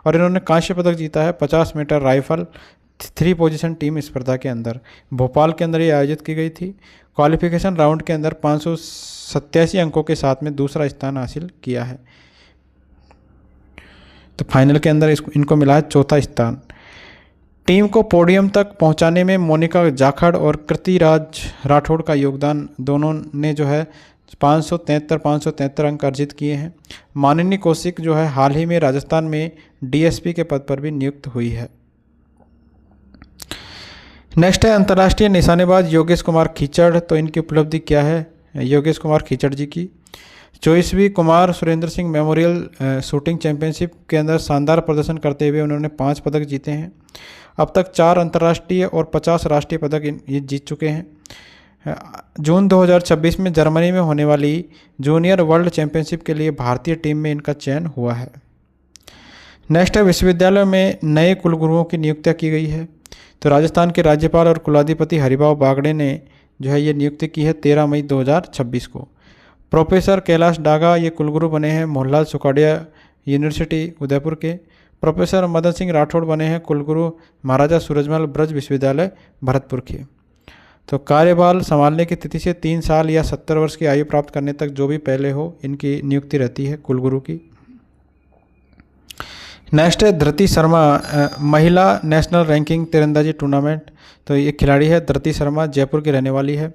और इन्होंने कांस्य पदक जीता है 50 मीटर राइफल 3 पोजीशन टीम स्पर्धा के अंदर। भोपाल के अंदर ये आयोजित की गई थी। क्वालिफिकेशन राउंड के अंदर 587 अंकों के साथ में दूसरा स्थान हासिल किया है। तो फाइनल के अंदर इनको मिला है चौथा स्थान। टीम को पोडियम तक पहुंचाने में मोनिका जाखड़ और कृतिराज राठौड़ का योगदान, दोनों ने जो है 573 अंक अर्जित किए हैं। मानिनी कौशिक जो है हाल ही में राजस्थान में डीएसपी के पद पर भी नियुक्त हुई है। नेक्स्ट है अंतर्राष्ट्रीय निशानेबाज योगेश कुमार खीचड़। तो इनकी उपलब्धि क्या है योगेश कुमार खीचड़ जी की? 24वीं Kumar Surendra Singh memorial shooting championship के अंदर शानदार प्रदर्शन करते हुए उन्होंने 5 पदक जीते हैं। अब तक 4 अंतर्राष्ट्रीय और 50 राष्ट्रीय पदक ये जीत चुके हैं। जून 2026 में जर्मनी में होने वाली जूनियर वर्ल्ड चैंपियनशिप के लिए भारतीय टीम में इनका चयन हुआ है। नेक्स्ट है विश्वविद्यालय में नए कुलगुरुओं की नियुक्ति की गई है। तो राजस्थान के राज्यपाल और कुलाधिपति हरिभाऊ बागड़े ने जो है ये नियुक्ति की है 13 मई 2026 को। प्रोफेसर कैलाश डागा ये कुलगुरु बने हैं मोहनलाल सुखाड़िया यूनिवर्सिटी उदयपुर के। प्रोफेसर मदन सिंह राठौड़ बने हैं कुलगुरु महाराजा सूरजमल ब्रज विश्वविद्यालय भरतपुर के। तो कार्यभार संभालने की तिथि से 3 साल या 70 वर्ष की आयु प्राप्त करने तक जो भी पहले हो इनकी नियुक्ति रहती है कुलगुरु की। नेक्स्ट है धृति शर्मा, महिला नेशनल रैंकिंग तीरंदाजी टूर्नामेंट। तो ये खिलाड़ी है धृति शर्मा, जयपुर की रहने वाली है।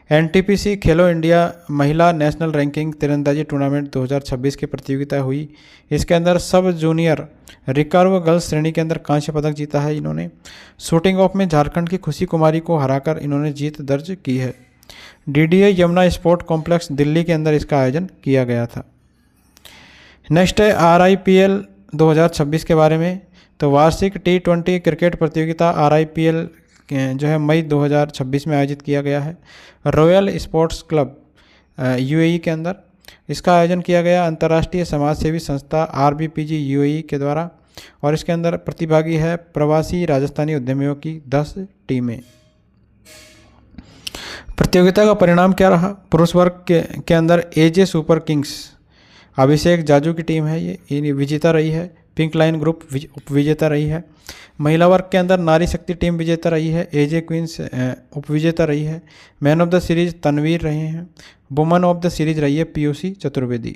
एनटीपीसी खेलो इंडिया महिला नेशनल रैंकिंग तीरंदाजी टूर्नामेंट 2026 की प्रतियोगिता हुई। इसके अंदर सब जूनियर रिकर्व गर्ल्स श्रेणी के अंदर कांस्य पदक जीता है इन्होंने। शूटिंग ऑफ में झारखंड की खुशी कुमारी को हराकर इन्होंने जीत दर्ज की है। DDA Yamuna sport complex Delhi के अंदर इसका आयोजन किया गया था। नेक्स्ट है RIPL 2026 के बारे में। तो वार्षिक T20 क्रिकेट प्रतियोगिता RIPL जो है मई 2026 में आयोजित किया गया है रॉयल स्पोर्ट्स क्लब UAE के अंदर। इसका आयोजन किया गया अंतर्राष्ट्रीय समाज सेवी संस्था RBPG UAE के द्वारा और इसके अंदर प्रतिभागी है प्रवासी राजस्थानी उद्यमियों की 10 टीमें। प्रतियोगिता का परिणाम क्या रहा? पुरुष वर्ग के अंदर AJ सुपर किंग्स अभिषेक जाजू की टीम है ये विजेता रही है। पिंक लाइन ग्रुप उपविजेता रही है। महिला वर्ग के अंदर नारी शक्ति टीम विजेता रही है। AJ क्वींस उपविजेता रही है। Man of the series Tanveer रहे हैं। वुमन ऑफ द सीरीज रही है POC चतुर्वेदी।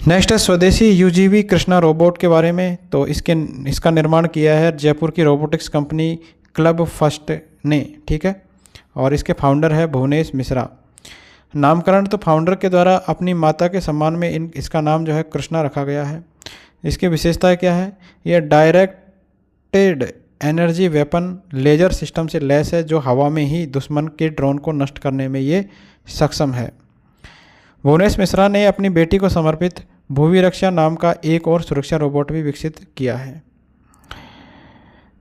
नेक्स्ट है स्वदेशी यूजीवी कृष्णा रोबोट के बारे में। तो इसका निर्माण किया है जयपुर की रोबोटिक्स कंपनी क्लब फर्स्ट ने, ठीक है, और इसके फाउंडर है भुवनेश मिश्रा। नामकरण तो फाउंडर के द्वारा अपनी माता के सम्मान में इसका नाम जो है कृष्णा रखा गया है। इसकी विशेषताएं क्या है? यह directed energy weapon laser system से लैस है जो हवा में ही दुश्मन के ड्रोन को नष्ट करने में ये सक्षम है। भुवनेश मिश्रा ने अपनी बेटी को समर्पित भूवि रक्षा नाम का एक और सुरक्षा रोबोट भी विकसित किया है।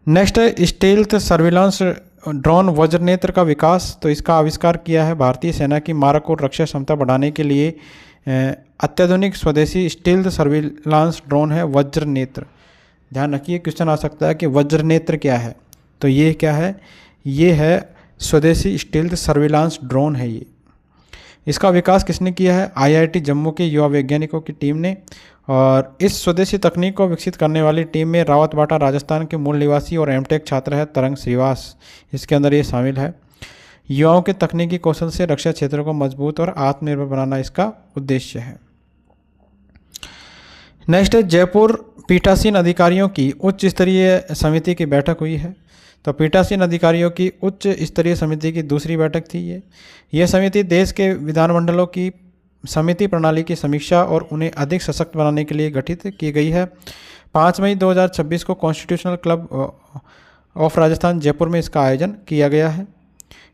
नेक्स्ट है स्टेल्थ सर्विलांस ड्रोन वज्रनेत्र का विकास। तो इसका आविष्कार किया है भारतीय सेना की मारक और रक्षा क्षमता बढ़ाने के लिए अत्याधुनिक स्वदेशी स्टेल्थ सर्विलांस ड्रोन है वज्रनेत्र। ध्यान रखिए, क्वेश्चन आ सकता है कि वज्रनेत्र क्या है। तो ये क्या है? ये है स्वदेशी स्टेल्थ सर्विलांस ड्रोन है ये। इसका विकास किसने किया है? आईआईटी जम्मू के युवा वैज्ञानिकों की टीम ने। और इस स्वदेशी तकनीक को विकसित करने वाली टीम में रावतबाटा राजस्थान के मूल निवासी और एमटेक छात्र है तरंग श्रीवास, इसके अंदर ये शामिल है। युवाओं के तकनीकी कौशल से रक्षा क्षेत्र को मजबूत और आत्मनिर्भर बनाना इसका उद्देश्य है। नेक्स्ट है जयपुर पीठासीन अधिकारियों की उच्च स्तरीय समिति की बैठक हुई है। तो पीठासीन अधिकारियों की उच्च स्तरीय समिति की दूसरी बैठक थी ये समिति देश के विधानमंडलों की समिति प्रणाली की समीक्षा और उन्हें अधिक सशक्त बनाने के लिए गठित की गई है। 5 मई 2026 को constitutional club of Rajasthan Jaipur में इसका आयोजन किया गया है।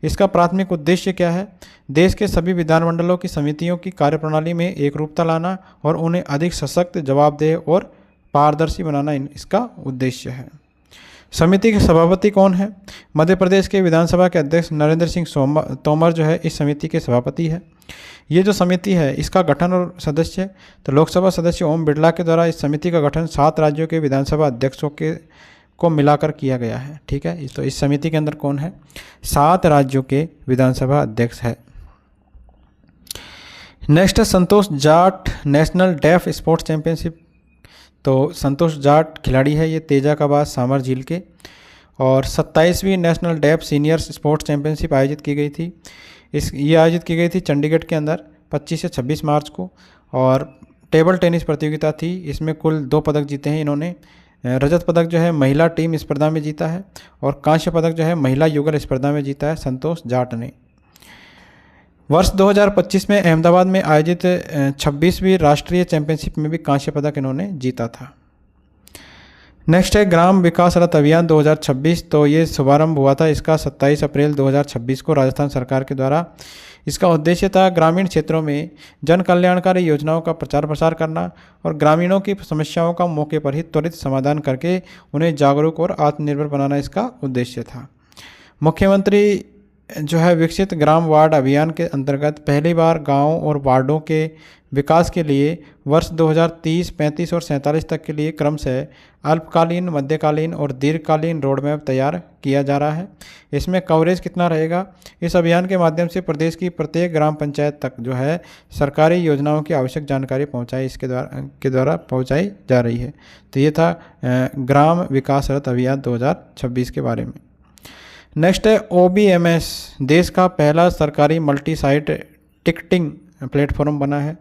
इसका प्राथमिक उद्देश्य क्या है? देश के सभी विधानमंडलों की समितियों की कार्यप्रणाली में एकरूपता लाना और उन्हें अधिक सशक्त, जवाबदेह और पारदर्शी बनाना इसका उद्देश्य है। समिति के सभापति कौन है? मध्य प्रदेश के विधानसभा के अध्यक्ष नरेंद्र सिंह तोमर जो है इस समिति के सभापति है। ये जो समिति है इसका गठन और सदस्य, तो लोकसभा सदस्य ओम बिरला के द्वारा इस समिति का गठन 7 राज्यों के विधानसभा अध्यक्षों को मिलाकर किया गया है, ठीक है। तो इस समिति के अंदर कौन है? 7 राज्यों के विधानसभा अध्यक्ष है। नेक्स्ट है Santosh Jat national deaf sports championship. तो संतोष जाट खिलाड़ी है ये तेजाबाद सामर झील के, और 27वीं national deaf seniors sports championship आयोजित की गई थी। ये आयोजित की गई थी चंडीगढ़ के अंदर 25 से 26 मार्च को, और टेबल टेनिस प्रतियोगिता थी। इसमें कुल 2 पदक जीते हैं इन्होंने। रजत पदक जो है महिला टीम स्पर्धा में जीता है, और कांस्य पदक जो है महिला युगल स्पर्धा में जीता है संतोष जाट ने। वर्ष 2025 में अहमदाबाद में आयोजित 26वीं राष्ट्रीय चैंपियनशिप में भी कांस्य पदक इन्होंने जीता था। नेक्स्ट है ग्राम विकास रथ अभियान 2026। तो ये शुभारंभ हुआ था इसका 27 अप्रैल 2026 को राजस्थान सरकार के द्वारा। इसका उद्देश्य था ग्रामीण क्षेत्रों में जन कल्याणकारी योजनाओं का प्रचार प्रसार करना और ग्रामीणों की समस्याओं का मौके पर ही त्वरित समाधान करके उन्हें जागरूक और आत्मनिर्भर बनाना इसका उद्देश्य था। मुख्यमंत्री जो है विकसित ग्राम वार्ड अभियान के अंतर्गत पहली बार गाँव और वार्डों के विकास के लिए वर्ष 2030, 35 और 47 तक के लिए क्रमशः अल्पकालीन, मध्यकालीन और दीर्घकालीन रोड मैप तैयार किया जा रहा है। इसमें कवरेज कितना रहेगा? इस अभियान के माध्यम से प्रदेश की प्रत्येक ग्राम पंचायत तक जो है सरकारी योजनाओं की आवश्यक जानकारी इसके द्वारा पहुंचाई जा रही है। तो ये था ग्राम विकास रथ अभियान 2026 के बारे में। नेक्स्ट है OBMS, देश का पहला सरकारी मल्टी साइट टिकटिंग प्लेटफॉर्म बना है।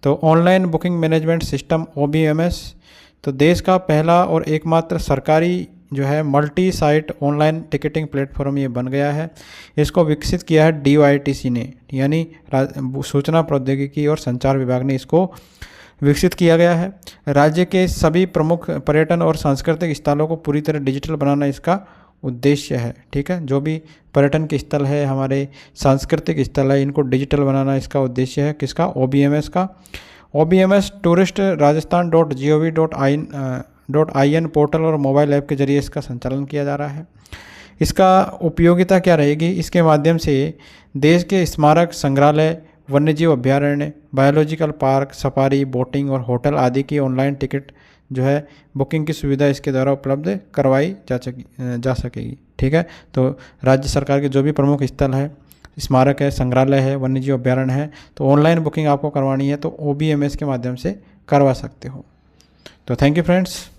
तो online booking management system OBMS, तो देश का पहला और एकमात्र सरकारी जो है multi site online ticketing platform ये बन गया है। इसको विकसित किया है DOITC ने, यानी सूचना प्रौद्योगिकी और संचार विभाग ने इसको विकसित किया गया है। राज्य के सभी प्रमुख पर्यटन और सांस्कृतिक स्थलों को पूरी तरह डिजिटल बनाना इसका उद्देश्य है, ठीक है। जो भी पर्यटन के स्थल है, हमारे सांस्कृतिक स्थल है, इनको डिजिटल बनाना इसका उद्देश्य है। किसका? OBMS का। OBMS टूरिस्ट rajasthan.gov.in पोर्टल और मोबाइल ऐप के जरिए इसका संचालन किया जा रहा है। इसका उपयोगिता क्या रहेगी? इसके माध्यम से देश के स्मारक, संग्रहालय, वन्यजीव अभ्यारण्य, बायोलॉजिकल पार्क, सफारी, बोटिंग और होटल आदि की ऑनलाइन टिकट जो है बुकिंग की सुविधा इसके द्वारा उपलब्ध करवाई जा सकेगी, ठीक है। तो राज्य सरकार के जो भी प्रमुख स्थल है, स्मारक है, संग्रहालय है, वन्यजीव अभ्यारण्य है, तो ऑनलाइन बुकिंग आपको करवानी है तो OBMS के माध्यम से करवा सकते हो। तो थैंक यू फ्रेंड्स।